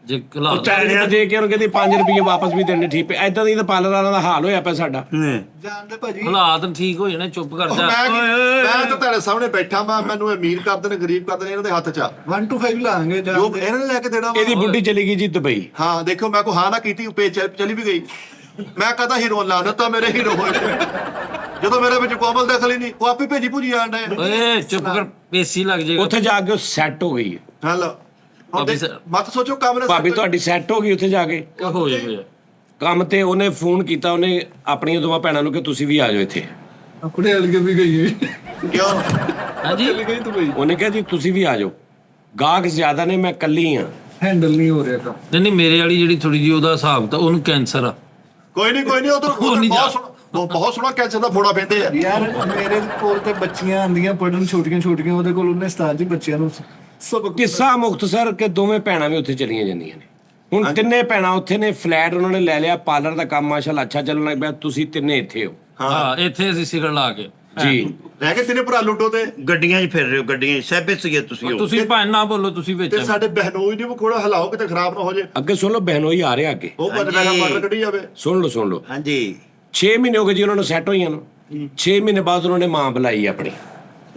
ਜੇ ਹਾਲਾਤ 40 ਰੁਪਏ ਦੇ ਕੇ ਉਹਨੂੰ ਕਹਿੰਦੀ 5 ਰੁਪਏ ਵਾਪਸ ਵੀ ਦੇਣੇ ਠੀਪੇ। ਐਦਾਂ ਦੀ ਤਾਂ ਪਾਰਲਰ ਵਾਲਿਆਂ ਦਾ ਹਾਲ ਹੋਇਆ ਪਿਆ ਸਾਡਾ। ਜਾਣਦੇ ਭਾਜੀ। ਹਾਲਾਤ ਠੀਕ ਹੋ ਜਾਣੇ, ਚੁੱਪ ਕਰ ਜਾ। ਮੈਂ ਤਾਂ ਤੁਹਾਡੇ ਸਾਹਮਣੇ ਬੈਠਾ ਵਾਂ, ਮੈਨੂੰ ਅਮੀਰ ਕਰ ਦੇਣ ਗਰੀਬ ਕਰ ਦੇਣ ਇਹਨਾਂ ਦੇ ਹੱਥ 'ਚ ਆ। 1 to 5 ਲਾਂਗੇ ਜੋ ਜਾਣਦੇ। ਇਹਨਾਂ ਨੇ ਲੈ ਕੇ ਦੇਣਾ ਵਾ। ਇਹਦੀ ਬੁੱਢੀ ਚਲੀ ਗਈ ਜੀ ਦੁਬਈ। ਹਾਂ ਦੇਖੋ ਮੈਂ ਕੋ ਹਾਂ ਨਾ ਕੀਤੀ, ਪੇਜ ਚਲੀ ਵੀ ਗਈ। ਮੈਂ ਕਹਦਾ ਹੀਰੋ ਲਾ ਦਿੱਤਾ, ਮੇਰੇ ਹੀਰੋ ਹੋਏ। ਜਦੋਂ ਮੇਰੇ ਵਿੱਚ ਕੋਮਲ ਦਖਲ ਹੀ ਨਹੀਂ, ਉਹ ਆਪੇ ਭੇਜੀ ਭੁਜੀ ਆਂਦਾ ਹੈ। ਓਏ ਚੁੱਪ ਕਰ, ਪੇਸੀ ਲੱਗ ਜਾਏਗਾ। ਉੱਥੇ ਜਾ ਕੇ ਉਹ ਸੈੱਟ ਹੋ ਗਈ ਹੈ। ਹਲੋ ਹੁਣ ਭਾਬੀ ਮਤ ਸੋਚੋ ਕੰਮ ਨੇ ਭਾਬੀ ਤੁਹਾਡੀ ਸੈੱਟ ਹੋ ਗਈ ਉੱਥੇ ਜਾ ਕੇ ਹੋ ਜਾਵੇ ਕੰਮ ਤੇ। ਉਹਨੇ ਫੋਨ ਕੀਤਾ, ਉਹਨੇ ਆਪਣੀਆਂ ਦੋਵਾਂ ਭੈਣਾਂ ਨੂੰ ਕਿ ਤੁਸੀਂ ਵੀ ਆ ਜਾਓ ਇੱਥੇ। ਆਪਣੇ ਅਲਗੇ ਵੀ ਗਈ ਕਿਉਂ? ਹਾਂਜੀ ਗਈ ਤੂੰ ਬਈ। ਉਹਨੇ ਕਿਹਾ ਜੀ ਤੁਸੀਂ ਵੀ ਆ ਜਾਓ, ਗਾਹਕ ਜ਼ਿਆਦਾ ਨੇ, ਮੈਂ ਇਕੱਲੀ ਆ। ਹੈਂਡਲ ਨਹੀਂ ਹੋ ਰਿਹਾ ਕੰਮ। ਨਹੀਂ ਮੇਰੇ ਵਾਲੀ ਜਿਹੜੀ ਥੋੜੀ ਜਿਹੀ ਉਹਦਾ ਹਿਸਾਬ ਤਾਂ ਉਹਨੂੰ ਕੈਂਸਰ ਆ। ਕੋਈ ਨਹੀਂ ਉਹ ਤਾਂ ਉਹ ਨਹੀਂ ਜਾ- ਬਹੁਤ ਸੋਹਣਾ ਕੈਂਸਰ ਦਾ ਫੋੜਾ ਪੈਂਦੇ ਆ। ਯਾਰ ਮੇਰੇ ਕੋਲ ਤੇ ਬੱਚੀਆਂ ਆਂਦੀਆਂ ਪੜਨ, ਛੋਟੀਆਂ ਉਹਦੇ ਕੋਲ ਉਹਨੇ ਉਸਤਾਦ ਜੀ ਬੱਚਿਆਂ ਨੂੰ ਸਬਕ ਕਿੱਸਾ ਮੁਖਤਸਰ ਕਿ ਦੋਵੇਂ ਭੈਣਾਂ ਵੀ ਉੱਥੇ ਚਲੀਆਂ ਜਾਂਦੀਆਂ ਨੇ। ਹੁਣ ਤਿੰਨੇ ਭੈਣਾਂ ਉੱਥੇ ਨੇ, ਫਲੈਟ ਉਹਨਾਂ ਨੇ ਲੈ ਲਿਆ, ਪਾਰਲਰ ਦਾ ਕੰਮ ਮਾਸ਼ਾਅੱਲਾ ਅੱਛਾ ਚੱਲਣ ਲੱਗ ਪਿਆ। ਤੁਸੀਂ ਤਿੰਨੇ ਇੱਥੇ ਹੋ ਹਾਂ ਇੱਥੇ ਅਸੀਂ ਸਿਗਰ ਲਾ ਕੇ ਜੀ। ਰਹਿ ਕੇ ਤਿੰਨੇ ਭਰਾ ਲੁੱਟੋ ਤੇ ਗੱਡੀਆਂ 'ਚ ਫਿਰ ਰਹੇ ਹੋ, ਗੱਡੀਆਂ 'ਚ ਸਹਿਬੇ ਸੀਗੇ ਤੁਸੀਂ ਹੋ। ਤੁਸੀਂ ਭਾਵੇਂ ਨਾ ਬੋਲੋ, ਤੁਸੀਂ ਵਿੱਚ ਤੇ ਸਾਡੇ ਬਹਿਨੋਈ ਦੀ ਕੋੜਾ ਹਲਾਓ ਕਿਤੇ ਖਰਾਬ ਨਾ ਹੋ ਜੇ। ਅੱਗੇ ਸੁਣ ਲਓ, ਬਹਿਨੋਈ ਆ ਰਿਹਾ ਅੱਗੇ, ਉਹ ਬੰਦ ਮੇਰਾ ਮਾਡਲ ਕੱਢੀ ਜਾਵੇ। ਸੁਣ ਲਓ। ਹਾਂਜੀ 6 ਮਹੀਨੇ ਹੋ ਗਏ ਜੀ ਉਹਨਾਂ ਨੂੰ ਸੈੱਟ ਹੋਈਆਂ ਨੂੰ। 6 ਮਹੀਨੇ ਬਾਅਦ ਉਹਨਾਂ ਨੇ ਮਾਂ ਬੁਲਾਈ ਆਪਣੀ।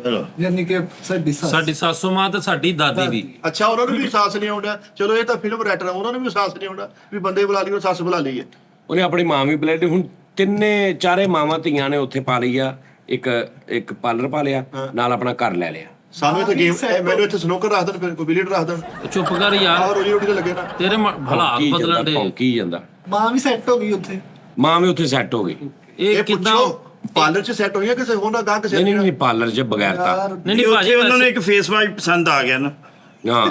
ਚਲੋ ਯਾਨੀ ਕਿ ਸਾਡੀ ਸੱਸ। ਸਾਡੀ ਸਾਸੂ ਮਾਂ ਤੇ ਸਾਡੀ ਦਾਦੀ ਵੀ। ਅੱਛਾ ਉਹਨਾਂ ਨੂੰ ਵੀ ਅਹਿਸਾਸ ਨਹੀਂ ਆਉਂਦਾ। ਚਲੋ ਇਹ ਤਾਂ ਫਿਲਮ ਰਾਈਟਰ ਆ, ਉਹਨਾਂ ਨੂੰ ਵੀ ਅਹਿਸਾਸ ਨਹੀਂ ਆਉਂਦਾ ਵੀ ਬੰਦੇ ਬੁਲਾ ਲਈਏ, ਸੱਸ ਬੁਲਾ ਲਈਏ। ਉਹਨੇ ਆਪਣੀ ਮਾਂ ਵੀ ਬੁਲਾਈ। ਹੁਣ ਤਿੰਨੇ ਚਾਰੇ ਮਾਵਾਂ ਧੀਆਂ ਨੇ ਉੱਥੇ ਪਾ ਲਈ ਆ। ਇੱਕ ਪਾਰਲਰ ਪਾ ਲਿਆ, ਨਾਲ ਆਪਣਾ ਘਰ ਲੈ ਲਿਆ। ਸਾਨੂੰ ਇੱਥੇ ਗੇਮ ਮੈਨੂੰ ਇੱਥੇ ਸਨੋਕਰ ਰੱਖ ਦੇਣ, ਫਿਰ ਕੋਈ ਬਿਲੀਅਰਡ ਰੱਖ ਦੇਣ। ਚੁੱਪ ਕਰ ਯਾਰ, ਆਹ ਰੋਜੀ ਰੋਟੀ ਤੇ ਲੱਗੇ ਨਾ। ਤੇਰੇ ਹਾਲਾਤ ਬਦਲਣ ਦੇ। ਭੌਂਕੀ ਜਾਂਦਾ। ਮਾਂ ਵੀ ਸੈੱਟ ਹੋ ਗਈ ਉੱਥੇ। ਮਾਂ ਵੀ ਉੱਥੇ ਸੈੱਟ ਹੋ ਗਈ। ਇਹ ਕਿਦਾਂ? ਪਾਰਲਰ 'ਚ ਸੈੱਟ ਹੋਈਆਂ ਕਿਸੇ ਹੋਰ ਦਾ ਗਾਹਕ ਕਿਸੇ ਨਹੀਂ ਪਾਰਲਰ 'ਚ ਬਗੈਰ ਤਾਂ ਨਹੀਂ ਉੱਥੇ ਭਾਜੀ ਉਹਨਾਂ ਨੂੰ ਇੱਕ ਫੇਸ ਵਾਸ਼ ਪਸੰਦ ਆ ਗਿਆ ਨਾ। ਹਾਂ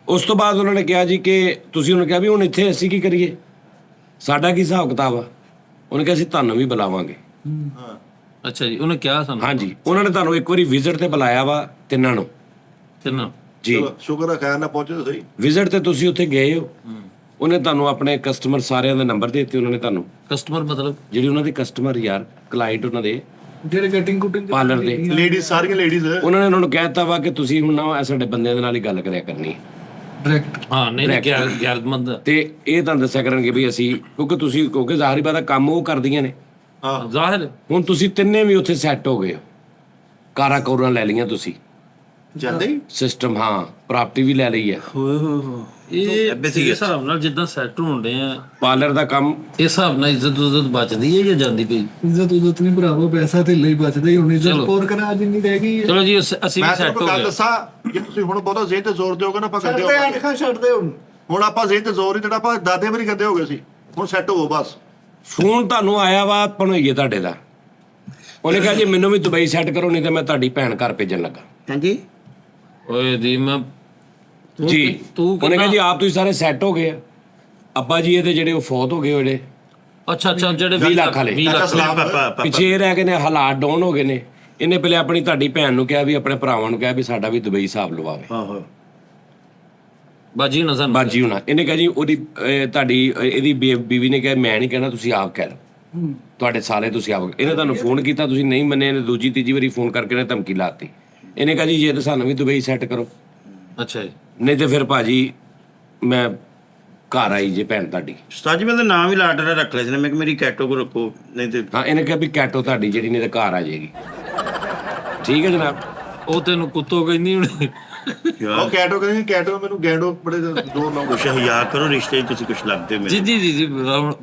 ਉਸ ਤੋਂ ਬਾਅਦ ਉਹਨਾਂ ਨੇ ਕਿਹਾ ਜੀ ਕਿ ਤੁਸੀਂ ਉਹਨੂੰ ਕਿਹਾ ਵੀ ਹੁਣ ਇੱਥੇ ਅਸੀਂ ਕੀ ਕਰੀਏ, ਸਾਡਾ ਕੀ ਹਿਸਾਬ ਕਿਤਾਬ ਆ। ਉਹਨੇ ਕਿਹਾ ਅਸੀਂ ਤੁਹਾਨੂੰ ਵੀ ਬੁਲਾਵਾਂਗੇ। ਅੱਛਾ ਜੀ, ਉਹਨੇ ਕਿਹਾ ਸਾਨੂੰ? ਹਾਂਜੀ, ਉਹਨਾਂ ਨੇ ਤੁਹਾਨੂੰ ਇੱਕ ਵਾਰੀ ਵਿਜ਼ਿਟ ਤੇ ਬੁਲਾਇਆ ਵਾ ਤਿੰਨਾਂ ਨੂੰ ਤਿੰਨਾਂ ਜੀ। ਚਲੋ ਸ਼ੁਕਰ ਹੈ ਖੈਰ ਨਾ ਪਹੁੰਚੇ ਤਾਂ ਸਹੀ। ਵਿਜ਼ਿਟ ਤੇ ਤੁਸੀਂ ਉੱਥੇ ਗਏ ਹੋ, ਉਹਨੇ ਤੁਹਾਨੂੰ ਆਪਣੇ ਕਸਟਮਰ ਸਾਰਿਆਂ ਦੇ ਨੰਬਰ ਦੇ ਦਿੱਤੇ। ਉਹਨਾਂ ਨੇ ਤੁਹਾਨੂੰ ਕਸਟਮਰ ਮਤਲਬ ਜਿਹੜੀ ਉਹਨਾਂ ਦੇ ਕਸਟਮਰ ਯਾਰ ਕਲਾਇੰਟ ਉਹਨਾਂ ਦੇ ਜਿਹੜੇ ਕਟਿੰਗ ਕੁਟਿੰਗ ਪਾਰਲਰ ਦੇ, ਲੇਡੀਜ਼ ਸਾਰੀਆਂ ਲੇਡੀਜ਼ ਉਹਨਾਂ ਨੇ ਕਹਿ ਦਿੱਤਾ ਵਾ ਕਿ ਤੁਸੀਂ ਹੁਣ ਨਾ ਸਾਡੇ ਬੰਦਿਆਂ ਦੇ ਨਾਲ ਹੀ ਗੱਲ ਕਰਿਆ ਕਰਨੀ ਹੈ ਡਾਇਰੈਕਟ। ਹਾਂ ਨਹੀਂ ਗੈਰਤਮੰਦ ਤੇ ਇਹ ਤੁਹਾਨੂੰ ਦੱਸਿਆ ਕਰਨਗੇ ਵੀ ਅਸੀਂ ਕਿਉਂਕਿ ਜ਼ਾਹਰੀ ਬਾਤ ਹੈ ਕੰਮ ਉਹ ਕਰਦੀਆਂ ਨੇ। ਹਾਂ ਜ਼ਾਹਿਰ ਹੁਣ ਤੁਸੀਂ ਤਿੰਨੇ ਵੀ ਉੱਥੇ ਸੈੱਟ ਹੋ ਗਏ ਹੋ, ਕਾਰਾਂ ਕੌਰਾਂ ਲੈ ਲਈਆਂ ਤੁਸੀਂ, ਜਾਂਦੇ ਹੀ ਸਿਸਟਮ, ਹਾਂ ਪ੍ਰਾਪਰਟੀ ਵੀ ਲੈ ਲਈ ਹੈ। ਇਹ ਇਸ ਹਿਸਾਬ ਨਾਲ ਜਿੱਦਾਂ ਸੈੱਟ ਹੁੰਦੇ ਆ, ਪਾਰਲਰ ਦਾ ਕੰਮ ਇਸ ਹਿਸਾਬ ਨਾਲ ਇੱਜ਼ਤ ਉਜ਼ਤ ਬਚਦੀ ਹੈ ਜਾਂ ਜਾਂਦੀ ਪਈ? ਇੱਜ਼ਤ ਨਹੀਂ ਭਰਾਵੋ, ਪੈਸਾ ਤੇ ਲਈ ਬਚਦਾ ਹੀ, ਹੁਣ ਇੱਜ਼ਤ ਹੋਰ ਕਰਾ ਜਿੰਨੀ ਰਹਿ ਗਈ ਹੈ। ਚਲੋ ਜੀ ਅਸੀਂ ਵੀ ਮੈਂ ਸੈੱਟ ਤੁਹਾਨੂੰ ਹੋ ਗੱਲ ਗਏ। ਦੱਸਾਂ, ਜੇ ਤੁਸੀਂ ਹੁਣ ਬਹੁਤਾ ਜ਼ੇਨ ਤੇ ਜ਼ੋਰ ਦਿਓਗੇ ਨਾ ਆਪਾਂ ਗੰਦੇ ਛੱਡਦੇ ਹੋਵਾਂਗੇ। ਅੱਖਾਂ ਛੱਡਦੇ ਹੁਣ ਆਪਾਂ ਜ਼ੇਨ ਤੇ ਜ਼ੋਰ ਹੀ ਦੇਣਾ, ਆਪਾਂ ਦਾਦੇ ਵਾਰੀ ਗੰਦੇ ਹੋ ਗਏ ਸੀ, ਹੁਣ ਸੈੱਟ ਹੋਵੋ ਬਸ। ਫੋਨ ਤੁਹਾਨੂੰ ਆਇਆ ਵਾ ਭਣੋਈਏ ਤੁਹਾਡੇ ਦਾ, ਉਹਨੇ ਕਿਹਾ ਜੀ ਮੈਨੂੰ ਵੀ ਦੁਬਈ ਸੈੱਟ ਕਰੋ, ਨਹੀਂ ਤਾਂ ਮੈਂ ਤੁਹਾਡੀ ਭੈਣ ਘਰ ਭੇਜਣ ਲੱਗਾ ਹਾਂਜੀ ਓਏ ਦੀ ਮੈਂ ਜੀ। ਤੂੰ ਉਹਨੇ ਕਿਹਾ ਜੀ ਆਪ ਤੁਸੀਂ ਸਾਰੇ ਸੈੱਟ ਹੋ ਗਏ ਆ, ਅੱਬਾ ਜੀ ਇਹਦੇ ਜਿਹੜੇ ਉਹ ਫੌਤ ਹੋ ਗਏ ਜਿਹੜੇ ਅੱਛਾ ਜਿਹੜੇ 20 ਲੱਖ ਵਾਲੇ 20 ਲੱਖ ਸਲਾਮ ਪਾਪਾ ਪਿੱਛੇ ਇਹ ਰਹਿ ਗਏ ਨੇ, ਹਾਲਾਤ ਡਾਊਨ ਹੋ ਗਏ ਨੇ। ਇਹਨੇ ਪਹਿਲੇ ਆਪਣੀ ਤੁਹਾਡੀ ਭੈਣ ਨੂੰ ਕਿਹਾ ਵੀ ਆਪਣੇ ਭਰਾਵਾਂ ਨੂੰ ਕਿਹਾ ਵੀ ਸਾਡਾ ਵੀ ਦੁਬਈ ਹਿਸਾਬ ਲਵਾਵੇ, ਆਹੋ ਬਾਜੀ ਨਜ਼ਰ ਬਾਜੀ ਹੋਣਾ। ਇਹਨੇ ਕਿਹਾ ਜੀ ਉਹਦੀ ਇਹਦੀ ਬੀਵੀ ਨੇ ਕਿਹਾ ਮੈਂ ਨਹੀਂ ਕਹਿਣਾ, ਤੁਸੀਂ ਆਪ ਕਹਿ ਲਓ, ਤੁਹਾਡੇ ਸਾਲੇ ਤੁਸੀਂ ਆਪ। ਇਹਨੇ ਤੁਹਾਨੂੰ ਫੋਨ ਕੀਤਾ, ਤੁਸੀਂ ਨਹੀਂ ਮੰਨੇ। ਇਹਨੇ ਦੂਜੀ ਤੀਜੀ ਵਾਰੀ ਫੋਨ ਕਰਕੇ ਇਹਨੇ ਧਮਕੀ ਲਾਤੀ। ਇਹਨੇ ਕਿਹਾ ਜੀ ਜੇ ਤਾਂ ਸਾਨੂੰ ਵੀ ਦੁਬਈ ਸੈੱਟ ਕਰੋ, ਅੱਛਾ ਜੀ। ਨਹੀਂ ਤੇ ਫਿਰ ਭਾਜੀ ਮੈਂ ਘਰ ਆਈ ਜੇ ਭੈਣ ਤੁਹਾਡੀ। ਉਸਤਾਦ ਜੀ ਮੈਂ ਤਾਂ ਨਾਮ ਹੀ ਲਾਟਰਾ ਰੱਖ ਲਿਆ ਸੀ ਨਾ, ਮੈਂ ਕਿ ਮੇਰੀ ਕੈਟੋ ਕੋ ਰੱਖੋ, ਨਹੀਂ ਤੇ ਹਾਂ, ਇਹਨੇ ਕਿਹਾ ਵੀ ਕੈਟੋ ਤੁਹਾਡੀ ਜਿਹੜੀ ਨਹੀਂ ਤਾਂ ਘਰ ਆ ਜਾਏਗੀ। ਠੀਕ ਹੈ ਜਨਾਬ। ਉਹ ਤੈਨੂੰ ਕੁੱਤੋ ਕਹਿੰਦੀ ਹੁਣ। ਉਹ ਕੈਟੋ ਕਹਿੰਦੇ ਕੈਟੋ, ਮੈਨੂੰ ਗੈਂਡੋ ਬੜੇ ਦੋ ਨਾਮ। ਕੁਛ ਹਜ਼ਾਰ ਕਰੋ ਰਿਸ਼ਤੇ 'ਚ, ਤੁਸੀਂ ਕੁਛ ਲੱਗਦੇ ਜੀ ਮੈਨੂੰ। ਜੀ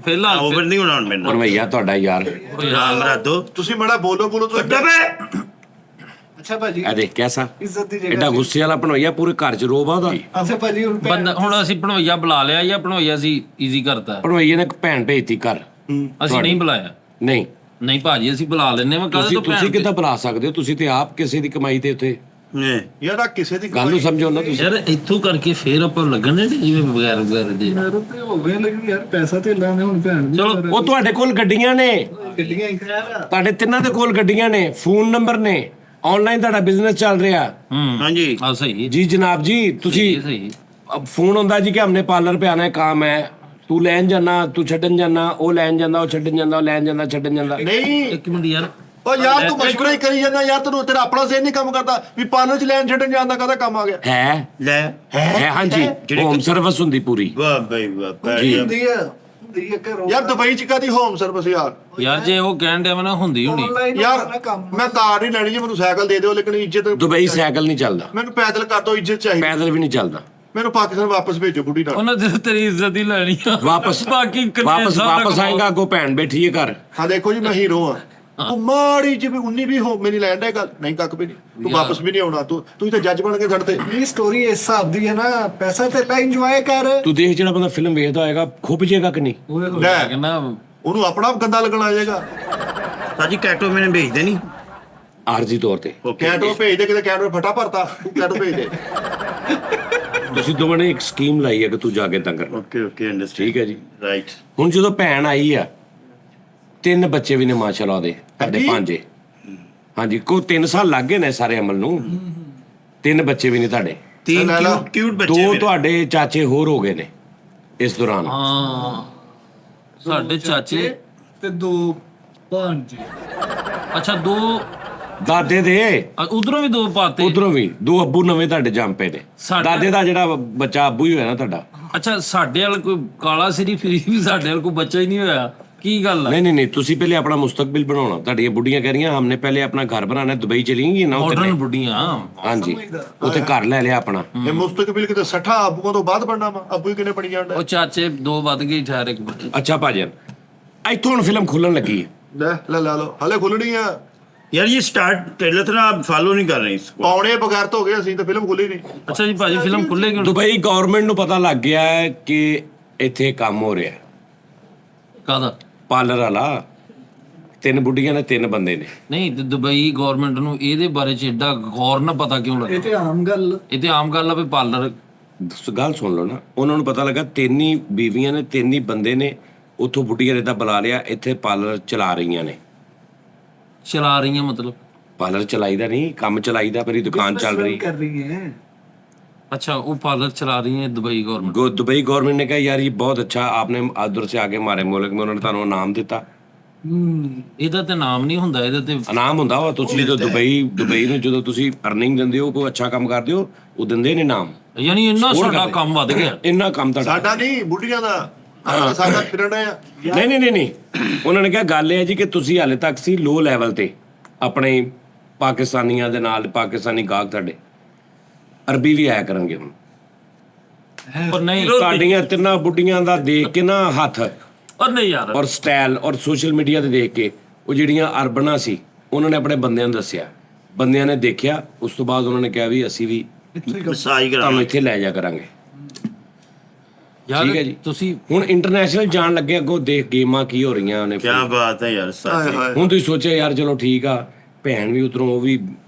ਪਹਿਲਾਂ ਓਵਰ ਨਹੀਂ ਹੋਣਾ ਹੁਣ ਮੈਨੂੰ। ਭਣਵਈਆ ਤੁਹਾਡਾ ਯਾਰ, ਨਾਮ ਰੱਦੋ ਤੁਸੀਂ ਮਾੜਾ ਬੋਲੋ ਤੁਸੀਂ। ਅੱਛਾ ਭਾਜੀ, ਇਹ ਦੇਖ ਕੈਸਾ ਇੱਜ਼ਤ ਦੀ ਐਡਾ ਜਗ੍ਹਾ। ਗੁੱਸੇ ਵਾਲਾ ਭਣਵਈਆ, ਪੂਰੇ ਘਰ 'ਚ ਰੋਬ ਆ ਉਹਦਾ। ਅੱਛਾ ਭਾਜੀ, ਹੁਣ ਬੰਦਾ ਹੁਣ ਅਸੀਂ ਭਣਵਈਆ ਬੁਲਾ ਲਿਆ ਜਾਂ ਭਣਵਈਆ ਸੀ ਈਜ਼ੀ ਕਰਤਾ? ਭਣਵਈਏ ਨੇ ਇੱਕ ਭੈਣ ਭੇਜਤੀ ਘਰ। ਅਸੀਂ ਨਹੀਂ ਬੁਲਾਇਆ। ਨਹੀਂ ਨਹੀਂ ਭਾਜੀ ਅਸੀਂ ਬੁਲਾ ਲੈਨੇ ਵਾ। ਕੱਲ ਤੋਂ ਤੁਸੀਂ ਕਿੱਦਾਂ ਬੁਲਾ ਸਕਦੇ ਹੋ? ਤੁਸੀਂ ਤੇ ਆਪ ਕਿਸੇ ਦੀ ਕਮਾਈ ਤੇ ਉੱਥੇ ਯਾਰ ਆ ਕਿਸੇ ਦੀ ਗੱਲ ਨੂੰ ਸਮਝੋ ਨਾ ਤੁਸੀਂ। ਯਾਰ ਇੱਥੋਂ ਕਰਕੇ ਫੇਰ ਆਪਾਂ ਲੱਗਣੇ ਜਿਵੇਂ ਬਗੈਰ ਦੇ। ਮੇਰੇ ਤੇ ਹੋ ਗਏ, ਲੇਕਿਨ ਯਾਰ ਪੈਸਾ ਤੇ ਲਾਣੇ ਹੁਣ ਭੈਣ ਦੀ ਚਲੋ, ਉਹ ਤੁਹਾਡੇ ਕੋਲ ਗੱਡੀਆਂ ਨੇ, ਗੱਡੀਆਂ ਹੀ ਖੈਰ। ਤੁਹਾਡੇ ਤਿੰਨਾਂ ਦੇ ਕੋਲ ਗੱਡੀਆਂ ਨੇ, ਫੋਨ ਨੰਬਰ ਨੇ, ਆਨਲਾਈਨ ਤੁਹਾਡਾ ਬਿਜ਼ਨਸ ਚੱਲ ਰਿਹਾ। ਹਾਂਜੀ ਹਾਂ ਸਹੀ जी जनाब जी, तुसी सही। अब फोन होंदा जी कि हमने पार्लर पे आना है, काम है, तू लैन जाना, तू छड्डन जाना, ओ लैन जांदा, ओ छड्डन जांदा, ओ लैन जांदा, छड्डन जांदा। ਨਹੀਂ ਇੱਕ ਮਿੰਟ ਯਾਰ, ਉਹ ਯਾਰ ਤੂੰ ਮਸ਼ਵਰਾ ਹੀ ਕਰੀ ਜਾਂਦਾ ਯਾਰ, ਤੈਨੂੰ ਤੇਰਾ ਆਪਣਾ ਜ਼ੇਨ ਨਹੀਂ ਕੰਮ ਕਰਦਾ ਵੀ ਪਾਰਲਰ ਚ ਲੈਣ ਛੱਡਣ ਜਾਣ ਦਾ ਕਾਹਦਾ ਕੰਮ ਆ ਗਿਆ। है ਲੈ है हाँ जी, होम सर्विस हुंदी पूरी। ਵਾਹ ਬਈ ਵਾਹ ਜੀ। ਹੁੰਦੀ ਆ, ਹੁੰਦੀ ਆ ਘਰੋਂ। ਯਾਰ ਦੁਬਈ ਚ ਕਾਦੀ ਹੋਮ ਸਰਵਿਸ ਯਾਰ। ਯਾਰ ਜੇ ਉਹ ਕਹਿਣ ਡਿਆ ਵਾ ਨਾ ਹੁੰਦੀ ਹੋਣੀ। Online ਯਾਰ ਹੋਣਾ ਕੰਮ। ਮੈਂ ਕਾਰ ਨਹੀਂ ਲੈਣੀ ਜੀ, ਮੈਨੂੰ ਸਾਈਕਲ ਦੇ ਦਿਓ, ਲੇਕਿਨ ਇੱਜ਼ਤ दुबई साइकिल नहीं चलदा, ਮੈਨੂੰ ਪੈਦਲ ਕਰ ਦਿਓ, ਇੱਜ਼ਤ ਚਾਹੀਦੀ। पैदल भी नहीं चलदा। ਮੈਨੂੰ ਪਾਕਿਸਤਾਨ ਵਾਪਸ ਭੇਜੋ ਬੁੱਢੀ ਨਾਲ। ਉਹਨਾਂ ਦੇ ਤੇਰੀ ਇੱਜ਼ਤ ਹੀ ਲੈਣੀ ਆ। वापस ਬਾਕੀ वापस आएगा, अगो भैन बैठी है घर। ਹਾਂ ਦੇਖੋ ਜੀ ਮੈਂ ਹੀਰੋ ਆ, ਤੂੰ ਮਾੜੀ ਜਿਹੀ ਵੀ 19 ਵੀ ਹੋ ਮੇਰੀ ਲੈਣ ਦਾ ਗੱਲ ਨਹੀਂ, ਕੱਖ ਵੀ ਨਹੀਂ, ਤੂੰ ਵਾਪਸ ਵੀ ਨਹੀਂ ਆਉਣਾ। ਤੂੰ ਤਾਂ ਜੱਜ ਬਣ ਕੇ ਖੜਦੇ। ਇਹ ਸਟੋਰੀ ਇਸ ਹਿਸਾਬ ਦੀ ਹੈ ਨਾ, ਪੈਸਾ ਤੇ ਲੈ ਇੰਜੋਏ ਕਰ। तू देख ਜਿਹੜਾ ਬੰਦਾ ਫਿਲਮ ਵੇਖਦਾ ਹੋਏਗਾ ਖੁੱਭ ਜਾਏਗਾ ਕਿ ਨਹੀਂ? ਲੈ ਕਹਿੰਦਾ ਉਹਨੂੰ ਆਪਣਾ ਗੰਦਾ ਲੱਗਣ ਆ ਜਾਏਗਾ। ਸਾਜੀ ਕੈਟੋ ਮੈਨੇ ਭੇਜਦੇ ਨਹੀਂ ਆਰਜ਼ੀ ਤੌਰ ਤੇ ਕੈਟੋ ਭੇਜ ਦੇ, ਕਿਤੇ ਕੈਟੋ ਫਟਾ ਭਰਤਾ, ਤੂੰ ਕੈਟੋ ਭੇਜ ਦੇ। ਤੁਸੀਂ ਦੋਵਾਂ ਨੇ ਇੱਕ ਸਕੀਮ ਲਾਈ ਹੈ ਕਿ ਤੂੰ ਜਾ ਕੇ ਤਾਂ ਕਰਨਾ। ਓਕੇ ਓਕੇ ਅੰਡਰਸਟੈਂਡ ਠੀਕ ਹੈ ਜੀ। ਰਾਈਟ ਹੁਣ ਜਦੋਂ ਭੈਣ ਆਈ ਆ, 3 ਬੱਚੇ ਵੀ ਨੇ ਮਾਸ਼ਾਅੱਲਾ ਉਹਦੇ, ਤੁਹਾਡੇ ਹਾਂਜੀ? 5। ਹਾਂਜੀ, ਕੋ 3 ਸਾਲ ਲੱਗ ਗਏ ਨੇ ਸਾਰੇ ਅਮਲ ਨੂੰ। 3 ਬੱਚੇ ਵੀ ਨੇ ਤੁਹਾਡੇ, तीन ला ला। क्यूट क्यूट बच्चे 2 मेरे। ਤੁਹਾਡੇ ਚਾਚੇ ਹੋਰ ਹੋ ਗਏ ਨੇ ਇਸ ਦੌਰਾਨ। ਹਾਂ ਸਾਡੇ ਚਾਚੇ ਤੇ 2 ਭਾਂਜੇ। ਅੱਛਾ 2 ਦਾਦੇ ਦੇ ਉਧਰੋਂ ਵੀ 2 ਪਾਤੇ। ਉਧਰੋਂ ਵੀ 2 ਅੱਬੂ ਨਵੇਂ ਤੁਹਾਡੇ ਜੰਮ ਪਏ ਨੇ। ਸਾਡੇ- ਦਾਦੇ ਦਾ ਜਿਹੜਾ ਬੱਚਾ ਅੱਬੂ ਹੀ ਹੋਇਆ ਨਾ ਤੁਹਾਡਾ। ਅੱਛਾ ਸਾਡੇ ਵਾਲ ਕੋਈ ਕਾਲਾ ਸਿਰੀ ਫਿਰੀ ਵੀ ਸਾਡੇ ਵਾਲ ਕੋਈ ਬੱਚਾ ਹੀ ਨਹੀਂ ਹੋਇਆ। ਕੀ ਗੱਲ ਆ? नहीं, ਤੁਸੀਂ ਪਹਿਲੇ ਆਪਣਾ ਮੁਸਤਕਬਲ ਬਣਾਉਣਾ। ਤੁਹਾਡੀਆਂ ਬੁੱਢੀਆਂ ਕਹਿ ਰਹੀਆਂ ਹਮਨੇ ਪਹਿਲੇ ਆਪਣਾ ਘਰ ਬਣਾਣਾ, ਦੁਬਈ ਚਲੀਂਗੀ ਨਾ ਉੱਥੇ। ਮਾਡਰਨ ਬੁੱਢੀਆਂ। ਹਾਂਜੀ, ਉੱਥੇ ਘਰ ਲੈ ਲਿਆ ਆਪਣਾ। ਇਹ ਮੁਸਤਕਬਲ ਕਿਤੇ 60 ਆਬੂਆਂ ਤੋਂ ਬਾਅਦ ਬਣਨਾ ਵਾ। ਆਬੂ ਹੀ ਕਿੰਨੇ ਬਣੀ ਜਾਂਦਾ। ਉਹ ਚਾਚੇ 2 ਵੱਧ ਗਏ, ਠਹਿਰ ਇੱਕ ਮਿੰਟ। ਅੱਛਾ ਭਾਜਨ, ਇੱਥੋਂ ਹੁਣ ਫਿਲਮ ਖੁੱਲਣ ਲੱਗੀ ਹੈ। ਲੈ ਲਓ ਹਲੇ ਖੁੱਲਣੀ ਆ। यार ये स्टार्ट ट्रेलर था ना, आप फॉलो नहीं कर रहे इसको। ਪੌਣੇ ਬਗੈਰ ਤੋਂ ਹੋ ਗਏ ਅਸੀਂ ਤਾਂ ਫਿਲਮ ਖੁੱਲੀ ਨਹੀਂ। ਅੱਛਾ ਜੀ ਭਾਜੀ ਫਿਲਮ ਖੁੱਲੇਗੀ? ਦੁਬਈ ਗਵਰਨਮੈਂਟ ਨੂੰ ਪਤਾ ਲੱਗ ਗਿਆ ਹੈ ਕਿ ਇੱਥੇ ਕੰਮ ਹੋ ਰਿਹਾ ਹੈ। ਕਾਹਦਾ? ਪਾਰਲਰ ਵਾਲਾ 3 ਬੁੱਢੀਆਂ ਨੇ 3 ਬੰਦੇ ਨੇ। ਨਹੀਂ ਤੇ ਦੁਬਈ ਗਵਰਨਮੈਂਟ ਨੂੰ ਇਹਦੇ ਬਾਰੇ ਚ ਏਡਾ ਗੌਰ ਨਾ ਪਤਾ ਕਿਉਂ ਇਹ ਲੱਗਾ? ਤੇ ਆਮ ਗੱਲ। ਇਹ ਤੇ ਆਮ ਗੱਲ ਆ ਵੀ ਪਾਰਲਰ ਗੱਲ ਸੁਣ ਲਓ ਨਾ, ਉਹਨਾਂ ਨੂੰ ਪਤਾ ਲੱਗਾ 3 ਹੀ ਬੀਵੀਆਂ ਨੇ, 3 ਹੀ ਬੰਦੇ ਨੇ, ਉੱਥੋਂ ਬੁੱਢੀਆਂ ਨੇ ਤਾਂ ਬੁਲਾ ਲਿਆ, ਇੱਥੇ ਪਾਰਲਰ ਚਲਾ ਰਹੀਆਂ ਨੇ। ਚਲਾ ਰਹੀਆਂ ਮਤਲਬ? ਪਾਰਲਰ ਚਲਾਈਦਾ ਨਹੀਂ, ਕੰਮ ਚਲਾਈਦਾ, ਮੇਰੀ ਦੁਕਾਨ ਚੱਲ ਰਹੀ। ਕਰ ਰਹੀ ਹੈ। अच्छा वो पार्लर चला रही है दुबई गवर्नमेंट? दुबई गवर्नमेंट ने कहा यार ये बहुत अच्छा, आपने उधर से आके हमारे मुल्क में उन्होंने ਤੁਹਾਨੂੰ ਇਨਾਮ ਦਿੱਤਾ। ਇਹਦਾ ਤੇ ਨਾਮ ਨਹੀਂ ਹੁੰਦਾ, ਇਹਦਾ ਤੇ ਇਨਾਮ ਹੁੰਦਾ ਵਾ। ਤੁਸੀਂ ਜਦੋਂ ਦੁਬਈ ਨੂੰ ਜਦੋਂ ਤੁਸੀਂ ਅਰਨਿੰਗ ਦਿੰਦੇ ਹੋ, ਕੋਈ ਅੱਛਾ ਕੰਮ ਕਰਦੇ ਹੋ, ਉਹ ਦਿੰਦੇ ਨੇ ਇਨਾਮ। ਯਾਨੀ ਇੰਨਾ ਸਾਡਾ ਕੰਮ ਵੱਧ ਗਿਆ। ਇੰਨਾ ਕੰਮ ਤੁਹਾਡਾ ਸਾਡਾ ਨਹੀਂ, ਬੁੱਢੀਆਂ ਦਾ ਸਾਡਾ ਫਿਰਨਾ ਆ। ਨਹੀਂ ਉਹਨਾਂ ਨੇ ਕਿਹਾ ਗੱਲ ਇਹ ਹੈ ਜੀ ਕਿ ਤੁਸੀਂ ਹਾਲੇ ਤੱਕ ਸੀ ਲੋ ਲੈਵਲ ਤੇ ਆਪਣੇ ਪਾਕਿਸਤਾਨੀਆਂ ਦੇ ਨਾਲ, ਪਾਕਿਸਤਾਨੀ ਗਾਹਕ ਤੁਹਾਡੇ ਅਰਬੀ ਵੀ ਆਇਆ ਕਰਨਗੇ ਹੁਣ। ਪਰ ਨਹੀਂ ਤੁਹਾਡੀਆਂ ਤਿੰਨਾਂ ਬੁੱਢੀਆਂ ਦਾ ਦੇਖ ਕੇ ਨਾ ਹੱਥ ਪਰ ਨਹੀਂ ਯਾਰ, ਔਰ ਸਟਾਈਲ ਔਰ ਸੋਸ਼ਲ ਮੀਡੀਆ ਤੇ ਦੇਖ ਕੇ ਉਹ ਜਿਹੜੀਆਂ ਅਰਬਨਾਂ ਸੀ, ਉਹਨਾਂ ਨੇ ਆਪਣੇ ਬੰਦਿਆਂ ਨੂੰ ਦੱਸਿਆ, ਬੰਦਿਆਂ ਨੇ ਦੇਖਿਆ, ਉਸ ਤੋਂ ਬਾਅਦ ਉਹਨਾਂ ਨੇ ਕਿਹਾ ਵੀ ਅਸੀਂ ਵੀ ਮਸਾਜ ਕਰਾ ਤੁਹਾਨੂੰ ਇੱਥੇ ਲੈ ਜਾ ਕਰਾਂਗੇ। ਯਾਰ ਠੀਕ ਹੈ ਜੀ। ਤੁਸੀਂ ਹੁਣ ਇੰਟਰਨੈਸ਼ਨਲ ਜਾਣ ਲੱਗੇ, ਅੱਗੋਂ ਦੇਖ ਗੇਮਾਂ ਕੀ ਹੋ ਰਹੀਆਂ ਨੇ। ਕੀ ਬਾਤ ਹੈ ਯਾਰ, ਸੱਚ ਹੁਣ ਤੁਸੀਂ ਸੋਚਿਆ ਯਾਰ ਚਲੋ ਠੀਕ ਆ, ਭੈਣ ਵੀ ਉਧਰੋਂ, ਉਹ ਵੀ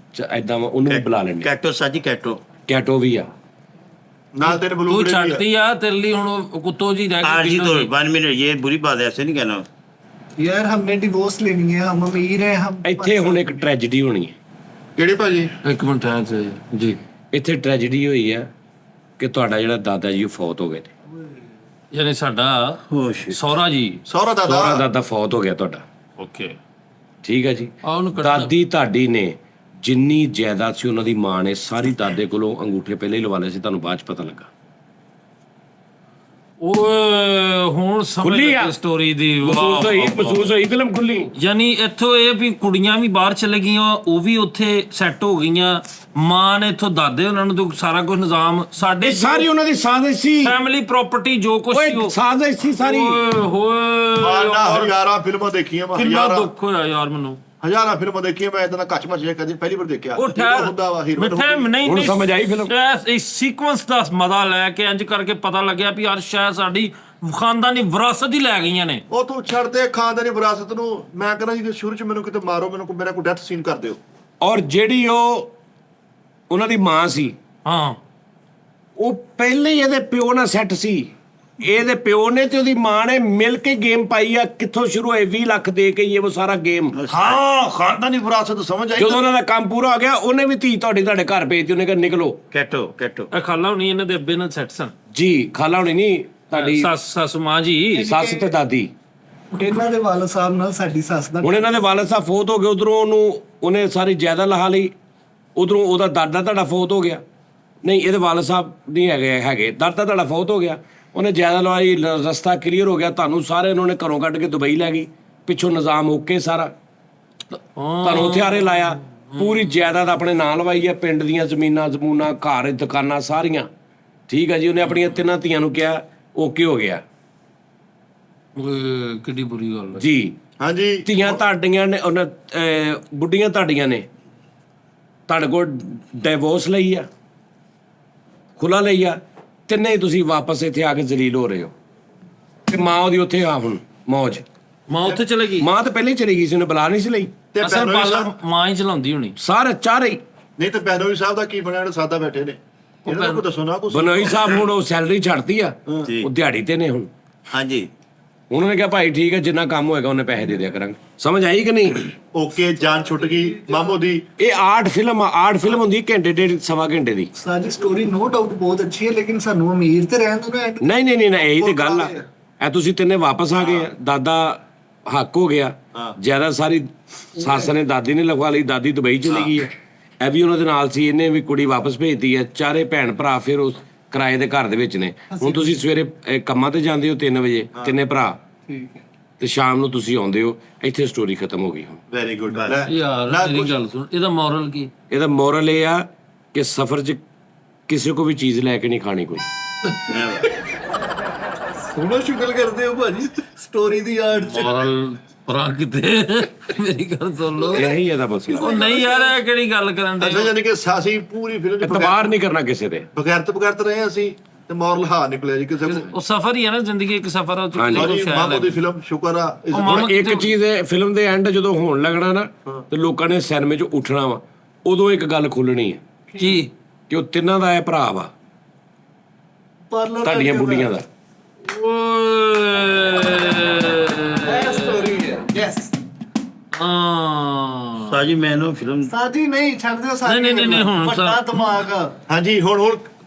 ਐਦਾਂ ਉਹਨੂੰ ਵੀ ਬੁਲਾ ਲੈਂਦੇ, ਕੈਟੋ ਸਾਜੀ ਕੈਟੋ ਕੈਟੋ ਵੀ ਆ ਨਾਲ ਤੇਰੇ ਤੂੰ ਬਲੂ ਛੱਡਤੀ ਆ, ਤੇਰੇ ਲਈ ਹੁਣ ਉਹ ਕੁੱਤੋ ਜੀ ਰਹਿ आज ਗਈ। ही तो 1 मिनट, ये बुरी बात है, ऐसे नहीं कहना। यार हमने डिवोर्स लेनी है, हम अमीर हैं, हम ਇੱਥੇ ਹੁਣ ਇੱਕ ਟ੍ਰੈਜੇਡੀ ਹੋਣੀ ਹੈ। ਕਿਹੜੀ ਭਾਜੀ? ਇੱਕ ਮਿੰਟ ਹੈ ਜੀ। ਇੱਥੇ ਟ੍ਰੈਜੇਡੀ ਹੋਈ ਹੈ ਕਿ ਤੁਹਾਡਾ ਜਿਹੜਾ ਦਾਦਾ ਜੀ ਉਹ ਫੌਤ ਹੋ ਗਏ ਨੇ। ਯਾਨੀ ਸਾਡਾ होश ਸਹੁਰਾ ਜੀ। ਸਹੁਰਾ ਸਹੁਰਾ ਦਾਦਾ ਦਾਦਾ ਫੌਤ ਹੋ ਗਿਆ ਤੁਹਾਡਾ। ਓਕੇ, ਠੀਕ ਹੈ ਜੀ। ਆ ਉਹਨੂੰ ਕੱਢ ਦਾਦੀ ਤੁਹਾਡੀ ਨੇ ਜਿੰਨੀ ਜਾਇਦਾਦ ਸੀ ਉਹਨਾਂ ਦੀ ਮਾਂ ਨੇ ਸਾਰੀ ਦਾਦੇ ਕੋਲੋਂ ਅੰਗੂਠੇ ਪਹਿਲੇ ਹੀ ਲਵਾ ਲਏ ਸੀ, ਤੁਹਾਨੂੰ ਬਾਅਦ ਚ ਪਤਾ ਲੱਗਾ। ਓਏ ਹੁਣ ਸਮਝ ਖੁੱਲੀ ਆ। ਲੱਗੀ ਸਟੋਰੀ ਦੀ। ਮਹਿਸੂਸ ਹੋਈ ਫਿਲਮ ਖੁੱਲੀ। ਯਾਨੀ ਇੱਥੋਂ ਇਹ ਵੀ ਕੁੜੀਆਂ ਵੀ ਬਾਹਰ ਚਲੇ ਗਈਆਂ, ਉਹ ਵੀ ਉੱਥੇ ਸੈੱਟ ਹੋ ਗਈਆਂ, ਮਾਂ ਨੇ ਇੱਥੋਂ ਦਾਦੇ ਉਹਨਾਂ ਨੂੰ ਤਾਂ ਸਾਰਾ ਕੁਝ ਨਿਜ਼ਾਮ, ਸਾਡੇ ਇਹ ਸਾਰੀ ਉਹਨਾਂ ਦੀ ਸਾਜ਼ਿਸ਼ ਸੀ, ਫੈਮਿਲੀ ਪ੍ਰਾਪਰਟੀ ਜੋ ਕੁਝ ਸੀ ਓਏ ਉਹ। ਸਾਜ਼ਿਸ਼ ਸੀ ਸਾਰੀ। ਓਏ ਹੋਏ ਨਾ ਹਜ਼ਾਰਾਂ ਫਿਲਮਾਂ ਦੇਖੀਆਂ ਮੈਂ, ਕਿੰਨਾ ਹਜ਼ਾਰਾਂ ਦੁੱਖ ਹੋਇਆ ਯਾਰ ਮੈਨੂੰ। ਹਜ਼ਾਰਾਂ ਫਿਲਮਾਂ ਦੇਖੀਆਂ ਮੈਂ, ਇਦਾਂ ਦਾ ਕੱਚ ਮੱਚ ਜਿਹਾ ਕਦੀ ਪਹਿਲੀ ਵਾਰ ਦੇਖਿਆ। ਉਹ ਠਹਿਰ ਹੁੰਦਾ ਵਾ ਹੀਰੋ ਮਿੱਠੇ ਨਹੀਂ ਹੁਣ ਸਮਝ ਆਈ ਫਿਲਮ? ਇਸ ਸੀਕੁਐਂਸ ਦਾ ਮਜ਼ਾ ਲੈ ਕੇ ਇੰਜ ਕਰਕੇ ਪਤਾ ਲੱਗਿਆ ਵੀ ਯਾਰ ਸ਼ਾਇਦ ਸਾਡੀ ਖਾਨਦਾਨੀ ਵਿਰਾਸਤ ਹੀ ਲੈ ਗਈਆਂ ਨੇ। ਉਹ ਤੂੰ ਛੱਡ ਦੇ ਖਾਨਦਾਨੀ ਵਿਰਾਸਤ ਨੂੰ, ਮੈਂ ਕਹਿੰਦਾ ਜੀ ਕਿ ਸ਼ੁਰੂ ਚ ਮੈਨੂੰ ਕਿਤੇ ਮਾਰੋ, ਮੇਰਾ ਕੋਈ ਡੈਥ ਸੀਨ ਕਰ ਦਿਓ। ਔਰ ਜਿਹੜੀ ਉਹ ਉਹਨਾਂ ਦੀ ਮਾਂ ਸੀ, ਹਾਂ ਉਹ ਪਹਿਲੇ ਹੀ ਇਹਦੇ ਪਿਓ ਨਾਲ ਸੈੱਟ ਸੀ। ਇਹਦੇ ਪਿਓ ਨੇ ਤੇ ਉਹਦੀ ਮਾਂ ਨੇ ਮਿਲ ਕੇ ਗੇਮ ਪਾਈ ਆ। ਕਿੱਥੋਂ ਸ਼ੁਰੂ ਹੋਏ 20 ਲੱਖ ਦੇ ਕੇ ਇਹ ਉਹ ਸਾਰਾ ਗੇਮ। ਹਾਂ ਖਾਨਦਾਨੀ ਵਿਰਾਸਤ ਸਮਝ ਆਈ। ਜਦੋਂ ਉਹਨਾਂ ਦਾ ਕੰਮ ਪੂਰਾ ਹੋ ਗਿਆ, ਉਹਨੇ ਵੀ ਧੀ ਤੁਹਾਡੇ ਘਰ ਭੇਜਤੀ। ਉਹਨੇ ਕਿਹਾ ਨਿਕਲੋ। कैटो कैटो ਇਹ ਖਾਲਾ ਹੋਣੀ ਇਹਨਾਂ ਦੇ ਅੱਬੇ ਨਾਲ ਸੈੱਟ ਸਨ। ਜੀ ਖਾਲਾ ਹੋਣੀ ਨਹੀਂ, ਤੁਹਾਡੀ ਸੱਸ ਮਾਂ ਜੀ, ਸੱਸ ਤੇ ਦਾਦੀ। ਇਹਨਾਂ ਦੇ ਵਾਲਦ ਸਾਹਿਬ ਨਾਲ ਸਾਡੀ ਸੱਸ ਦਾ ਹੁਣ ਇਹਨਾਂ ਦੇ ਵਾਲਦ ਸਾਹਿਬ ਫੌਤ ਹੋ ਗਏ, ਉਧਰੋਂ ਉਹਨੇ ਸਾਰੀ ਜਾਇਦਾਦ ਲਹਾ ਲਈ, ਉਧਰੋਂ ਉਹਦਾ ਦਾਦਾ ਤੁਹਾਡਾ ਫੌਤ ਹੋ ਗਿਆ। ਨਹੀਂ, ਇਹਦੇ ਵਾਲਦ ਸਾਹਿਬ ਨਹੀਂ ਹੈਗੇ, ਦਾਦਾ ਤੁਹਾਡਾ ਫੌਤ ਹੋ ਗਿਆ, ਉਹਨੇ ਜਾਇਦਾਦ ਲਵਾਈ, ਰਸਤਾ ਕਲੀਅਰ ਹੋ ਗਿਆ, ਤੁਹਾਨੂੰ ਸਾਰੇ ਉਹਨਾਂ ਨੇ ਘਰੋਂ ਕੱਢ ਕੇ ਦੁਬਈ ਲੈ ਗਈ। ਪਿੱਛੋਂ ਨਿਜ਼ਾਮ ਓਕੇ ਸਾਰਾ, ਤੁਹਾਨੂੰ ਉੱਥੇ ਆਰੇ ਲਾਇਆ, ਪੂਰੀ ਜਾਇਦਾਦ ਆਪਣੇ ਨਾਂ ਲਵਾਈ ਹੈ, ਪਿੰਡ ਦੀਆਂ ਜ਼ਮੀਨਾਂ ਘਰ ਦੁਕਾਨਾਂ ਸਾਰੀਆਂ। ਠੀਕ ਹੈ ਜੀ। ਉਹਨੇ ਆਪਣੀਆਂ 3 ਧੀਆਂ ਨੂੰ ਕਿਹਾ ਓਕੇ ਹੋ ਗਿਆ ਓਏ ਕਿੱਡੀ ਬੁਰੀ ਗੱਲ ਹੈ ਜੀ। ਹਾਂਜੀ ਧੀਆਂ ਤੁਹਾਡੀਆਂ ਨੇ, ਉਹਨਾਂ ਬੁੱਢੀਆਂ ਤੁਹਾਡੀਆਂ ਨੇ ਤੁਹਾਡੇ ਕੋਲ ਡਿਵੋਰਸ ਲਈ ਆ, ਖੁੱਲਾ ਲਈ ਆ, ਤਿੰਨੇ ਹੀ ਤੁਸੀਂ ਵਾਪਸ ਇੱਥੇ ਆ ਕੇ ਜ਼ਲੀਲ ਹੋ ਰਹੇ ਹੋ। ਤੇ ਮਾਂ ਉਹਦੀ ਉੱਥੇ ਆ ਹੁਣ ਮੌਜ। ਮਾਂ ਉੱਥੇ ਚਲੇ ਗਈ। ਮਾਂ ਤਾਂ ਪਹਿਲੇ ਹੀ ਚਲੀ ਗਈ ਸੀ, ਉਹਨੇ ਬੁਲਾ ਨਹੀਂ ਸੀ ਲਈ। ਤੇ ਅਸਲ ਬੈਨੋਈ ਪਾਲਰ ਸਾਹਿਬ, ਮਾਂ ਹੀ ਚਲਾਉਂਦੀ ਹੋਣੀ। ਸਾਰੇ ਚਾਰੇ ਹੀ। ਨਹੀਂ ਤੇ ਬੈਨੋਈ ਸਾਹਿਬ ਦਾ ਕੀ ਬਣਿਆ ਜਿਹੜੇ ਸਾਦਾ ਬੈਠੇ ਨੇ? ਇਹਨਾਂ ਨੂੰ ਦੱਸੋ ਨਾ ਕੁਛ। ਬਨੋਈ ਸਾਹਿਬ ਹੁਣ ਉਹ ਸੈਲਰੀ ਛੱਡਤੀ ਆ, ਜੀ। ਉਹ ਦਿਹਾੜੀ ਤੇ ਨੇ ਹੁਣ। हाँ जी। ਉਹਨਾਂ ਨੇ ਕਿਹਾ ਭਾਈ ਠੀਕ ਹੈ, ਜਿੰਨਾ ਕੰਮ ਹੋਏਗਾ ਉਹਨੇ ਪੈਸੇ ਦੇ ਦਿਆ ਕਰਾਂਗੇ। ਸਮਝ ਆਈ ਕਿ ਨਹੀਂ? ਓਕੇ ਜਾਨ ਛੁੱਟ ਗਈ ਮਾਮੋ ਦੀ। ਇਹ ਆਰਟ ਫਿਲਮ ਹੁੰਦੀ ਹੈ, ਘੰਟੇ ਡੇਢ ਸਵਾ ਘੰਟੇ ਦੀ। ਸਾਡੀ ਸਟੋਰੀ ਨੋ ਡਾਊਟ ਬਹੁਤ ਅੱਛੀ ਹੈ, ਲੇਕਿਨ ਸਾਨੂੰ ਅਮੀਰ ਤੇ ਰਹਿਣ ਦੋ ਨਾ। ਨਹੀਂ ਇਹੀ ਤੇ ਗੱਲ ਆ। ਇਹ ਤੁਸੀਂ ਤਿੰਨੇ ਵਾਪਸ ਆ ਗਏ ਆ, ਦਾਦਾ ਹੱਕ ਹੋ ਗਿਆ, ਜ਼ਿਆਦਾ ਸਾਰੀ ਸੱਸ ਨੇ ਦਾਦੀ ਨੇ ਲਗਵਾ ਲਈ, ਦਾਦੀ ਦੁਬਈ ਚਲੀ ਗਈ ਹੈ, ਇਹ ਵੀ ਉਹਨਾਂ ਦੇ ਨਾਲ ਸੀ, ਇਹਨੇ ਵੀ ਕੁੜੀ ਵਾਪਸ ਭੇਜਤੀ ਹੈ। ਚਾਰੇ ਭੈਣ ਭਰਾ ਫਿਰ ਉਸ ਕਿਰਾਏ ਦੇ ਘਰ ਦੇ ਵਿੱਚ ਨੇ। ਹੁਣ ਤੁਸੀਂ ਸਵੇਰੇ ਕੰਮਾਂ ਤੇ ਜਾਂਦੇ ਹੋ 3 ਵਜੇ, ਤਿੰਨੇ ਭਰਾ, ਠੀਕ ਹੈ। ਤੇ ਸ਼ਾਮ ਨੂੰ ਤੁਸੀਂ ਆਉਂਦੇ ਹੋ। ਇੱਥੇ ਸਟੋਰੀ ਖਤਮ ਹੋ ਗਈ ਹੁਣ। Very good. ਯਾਰ ਮੇਰੀ ਗੱਲ ਸੁਣ, ਇਹਦਾ ਮੋਰਲ ਕੀ? ਇਹਦਾ ਮੋਰਲ ਇਹ ਆ ਕਿ ਸਫ਼ਰ 'ਚ ਕਿਸੇ ਕੋ ਵੀ ਚੀਜ਼ ਲੈ ਕੇ ਨਹੀਂ ਖਾਣੀ ਕੋਈ। ਸੋਹਣਾ ਸ਼ੁਕਰ ਕਰਦੇ ਹੋ ਭਾਜੀ ਸਟੋਰੀ ਦੀ ਆਰਟ ਚ। ਮੋਰਲ ਪਰਾਂ ਕਿਤੇ ਮੇਰੀ ਗੱਲ ਸੁਣ ਲਓ। ਇਹੀ ਇਹਦਾ ਮਸਲਾ। ਉਹ ਨਹੀਂ ਯਾਰ, ਇਹ ਕਿਹੜੀ ਗੱਲ ਕਰਨ ਦੇ? ਅੱਛਾ ਯਾਨੀ ਕਿ ਸਾਸੀ ਪੂਰੀ ਫਿਲਮ ਚ ਇਤਬਾਰ ਨਹੀਂ ਕਰਨਾ ਕਿਸੇ ਤੇ। ਬਗੈਰਤ ਰਹੇ ਅਸੀਂ ਤੇ ਮੋਰਲ ਹਾ ਨਿਕਲਿਆ ਜੀ ਕਿਸੇ ਉਹ ਸਫ਼ਰ ਹੀ ਹੈ ਨਾ, ਜ਼ਿੰਦਗੀ ਇੱਕ ਸਫ਼ਰ ਆ। ਸਾਰੀ ਮਾਮੋ ਦੀ ਫਿਲਮ ਸ਼ੁਕਰ ਆ। ਹੁਣ ਇੱਕ ਚੀਜ਼ ਹੈ, ਫਿਲਮ ਦੇ ਐਂਡ ਜਦੋਂ ਹੋਣ ਲੱਗਣਾ ਨਾ ਤੇ ਲੋਕਾਂ ਨੇ ਸਿਨੇਮੇ 'ਚ ਉੱਠਣਾ ਵਾ, ਉਦੋਂ ਇੱਕ ਗੱਲ ਖੁੱਲਣੀ ਹੈ ਕੀ? ਕਿ ਉਹ ਤਿੰਨਾਂ ਦਾ ਇਹ ਭਰਾ ਵਾ। ਪਾਰਲਰ ਤੁਹਾਡੀਆਂ ਬੁੱਢੀਆਂ ਦਾ ਇਹ ਸਟੋਰੀ ਹੈ ਯੈਸ ਹਾਂ ਉਸਤਾਦ ਜੀ ਮੈਂ ਨਾ ਫਿਲਮ ਸਾਜੀ ਨਹੀਂ ਛੱਡ ਦਿਓ ਸਾਜੀ ਨਹੀਂ, ਹੁਣ ਵੱਡਾ ਦਿਮਾਗ ਆ। ਹਾਂਜੀ ਹੁਣ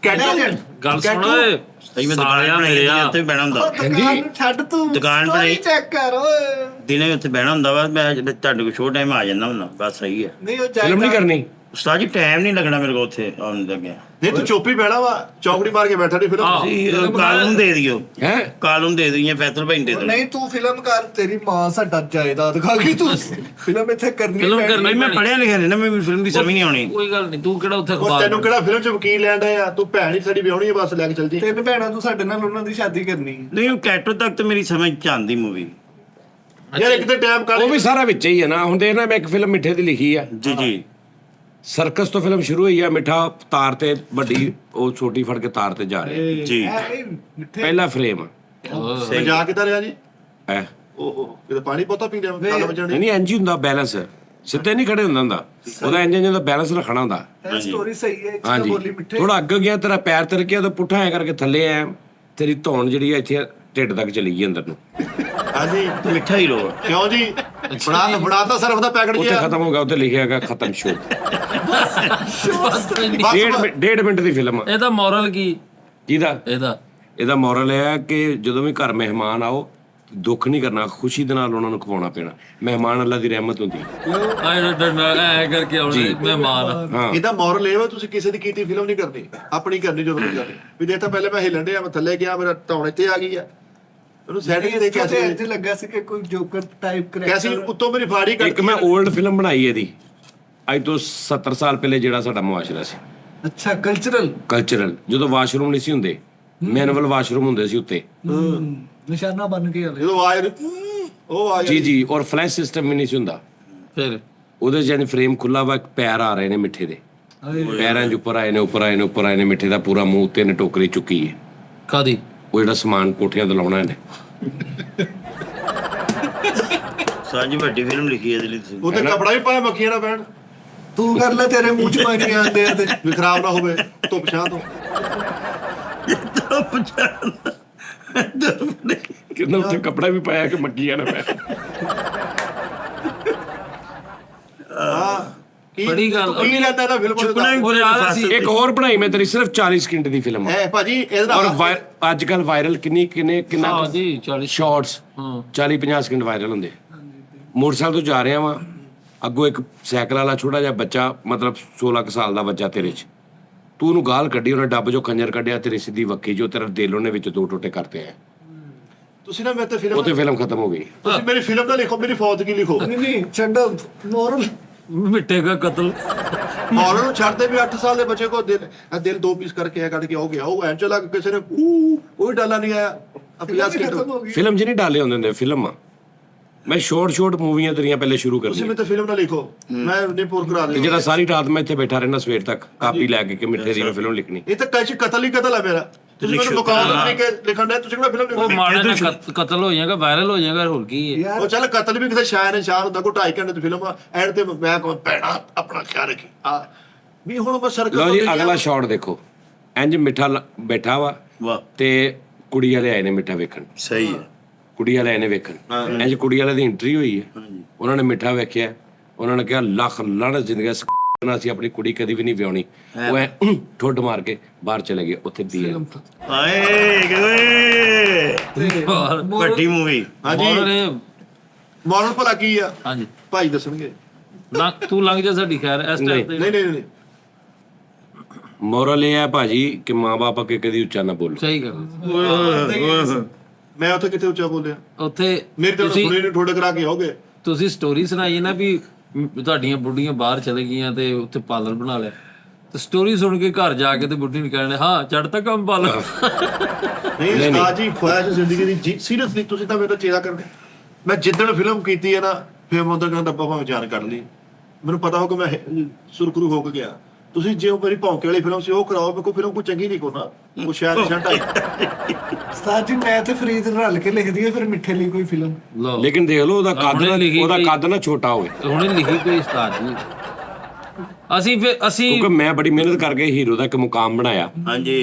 Legend। ਗੱਲ ਸੁਣ ਓਏ ਸਹੀ ਮੈਂ ਦੁਕਾਨ ਸਾਲਿਆ ਬਣਾਈ ਮੇਰੇ ਆ ਉੱਥੇ ਬਹਿਣਾ ਹੁੰਦਾ ਉਹ ਦੁਕਾਨ ਨੂੰ ਛੱਡ ਤੂੰ ਦੁਕਾਨ story ਬਣਾਈ। ਚੈੱਕ ਕਰ ਓਏ ਦਿਨੇ ਉੱਥੇ ਬਹਿਣਾ ਹੁੰਦਾ ਵਾ ਮੈਂ ਤੁਹਾਡੇ ਕੋਲ ਸ਼ੋਅ ਟਾਈਮ ਆ ਜਾਂਦਾ ਹੁੰਦਾ ਬਸ ਸਹੀ ਹੈ ਨਹੀਂ ਉਹ ਫਿਲਮ ਨਹੀਂ ਕਰਨੀ ਉਸਤਾਦ ਜੀ ਟਾਈਮ ਨਹੀਂ ਲੱਗਣਾ ਮੇਰੇ ਕੋਲ ਉੱਥੇ ਆਉਣ ਲੱਗਿਆ ਨਹੀਂ ਤੂੰ ਚੁੱਪ ਹੀ ਬਹਿਣਾ ਵਾ ਚੌਕੜੀ ਮਾਰ ਕੇ ਬੈਠਾ ਨਹੀਂ ਫਿਲਮ ਕਾਲੂਨ ਦੇ ਦਿਓ ਹੈ ਕਾਲੂਨ ਦੇ ਦਿਓ ਜਾਂ ਫੈਸਲ ਭਾਈ ਦੇ ਦਿਓ ਨਹੀਂ ਤੂੰ ਫਿਲਮ ਕਰ ਤੇਰੀ ਮਾਂ ਸਾਡਾ ਜਾਇਦਾਦ ਖਾ ਗਈ ਤੂੰ ਫਿਲਮ ਇੱਥੇ ਕਰਨੀ ਫਿਲਮ ਪੈਣੀ। ਕਰਨੀ ਮੈਂ ਪੜਿਆ ਲਿਖਿਆ ਨਹੀਂ ਨਾ ਮੈਨੂੰ ਫਿਲਮ ਦੀ ਸਮਝ ਨਹੀਂ ਆਉਣੀ ਕੋਈ ਗੱਲ ਨਹੀਂ ਤੂੰ ਕਿਹੜਾ ਉੱਥੇ ਉਹ ਅਖਬਾਰ ਤੈਨੂੰ ਕਿਹੜਾ ਫਿਲਮ ਚ ਵਕੀਲ ਲੈਣ ਡਿਆ ਤੂੰ ਭੈਣ ਹੀ ਸਾਡੀ ਵਿਆਹਣੀ ਹੈ ਬਸ ਲੈ ਕੇ ਚੱਲ ਜੀ ਤਿੰਨ ਭੈਣਾਂ ਤੂੰ ਸਾਡੇ ਨਾਲ ਉਹਨਾਂ ਦੀ ਸ਼ਾਦੀ ਕਰਨੀ ਹੈ। ਨਹੀਂ ਉਹ ਕੈਟੋ ਤੱਕ ਤਾਂ ਮੇਰੀ ਸਮਝ ਚ ਆਉਂਦੀ ਮੂਵੀ ਯਾਰ ਇੱਕ ਤੇ ਟਾਈਮ ਕੱਢ ਉਹ ਵੀ ਸਾਰਾ ਵਿੱਚ ਹੀ ਹੈ ਨਾ ਹੁਣ ਦੇਖਣਾ ਮੈਂ ਇੱਕ ਫਿਲਮ ਮਿੱਠੇ ਦੀ ਲਿਖੀ ਆ ਜੀ ਜੀ ਸਰਕਸ ਤੋਂ ਫਿਲਮ ਸ਼ੁਰੂ ਹੋਈ ਆ ਮਿੱਠਾ ਤਾਰ ਤੇ ਵੱਡੀ ਉਹ ਛੋਟੀ ਫੜ ਕੇ ਤਾਰ ਤੇ ਜਾ ਰਿਹਾ ਜੀ ਇਹ ਵੀ ਮਿੱਠੇ ਪਹਿਲਾ ਫਰੇਮ ਸਹੀ ਜਾ ਕਿੱਧਰ ਰਿਹਾ ਜੀ ਐ ਉਹ ਕਿਤੇ ਪਾਣੀ ਬਹੁਤਾ ਪੀ ਲਿਆ ਗੱਲ ਵਜਣ ਨਹੀਂ ਇੰਜ ਹੀ ਹੁੰਦਾ ਬੈਲੈਂਸ ਸਿੱਧੇ ਨਹੀਂ ਖੜੇ ਹੁੰਦਾ ਉਹਦਾ ਇੰਜ ਦਾ ਬੈਲੈਂਸ ਰੱਖਣਾ ਹੁੰਦਾ ਇਹ ਸਟੋਰੀ ਸਹੀ ਹੈ ਇੱਕ ਤਾਂ ਹਾਂਜੀ ਬੋਲੀ ਮਿੱਠੇ ਥੋੜਾ ਅੱਗੇ ਗਿਆ ਤੇਰਾ ਪੈਰ ਤਿਰ ਗਿਆ ਤਾਂ ਪੁੱਠਾ ਐ ਕਰਕੇ ਥੱਲੇ ਐ ਤੇਰੀ ਧੌਣ ਜਿਹੜੀ ਆ ਇੱਥੇ ਢਿੱਡ ਤੱਕ ਚਲੀ ਗਈ ਅੰਦਰ ਨੂੰ ਹਾਂਜੀ ਮਿੱਠਾ ਹੀ ਰੋ ਕਿਉਂ ਜੀ ਬਣਾ ਤਾਂ ਸਰਫ ਦਾ ਪੈਕਟ ਉੱਥੇ ਗਿਆ ਖਤਮ ਹੋ ਗਿਆ ਉੱਥੇ ਲਿਖਿਆ ਹੈਗਾ ਖਤਮ ਸ਼ੋ ਬਸ ਡੇਢ ਮਿੰਟ ਦੀ ਫਿਲਮ ਆ ਇਹਦਾ ਮੋਰਲ ਕੀ ਕਿਹਦਾ ਇਹਦਾ ਮੋਰਲ ਇਹ ਹੈ ਕਿ ਜਦੋਂ ਵੀ ਘਰ ਮਹਿਮਾਨ ਆਓ ਦੁੱਖ ਨਹੀਂ ਕਰਨਾ ਖੁਸ਼ੀ ਦੇ ਨਾਲ ਉਹਨਾਂ ਨੂੰ ਖਵਾਉਣਾ ਪੈਣਾ ਮਹਿਮਾਨ ਅੱਲਾ ਦੀ ਰਹਿਮਤ ਹੁੰਦੀ ਆਏ ਡੰਡਾ ਐ ਕਰਕੇ ਆਉਣੇ ਮਹਿਮਾਨ ਹਾਂ ਇਹਦਾ ਮੋਰਲ ਇਹ ਵਾ ਤੁਸੀਂ ਕਿਸੇ ਦੀ ਕੀਤੀ ਫਿਲਮ ਨਹੀਂ ਕਰਨੀ ਆਪਣੀ ਕਰਨੀ ਜਦੋਂ ਵੀ ਕਰਨੀ ਵੀ ਦੇਖ ਤਾਂ ਪਹਿਲੇ ਮੈਂ ਹਿੱਲਣ ਡਿਆ ਮੈਂ ਥੱਲੇ ਗਿਆ ਮੇਰਾ ਧੌਣ ਇੱਥੇ ਆ ਗਈ ਆ ਉਹਨੂੰ ਸੈਟਿੰਗ ਦੇ ਕੇ ਇੱਥੇ ਅਸੀਂ ਇੰਜ ਲੱਗਾ ਸੀ ਕਿ ਕੋਈ ਜੋਕਰ ਟਾਈਪ ਕੈਸੀ ਕਰੈਕਟਰ ਉੱਤੋਂ ਮੇਰੀ ਫਾੜੀ ਕੱਟ ਇੱਕ ਮੈਂ 올ਡ ਫਿਲਮ ਬਣਾਈ ਇਹਦੀ ਅੱਜ ਤੋਂ 70 ਸਾਲ ਪਹਿਲੇ ਜਿਹੜਾ ਸਾਡਾ ਮੁਆਸ਼ਰਾ ਸੀ ਅੱਛਾ ਕਲਚਰਲ ਕਲਚਰਲ ਜਦੋਂ ਵਾਸ਼ਰੂਮ ਨਹੀਂ ਸੀ ਹੁੰਦੇ ਮੈਨੂਅਲ ਵਾਸ਼ਰੂਮ ਹੁੰਦੇ ਸੀ ਉੱਤੇ ਨਿਸ਼ਾਨਾ ਬਣ ਕੇ ਹਲੇ ਜਦੋਂ ਆਵਾਜ਼ ਉਹ ਆ ਜੀ ਜੀ ਔਰ ਫਲੈਸ਼ ਸਿਸਟਮ ਵੀ ਨਹੀਂ ਸੀ ਹੁੰਦਾ ਫਿਰ ਉਹਦੇ ਜਿਹਨ ਫਰੇਮ ਖੁੱਲਾ ਵਾ ਪੈਰ ਆ ਰਹੇ ਨੇ ਮਿੱਠੇ ਦੇ ਪੈਰਾਂ 'ਚ ਉੱਪਰ ਆਏ ਨੇ ਉੱਪਰ ਆਏ ਨੇ ਮਿੱਠੇ ਦਾ ਪੂਰਾ ਮੂੰਹ ਤੇ ਨੇ ਟੋਕਰੀ ਚੁੱਕੀ ਹੈ ਕਾਦੀ ਉਹ ਜਿਹੜਾ ਸਮਾਨ ਕੋਠਿਆਂ ਤੋਂ ਲਾਉਣਾ ਇਹਨੇ ਸਾਂਝੀ ਵੱਡੀ ਫਿਲਮ ਲਿਖੀ ਹੈ ਇਹਦੇ ਲਈ ਤੁਸੀਂ ਉਹਤੇ ਕਪੜਾ ਵੀ ਪਾਇਆ ਮੱਖੀਆਂ ਨਾ ਪੈਣ ਤੂੰ ਕਰ ਲੈ ਤੇਰੇ ਮੂੰਹ ਚ ਪਾਣੀ ਆਉਂਦੇ ਆ ਤੇ ਵੀ ਖਰਾਬ ਨਾ ਹੋਵੇ ਧੁੱਪ ਛਾਂ ਤੋਂ ਕਿੰਨਾ ਉੱਤੇ ਕੱਪੜਾ ਵੀ ਪਾਇਆ ਕਿ ਮੱਕੀਆਂ ਨਾ ਪੈ ਹਾਂ ਕੀ ਬੜੀ ਗੱਲ- ਕੀ ਲੈਂਦਾ ਇਹਦਾ ਫਿਲਮ ਚੁੱਕਣਾ ਵੀ ਉਹ ਯਾਰ ਅਸੀਂ ਇੱਕ ਹੋਰ ਬਣਾਈ ਮੈਂ ਤੇਰੀ ਸਿਰਫ 40 ਸਕਿੰਟ ਦੀ ਫਿਲਮ ਹੈ ਭਾਜੀ ਇਹਦਾ ਔਰ ਅੱਜ ਕੱਲ ਵਾਇਰਲ ਕਿੰਨਾ ਹਾਂ ਜੀ 40 ਸ਼ਾਰਟਸ ਹਾਂ 40-50 ਸਕਿੰਟ ਵਾਇਰਲ ਹੁੰਦੇ ਮੋਟਰਸਾਈਕਲ ਤੋਂ ਜਾ ਰਿਹਾ ਵਾਂ ਅੱਗੋਂ ਇੱਕ ਸਾਈਕਲ ਵਾਲਾ ਛੋਟਾ ਜਿਹਾ ਬੱਚਾ ਮਤਲਬ 16 ਕੁ ਸਾਲ ਦਾ ਬੱਚਾ ਤੇਰੇ 'ਚ ਤੂੰ ਉਹਨੂੰ ਗਾਲ ਕੱਢੀ ਉਹਨੇ ਡੱਬ ਚੋਂ ਖੰਜਰ ਕੱਢਿਆ ਤੇਰੀ ਸਿੱਧੀ ਵੱਖੀ ਜੋ ਤੇਰਾ ਦਿਲ ਉਹਨੇ ਵਿੱਚ ਦੋ ਟੋਟੇ ਕਰਤੇ ਆ ਤੁਸੀਂ ਨਾ ਮੈਂ ਤੇ ਫਿਲਮ ਉੱਥੇ ਫਿਲਮ ਖਤਮ ਹੋ ਗਈ ਤੁਸੀਂ ਮੇਰੀ ਫਿਲਮ ਦਾ ਲਿਖੋ ਮੇਰੀ ਫੌਜਗੀ ਲਿਖੋ ਨਹੀਂ ਛੱਡੋ ਮੋਰਲ ਮਿੱਟੇ ਦਾ ਕਤਲ ਔਰ ਉਹਨੂੰ ਛੱਡਦੇ ਵੀ 8 ਸਾਲ ਦੇ ਬੱਚੇ ਕੋ ਦਿਲ ਦੋ ਪੀਸ ਕਰਕੇ ਆ ਕੱਢ ਕੇ ਹੋ ਗਿਆ ਉਹ ਐਂ ਚਲਾ ਕਿਸੇ ਨੇ ਉਹ ਡਾਲਾ ਨਹੀਂ ਆਇਆ ਆ 50 ਸਕਿੰਟ ਖਤਮ ਹੋ ਗਈ ਫਿਲਮ 'ਚ ਨਹੀਂ ਡਾਲੇ ਹੁੰਦੇ ਫਿਲਮ ਆ ਮੈਂ ਸ਼ਾਰਟ ਮੂਵੀਆਂ ਤੇਰੀਆਂ ਪਹਿਲੇ ਸ਼ੁਰੂ ਤੁਸੀਂ ਕਰਦੀ ਮੈਨੂੰ ਤਾਂ ਫਿਲਮ ਨਾ ਲਿਖੋ ਮੈਂ ਨਹੀਂ ਪੂਰ ਕਰਾ ਤੇ ਦੇ ਜਿਹੜਾ ਸਾਰੀ ਰਾਤ ਮੈਂ ਇੱਥੇ ਬੈਠਾ ਰਹਿਣਾ ਸਵੇਰ ਤੱਕ ਕਾਪੀ ਲੈ ਕੇ ਕਿ ਮਿੱਠੇ ਦੀ ਮੈਂ ਫਿਲਮ ਲਿਖਣੀ ਇਹ ਤਾਂ ਕੈਚ ਕਤਲ ਹੀ ਕਤਲ ਹੈ ਮੇਰਾ ਤੁਸੀਂ ਮੈਨੂੰ ਮੁਕਾਬਲੇ ਤਰੀਕੇ ਲਿਖਣ ਦੇ ਤੁਸੀਂ ਕਿਹੜਾ ਫਿਲਮ ਉਹ ਲਿਖੋ ਮਾੜਾ ਜਿਹਾ ਕਤਲ ਹੋ ਜਾਏਗਾ ਵਾਇਰਲ ਹੋ ਜਾਏਗਾ ਹੋਰ ਕੀ ਹੈ ਯਾਰ ਉਹ ਚੱਲ ਕਤਲ ਵੀ ਕਿਤੇ ਸ਼ਾਇਰ ਨੇ ਸ਼ਾਨ ਹੁੰਦਾ ਕੋ 2.5 ਘੰਟੇ ਦੀ ਫਿਲਮ ਆ ਐਂਡ ਤੇ ਮੈਂ ਕੋ ਪੈਣਾ ਆਪਣਾ ਖਿਆਲ ਰੱਖੀ ਆ ਵੀ ਹੁਣ ਮੈਂ ਸਰਕਲ ਲਓ ਜੀ ਅਗਲਾ ਸ਼ਾਟ ਦੇਖੋ ਇੰਜ ਮਿੱਠਾ ਬੈਠਾ ਵਾ ਵਾਹ ਤੇ ਕੁੜੀ ਵਾਲੇ ਆਏ ਨੇ ਮਿੱਠਾ ਵੇਖਣ ਸਹੀ ਹੈ ਕੁੜੀ ਵਾਲੇ ਆਏ ਨੇ ਵੇਖਣ ਇੰਜ ਕੁੜੀ ਵਾਲੇ ਦੀ ਐਂਟਰੀ ਹੋਈ ਹੈ ਉਹਨਾਂ ਨੇ ਮਿੱਠਾ ਵੇਖਿਆ ਉਹਨਾਂ ਨੇ ਕਿਹਾ ਲੱਖ ਲਾਹਨਤ ਜ਼ਿੰਦਗੀ ਨਾਲ ਅਸੀਂ ਆਪਣੀ ਕੁੜੀ ਕਦੀ ਵੀ ਨਹੀਂ ਵਿਆਹਣੀ ਉਹ ਐ ਠੁੱਡ ਮਾਰ ਕੇ ਬਾਹਰ ਚਲੇ ਗਏ ਉੱਥੇ ਦੀ ਹਾਏ ਗਏ ਵੱਡੀ ਮੂਵੀ ਹਾਂਜੀ ਮੋਰਲ ਭਲਾ ਕੀ ਆ ਹਾਂਜੀ ਭਾਈ ਦੱਸਣਗੇ ਤੂੰ ਲੰਘ ਜਾ ਸਾਡੀ ਖੈਰ ਇਸ ਟਾਈਮ ਤੇ ਨਹੀਂ ਮੋਰਲ ਇਹ ਹੈ ਭਾਜੀ ਕਿ ਮਾਂ-ਬਾਪ ਅੱਗੇ ਕਦੀ ਉੱਚਾ ਨਾ ਬੋਲੋ ਸਹੀ ਗੱਲ ਮੈਂ ਉੱਥੇ ਕਿਤੇ ਉੱਚਾ ਬੋਲਿਆ ਉੱਥੇ ਮੇਰੇ ਤੇ ਸੁਣੀ ਨੂੰ ਠੋਡ ਕਰਾ ਕੇ ਆਓਗੇ ਤੁਸੀਂ ਸਟੋਰੀ ਸੁਣਾਈ ਨਾ ਵੀ ਤੁਹਾਡੀਆਂ ਬੁੱਢੀਆਂ ਬਾਹਰ ਚਲੇ ਗਈਆਂ ਤੇ ਉੱਥੇ ਪਾਰਲਰ ਬਣਾ ਲਿਆ ਤੇ ਸਟੋਰੀ ਸੁਣ ਕੇ ਘਰ ਜਾ ਕੇ ਤੇ ਬੁੱਢੀ ਨੂੰ ਕਹਿਣੇ ਹਾਂ ਚੜ੍ਹਤਾ ਕੰਮ ਪਾਰਲਰ ਨਹੀਂ ਉਸਤਾਦ ਜੀ ਖੁਆਇਸ਼ ਜ਼ਿੰਦਗੀ ਦੀ ਸੀਰੀਅਸਲੀ ਤੁਸੀਂ ਤਾਂ ਮੇਰਾ ਚੇਰਾ ਕਰਦੇ ਮੈਂ ਜਿੱਦਣ ਫਿਲਮ ਕੀਤੀ ਹੈ ਨਾ ਫਿਰ ਮੈਂ ਉਦੋਂ ਕਹਿੰਦਾ ਡੱਬਾ ਭਾਵੇਂ ਜਾਨ ਕਰ ਲਈ ਮੈਨੂੰ ਪਤਾ ਹੋ ਕਿ ਮੈਂ ਸੁਰਖਰੂ ਹੋ ਕੇ ਗਿਆ ਤੁਸੀਂ ਜੇ ਉਹ ਮੇਰੀ ਭੌਂਕੇ ਵਾਲੀ ਫਿਲਮ ਸੀ ਉਹ ਕਰਾਓ ਮੇਰੇ ਕੋਲ ਫਿਲਮ ਕੋਈ ਚੰਗੀ ਨਹੀਂ ਕੋਨਾ ਉਹ ਸ਼ਾਇਦ ਨਿਸ਼ਾਨ ਢਾਈ ਉਸਤਾਦ ਜੀ ਮੈਂ ਤੇ ਫਰੀਦ ਰਲ ਕੇ ਲਿਖਦੀ ਹੈ ਫਿਰ ਮਿੱਠੇ ਲਈ ਕੋਈ ਫਿਲਮ ਲਓ ਲੇਕਿਨ ਦੇਖ ਲਓ ਉਹਦਾ ਕੱਦ ਨਾ ਛੋਟਾ ਹੋਵੇ ਹੁਣੇ ਲਿਖੀ ਕੋਈ ਉਸਤਾਦ ਜੀ ਅਸੀਂ ਕਿਉਂਕਿ ਮੈਂ ਬੜੀ ਮਿਹਨਤ ਕਰਕੇ ਹੀਰੋ ਦਾ ਇੱਕ ਮੁਕਾਮ ਬਣਾਇਆ ਹਾਂਜੀ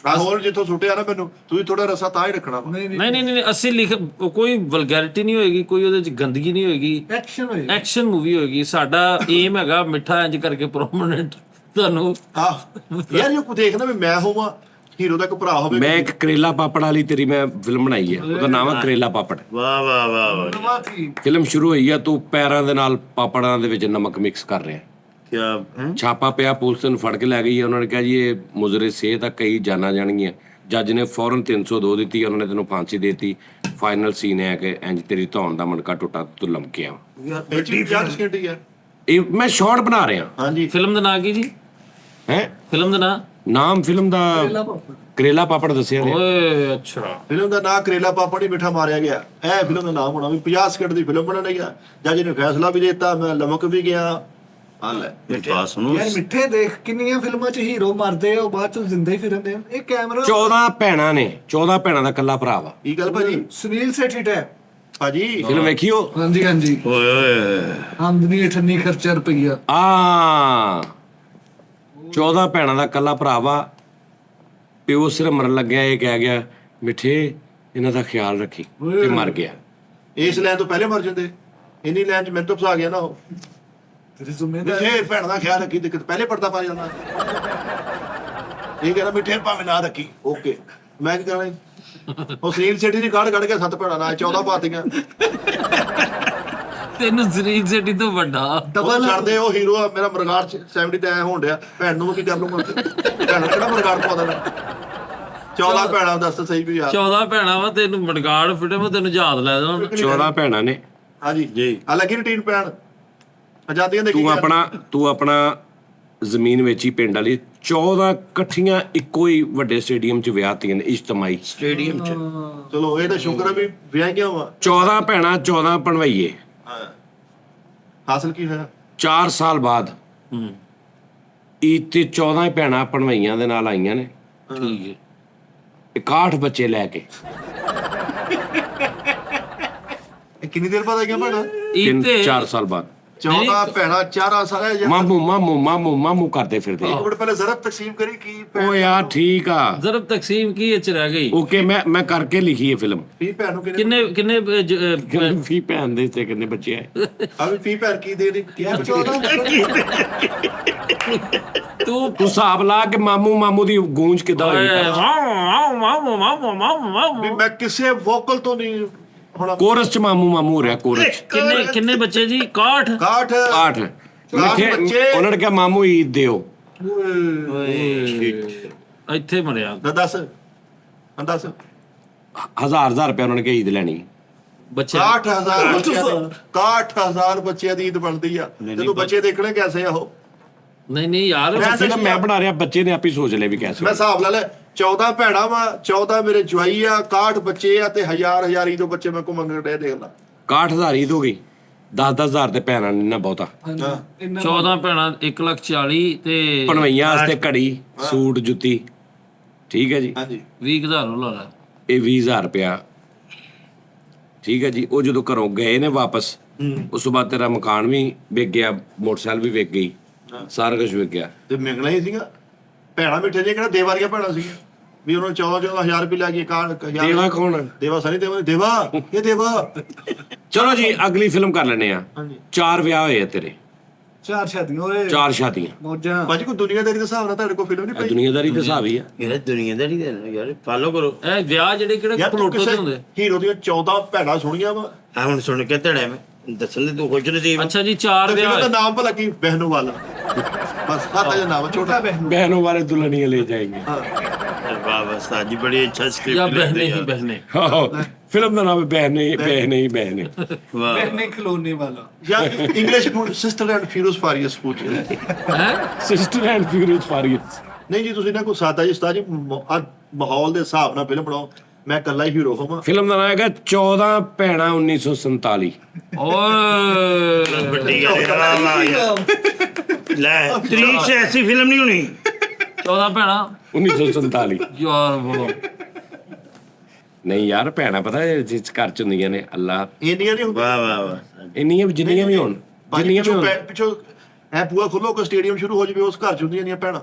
ਆ ਹੋਰ ਜਿੱਥੋਂ ਸੁੱਟਿਆ ਨਾ ਮੈਨੂੰ ਤੁਸੀਂ ਥੋੜਾ ਰਸਾ ਤਾਂ ਹੀ ਰੱਖਣਾ ਵਾ। ਨਹੀਂ ਨਹੀਂ ਨਹੀਂ ਨਹੀਂ ਅਸੀਂ ਕੋਈ ਵਲਗੈਰਿਟੀ ਨਹੀਂ ਹੋਏਗੀ, ਕੋਈ ਉਹਦੇ ਚ ਗੰਦਗੀ ਨਹੀਂ ਹੋਏਗੀ, ਐਕਸ਼ਨ ਹੋਏ ਐਕਸ਼ਨ ਮੂਵੀ ਹੋਏਗੀ। ਸਾਡਾ ਏਮ ਹੈਗਾ ਮਿੱਠਾ ਇੰਜ ਕਰਕੇ ਪ੍ਰੋਮਿਨੈਂਟ ਤੁਹਾਨੂੰ ਯਾਰ ਇਹ ਕੋ ਦੇਖਣਾ ਵੀ ਮੈਂ ਹੋਵਾਂ, ਹੀਰੋ ਦਾ ਇੱਕ ਭਰਾ ਹੋਵੇ। ਮੈਂ ਇੱਕ ਕਰੇਲਾ ਪਾਪੜ ਵਾਲੀ ਤੇਰੀ ਮੈਂ ਫਿਲਮ ਬਣਾਈ ਹੈ, ਉਹਦਾ ਨਾਮ ਹੈ ਕਰੇਲਾ ਪਾਪੜ। ਵਾਹ ਵਾਹ ਵਾਹ ਵਾਹ, ਨਵਾਂ ਥੀ ਫਿਲਮ ਸ਼ੁਰੂ ਹੋਈ ਆ, ਤੂੰ ਪੈਰਾਂ ਦੇ ਨਾਲ ਪਾਪੜਾਂ ਦੇ ਵਿੱਚ ਨਮਕ ਮਿਕਸ ਕਰ ਰਿਹਾ। ਕਿਆ ਛਾਪਾ ਪਿਆ, ਪੁਲਿਸ ਨੂੰ ਫੜ ਕੇ ਲੈ ਗਈ। ਉਹਨਾਂ ਨੇ ਕਿਹਾ ਜੀ ਇਹ ਮੁਜ਼ਰੇ ਸਿਹਤ ਆ, ਕਈ ਜਾਨਾਂ ਜਾਣਗੀਆਂ। ਜੱਜ ਨੇ ਫੌਰਨ 302 ਦਿੱਤੀ, ਉਹਨਾਂ ਨੇ ਤੈਨੂੰ ਫਾਂਸੀ ਦੇਤੀ। ਫਾਈਨਲ ਸੀਨ ਹੈ ਕਿ ਇੰਜ ਤੇਰੀ ਧੌਣ ਦਾ ਮਣਕਾ ਟੁੱਟਾ, ਤੂੰ ਲਮਕਿਆ। ਇਹ ਚੀਜ਼ 50 ਸਕਿੰਟ ਹੀ ਆ। ਇਹ ਮੈਂ ਸ਼ਾਰਟ ਬਣਾ ਰਿਹਾ। ਹਾਂਜੀ ਫਿਲਮ ਦਾ ਨਾਂ ਕੀ ਜੀ? ਹੈ ਫਿਲਮ ਦਾ ਨਾਂ? ਨਾਮ ਫਿਲਮ ਦਾ ਕਰੇਲਾ ਪਾਪੜ ਦੱਸਿਆ ਨੇ। ਓਏ ਅੱਛਾ, ਫਿਲਮ ਦਾ ਨਾਂ ਕਰੇਲਾ ਪਾਪੜ ਹੀ ਮਿੱਠਾ ਮਾਰਿਆ ਗਿਆ। ਇਹ ਫਿਲਮ ਦਾ ਨਾਮ ਹੋਣਾ ਵੀ 50 ਸਕਿੰਟ ਦੀ ਫਿਲਮ ਬਣਨ ਲਈ ਆ। ਜੱਜ ਨੇ ਫੈਸਲਾ ਵੀ ਦਿੱਤਾ, ਮੈਂ ਲਮਕ ਵੀ ਗਿਆ। ਹਾਲ ਹੈ ਬਾਤ ਸੁਣੋ। ਯਾਰ ਮਿੱਠੇ ਦੇਖ ਕਿੰਨੀਆਂ ਫਿਲਮਾਂ 'ਚ ਹੀਰੋ ਮਰਦੇ ਆ ਉਹ ਬਾਅਦ 'ਚ ਜ਼ਿੰਦਾ ਹੀ ਫਿਰਦੇ ਆ। ਇਹ ਕੈਮਰਾ 14 ਭੈਣਾਂ ਨੇ, 14 ਭੈਣਾਂ ਦਾ ਕੱਲਾ ਭਰਾ ਵਾ। ਕੀ ਗੱਲ ਭਾਜੀ? ਸੁਨੀਲ ਸੇਠੀ ਟੈਪ। ਭਾਜੀ ਫਿਲਮ ਵੇਖੀਓ। ਹਾਂਜੀ ਹਾਂਜੀ, ਓਏ ਓਏ ਆਮਦਨੀ 98 ਖਰਚਾ ਰੁਪਈਆ। 14 ਭੈਣਾਂ ਦਾ ਕੱਲਾ ਭਰਾ ਵਾ। ਪਿਓ ਸਿਰ ਮਰਨ ਲੱਗਿਆ, ਇਹ ਕਹਿ ਗਿਆ ਮਿੱਠੇ ਇਹਨਾਂ ਦਾ ਖਿਆਲ ਰੱਖੀ, ਤੇ ਮਰ ਗਿਆ। ਇਸ ਲਾਈਨ ਤੋਂ ਪਹਿਲੇ ਮਰ ਜਾਂਦੇ। ਇੰਨੀ ਲਾਈਨ 'ਚ ਮੈਨੂੰ ਤਾਂ ਫਸਾ ਗਿਆ ਨਾ ਉਹ। ਤੇਰੀ ਜ਼ਿੰਮੇਵਾਰੀ ਮਿੱਠੇ ਭੈਣ ਦਾ ਖਿਆਲ ਰੱਖੀ, ਦਿੱਕਤ ਪਹਿਲੇ ਪੜਦਾ ਪਾ ਜਾਂਦਾ। ਇਹ ਕਹਿੰਦਾ ਮਿੱਠੇ ਭਾਵੇਂ ਨਾ ਰੱਖੀ, ਓਕੇ। ਮੈਂ ਕੀ ਕਰਾਂ? ਉਹ ਸੁਨੀਲ ਸੇਠੀ ਦੀ ਕਾਢ ਕੱਢ ਕੇ 7 ਭੈਣਾਂ ਨਾਲ 14 ਪਾਤੀਆਂ। ਤੈਨੂੰ ਜ਼ਰੀਰ ਸੇਟੀ ਤੋਂ ਵੱਡਾ ਡਬਲ ਛੱਡਦੇ ਉਹ ਹੀਰੋ ਆ ਮੇਰਾ ਮਰਗਾੜ 70 ਤੇ ਐ ਹੋਣ ਡਿਆ। ਭੈਣ ਨੂੰ ਮੈਂ ਕੀ ਕਰ ਲੂੰਗਾ? ਭੈਣ ਕਿਹੜਾ ਮਰਗਾੜ ਪਵਾ ਦੇਣਾ? 14 ਭੈਣਾਂ ਦੱਸ ਸਹੀ ਵੀ ਯਾਰ। 14 ਭੈਣਾਂ ਵਾ, ਤੈਨੂੰ ਮੜਗਾੜ ਫਿਟੇ ਮੈਂ ਤੈਨੂੰ ਯਾਦ ਲੈ ਦੇਣਾ। 14 ਭੈਣਾਂ ਨੇ। ਹਾਂਜੀ ਜੀ ਆ ਲੱਗੀ ਰੂਟੀਨ ਭੈਣ ਆਜ਼ਾਦੀਆਂ ਦੇਖੀ ਤੂੰ ਆਪਣਾ ਜ਼ਮੀਨ ਵੇਚੀ ਪਿੰਡ ਵਾਲੀ। 14 ਇਕੱਠੀਆਂ ਇੱਕੋ ਹੀ ਵੱਡੇ ਸਟੇਡੀਅਮ 'ਚ ਵਿਆਹਤੀਆਂ ਨੇ, ਇਜਤਮਾਈ ਸਟੇਡੀਅਮ ਚ। ਚਲੋ ਇਹ ਤਾਂ ਸ਼ੁਕਰ ਹੈ ਵੀ ਵਿਆਹ ਗਿਆ ਵਾ। 14 ਭੈਣਾਂ 14 ਭਣਵਈਏ। ਹਾਸਲ ਕੀ ਹੋਇਆ? 4 ਸਾਲ ਬਾਅਦ ਇਹ ਤੇ 14 ਭੈਣਾਂ ਭਣਵਈਆਂ ਦੇ ਨਾਲ ਆਈਆਂ ਨੇ। ਠੀਕ ਹੈ। 61 ਬੱਚੇ ਲੈ ਕੇ। ਇਹ ਕਿੰਨੀ ਦੇਰ ਬਾਅਦ ਆ ਗਿਆ ਭੈਣਾ? ਇਹ ਤੇ 4 ਸਾਲ ਬਾਅਦ 14 ਭੈਣਾਂ 4 ਸਾਲ। ਮਾਮੂ ਕਰਦੇ ਫਿਰਦੇ। ਇੱਕ ਮਿੰਟ ਪਹਿਲੇ ਜ਼ਰਾ ਤਕਸੀਮ ਕਰੀ ਕੀ ਓ ਯਾਰ ਠੀਕ ਆ, ਜ਼ਰਬ ਤਕਸੀਮ ਕੀ ਇਹ ਚ ਰਹਿ ਗਈ? ਓਕੇ। ਮੈਂ ਕਰਕੇ ਲਿਖੀ ਹੈ ਫਿਲਮ। ਫੀ ਭੈਣ ਨੂੰ ਕਿੰਨੇ ਕਿੰਨੇ ਫੀ ਭੈਣ ਦੇ ਤੇ ਕਿੰਨੇ ਬੱਚੇ ਆਏ? ਆ ਵੀ ਫੀ ਭੈਣ ਕੀ ਦੇ ਦੀ? ਯਾਰ 14 ਤੂੰ ਤੂੰ ਹਿਸਾਬ ਲਾ ਕੇ ਮਾਮੂ ਦੀ ਗੂੰਜ ਕਿੱਦਾਂ ਹੋਈ? ਵੀ ਮੈਂ ਕਿਸੇ ਵੋਕਲ ਤੋਂ ਨਹੀਂ ਹੁਣ। ਕੋਰਸ ਚ ਮਾਮੂ ਹੋ ਰਿਹਾ, ਕੋਰਸ। ਕਿੰਨੇ ਬੱਚੇ ਜੀ? 61 8 ਬੱਚੇ। ਉਹਨਾਂ ਨੇ ਕਿਹਾ ਮਾਮੂ ਈਦ ਦਿਓ। ਇੱਥੇ ਮਰਿਆ ਦੱਸ 1000 ਰੁਪਏ ਉਹਨਾਂ ਨੇ ਕਿਹਾ ਈਦ ਲੈਣੀ। ਬੱਚੇ 60000 ਬੱਚਿਆਂ ਦੀ 61000 ਬੱਚਿਆਂ ਦੀ ਈਦ ਬਣਦੀ ਆ। ਜਦੋਂ ਬੱਚੇ ਦੇਖਣੇ ਕੈਸੇ ਆ ਉਹ? ਨਹੀਂ ਯਾਰ ਫਿਲਮ ਮੈਂ ਬਣਾ ਰਿਹਾ, ਬੱਚੇ ਨੇ ਆਪੇ ਸੋਚ ਲਿਆ ਵੀ ਕੈਸੇ। ਮੈਂ ਹਿਸਾਬ ਲਾ ਲੈ 14 ਭੈਣਾਂ ਵਾ, 14 ਮੇਰੇ ਜਵਾਈ ਆ, 61 ਬੱਚੇ ਆ ਤੇ ਹਜ਼ਾਰ ਈਦੋਂ ਬੱਚੇ ਮੈਂ ਕੋ ਮੰਗਣ ਡਿਆ। ਦੇਖ ਲਾ 61000 ਈਦ ਹੋ ਗਈ। 10,000 ਤੇ ਭੈਣਾਂ ਨੇ ਨਾ ਬਹੁਤਾ। 14 ਭੈਣਾਂ 1,40,000 ਤੇ ਭਣਵਈਆਂ ਵਾਸਤੇ ਘੜੀ, ਸੂਟ, ਜੁੱਤੀ। ਠੀਕ ਹੈ ਜੀ। ਹਾਂਜੀ 20,000 ਲਾ ਲੈ। ਇਹ 20,000 ਰੁਪਇਆ। ਠੀਕ ਹੈ ਜੀ। ਉਹ ਜਦੋਂ ਘਰੋਂ ਗਏ ਨੇ ਵਾਪਸ, ਉਸ ਤੋਂ ਬਾਅਦ ਤੇਰਾ ਮਕਾਨ ਵੀ ਵਿਕ ਗਿਆ, ਮੋਟਰਸਾਈਕਲ ਵੀ ਵਿਕ ਗਈ, ਸਾਰਾ ਕੁਝ ਵਿਕ ਗਿਆ। ਤੇ ਮੰਗਣਾ ਹੀ ਸੀਗਾ। ਭੈਣਾਂ ਮਿੱਠੇ ਜੇ ਕਿਹੜਾ ਦੇਵਾ ਦੀਆਂ ਭੈਣਾਂ ਸੀਗੀਆਂ ਵੀ ਉਹਨਾਂ 14,000 ਰੁਪਏ ਲੈ ਗਏ। ਦੇਵਾ ਕੌਣ? ਦੇਵਾ ਸਨੀ ਦੇਵਾ ਇਹ ਦੇਵਾ। ਚਲੋ ਜੀ ਅਗਲੀ ਫਿਲਮ ਕਰ ਲੈਨੇ ਆ। ਹਾਂਜੀ 4 ਵਿਆਹ ਹੋਏ ਆ ਤੇਰੇ, 4 ਸ਼ਾਦੀਆਂ ਓਏ 4 ਸ਼ਾਦੀਆਂ। ਮੌਜਾਂ। ਭਾਜੀ ਕੋਈ ਦੁਨੀਆਦਾਰੀ ਦੇ ਹਿਸਾਬ ਨਾਲ ਤੁਹਾਡੇ ਕੋਲ ਫਿਲਮ ਨਹੀਂ ਇਹ ਪਈ? ਦੁਨੀਆਦਾਰੀ ਦੇ ਹਿਸਾਬ ਹੀ ਆ। ਯਾਰ ਦੁਨੀਆਦਾਰੀ ਦੇ ਯਾਰ ਫਾਲੋ ਕਰੋ। ਇਹ ਵਿਆਹ ਜਿਹੜੇ ਕਿਹੜੇ ਯਾਰ ਤੂੰ ਪਲੋਟੋ ਕਿਸੇ ਤੇ ਹੁੰਦੇ? ਹੀਰੋ ਦੀਆਂ 14 ਭੈਣਾਂ ਸੁਣੀਆਂ ਵਾ। ਆ ਹੁਣ ਸੁਣ ਕੇ ਧੜਾ ਮੈਂ ਦੱਸਣ ਦੇ ਤੂੰ ਖੁਸ਼ ਨਸੀਬ। ਅੱਛਾ ਜੀ 4 ਤੇ ਵਿਆਹ ਫਿਲਮ ਦਾ ਹੋਏ। ਨਾਮ ਭਲਾ ਕੀ? ਬਹਿਨੋ ਵਾਲਾ। ਬਸ ਸਾਡਾ ਜਿਹਾ ਨਾਮ ਛੋਟਾ। ਬਹਿਨੋਂ ਵਾਲੇ ਦੁਲਹਨੀਆਂ ਲੈ ਜਾਏਂਗੇ। ਵਾਹ ਵਾਹ ਸਾਜੀ ਬੜੀ ਅੱਛਾ ਜਾਂ ਸਕ੍ਰਿਪਟ ਬਹਿਨੇ ਹੀ ਬਹਿਨੇ। ਫਿਲਮ ਦਾ ਨਾਮ ਹੈ ਬਹਿਨੇ। ਵਾਹ ਬਹਿਨੇ ਖਲੋਨੇ ਵਾਲਾ। ਜਾਂ English food sister and furious ਫਾਰੀਅਸ ਫੂਡ। ਹੈ ਸਿਸਟਰ ਐਂਡ ਫਿਊਰੀਅਸ ਫਾਰੀਅਸ। ਨਹੀਂ ਜੀ ਤੁਸੀਂ ਨਾ ਕੋਈ ਸਾਦਾ ਜੀ ਉਸਤਾਦ ਜੀ ਮਾਹੌਲ ਦੇ ਹਿਸਾਬ ਨਾਲ ਫਿਲਮ ਬਣਾਓ। ਮੈਂ ਇਕੱਲਾ ਹੀ ਹੀਰੋ ਹੋਵਾਂ। ਫਿਲਮ ਦਾ ਨਾਮ ਹੈਗਾ 14 ਭੈਣਾਂ 1947। ਓਏ ਵੱਡੀ ਗੱਲ ਆ ਲੈ ਤਰੀਕ ਸੇ ਐਸੀ ਫਿਲਮ ਨਹੀਂ ਹੋਣੀ। 14 ਭੈਣਾਂ 1947। ਯਾਰ ਬੋਲੋ। ਨਹੀਂ ਯਾਰ ਭੈਣਾਂ ਪਤਾ ਜਿਸ ਘਰ ਚ ਹੁੰਦੀਆਂ ਨੇ, ਅੱਲਾ ਇੰਡੀਆ ਨਹੀਂ ਵਾਹ ਵਾਹ ਵਾਹ ਇੰਨੀਆਂ ਜਿੰਨੀਆਂ ਵੀ ਹੋਣ, ਜਿੰਨੀਆਂ ਵੀ ਹੋਣ। ਪਿੱਛੋਂ ਐ ਪੂਆ ਖੋਲੋ ਕੋ ਸਟੇਡੀਅਮ ਸ਼ੁਰੂ ਹੋ ਜਾਵੇ ਉਸ ਘਰ ਚ ਹੁੰਦੀਆਂ ਦੀਆਂ ਭੈਣਾਂ।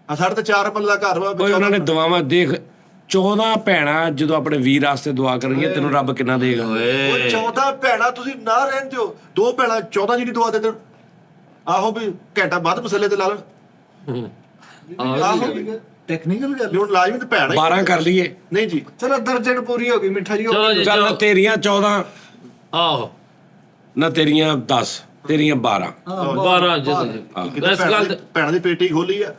ਆ ਸਾਡੇ ਤੇ 4 ਮੱਲਾ ਘਰ ਵਾ ਓਏ ਉਹਨਾਂ ਨੇ ਦੁਆਵਾਂ ਦੇਖ 14 ਭੈਣਾਂ ਜਦੋਂ ਆਪਣੇ ਵੀਰ ਵਾਸਤੇ ਦੁਆ ਕਰਨਗੀਆਂ ਤੈਨੂੰ ਰੱਬ ਕਿੰਨਾ ਦੇਗਾ। ਉਹ 14 ਭੈਣਾਂ ਤੁਸੀਂ ਨਾ ਰਹਿਣ ਦਿਓ, 2 ਭੈਣਾਂ 14 ਜਿਹੜੀ ਦੁਆ ਦੇ ਦੇਣ। ਆਹੋ ਵੀ ਘੰਟਾ ਬਾਅਦ ਮਸਲੇ ਤੇ ਲਾ ਲੈਣ। ਆਹੋ ਟੈਕਨੀਕਲ ਗੱਲ। ਵੀ ਹੁਣ ਲਾਜ਼ਮੀ ਤੇ ਭੈਣ 12 ਕਰ ਲਈਏ। ਨਹੀਂ ਜੀ, ਚਲੋ ਦਰਜਨ ਪੂਰੀ ਹੋ ਗਈ ਮਿੱਠਾ ਜੀ। ਚਲੋ ਜੀ ਚੱਲ ਨਾ ਤੇਰੀਆਂ 14 ਆਹੋ ਨਾ ਤੇਰੀਆਂ 10 ਤੇਰੀਆਂ 12। 12 ਜਦੋਂ ਕਿਤੇ ਭੈਣਾਂ ਦੀ ਪੇਟੀ ਖੋਲੀ ਆ,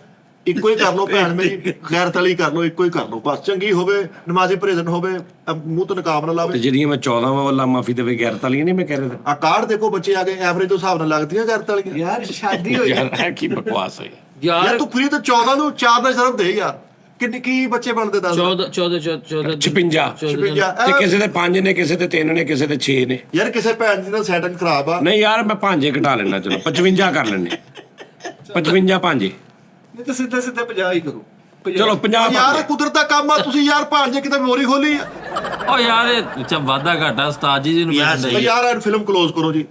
ਇੱਕੋ ਹੀ ਕਰ ਲਓ ਭੈਣ ਮੇਰੀ, ਗੈਰਤ ਵਾਲੀ ਕਰ ਲਓ, ਇੱਕੋ ਹੀ ਕਰ ਲਓ ਬਸ। ਚੰਗੀ ਹੋਵੇ, ਨਮਾਜ਼ੀ ਪਰਹੇਜ਼ਨ ਹੋਵੇ, ਮੂੰਹ ਤੋਂ ਨਕਾਬ ਨਾ ਤੇ ਲਾਵੇ। ਜਿਹੜੀਆਂ ਮੈਂ 14 ਵਾਂ ਅੱਲਾ ਮਾਫੀ ਦੇਵੇ ਗੈਰਤ ਵਾਲੀਆਂ ਨਹੀਂ ਮੈਂ ਕਹਿ ਰਿਹਾ। ਆ ਕਾਰਡ ਦੇਖੋ ਬੱਚੇ ਆ ਗਏ, ਐਵਰੇਜ ਦੇ ਹਿਸਾਬ ਨਾਲ ਲੱਗਦੀਆਂ ਗੈਰਤ ਵਾਲੀਆਂ। ਯਾਰ ਸ਼ਾਦੀ ਹੋਈ ਯਾਰ ਇਹ ਕੀ ਬਕਵਾਸ ਹੈ। ਯਾਰ ਯਾਰ ਤੂੰ ਫਰੀ ਤੇ 14 ਨੂੰ 4 ਦਾ ਸ਼ਰਮ ਦੇ ਯਾਰ। ਕਿੰਨੇ ਕੀ ਬੱਚੇ ਬਣਦੇ ਦੱਸ? 14 56 56 ਤੇ ਕਿਸੇ ਦੇ 5 ਨੇ, ਕਿਸੇ ਦੇ 3 ਨੇ, ਕਿਸੇ ਦੇ 6 ਨੇ। ਯਾਰ ਕਿਸੇ ਭੈਣ ਦੀ ਨਾਲ ਸੈਟਿੰਗ ਖਰਾਬ ਆ। ਨਹੀਂ ਯਾਰ ਮੈਂ ਭਾਂਜੇ ਘਟਾ ਲੈਣਾ, ਚਲੋ 55 ਕਰ ਲੈਣੇ। 55 ਭਾਂਜੇ, ਨਹੀਂ ਤਾਂ ਸਿੱਧਾ 50 ਹੀ ਕਰੋ। ਚਲੋ 50 ਯਾਰ ਇਹ ਕੁਦਰਤ ਦਾ ਕੰਮ ਆ। ਤੁਸੀਂ ਯਾਰ ਭਾਂਜੇ ਕਿਤੇ ਮੋਰੀ ਖੋਲੀ ਆ। ਓ ਯਾਰ ਇਹ ਚ ਵਾਧਾ ਘਾਟਾ ਉਸਤਾਦ ਜੀ ਨੂੰ ਯਾਰ ਮਿਲਦਾ ਓ ਯਾਰ ਇਹ ਫਿਲਮ ਕਲੋਜ਼ ਕਰੋ ਜੀ।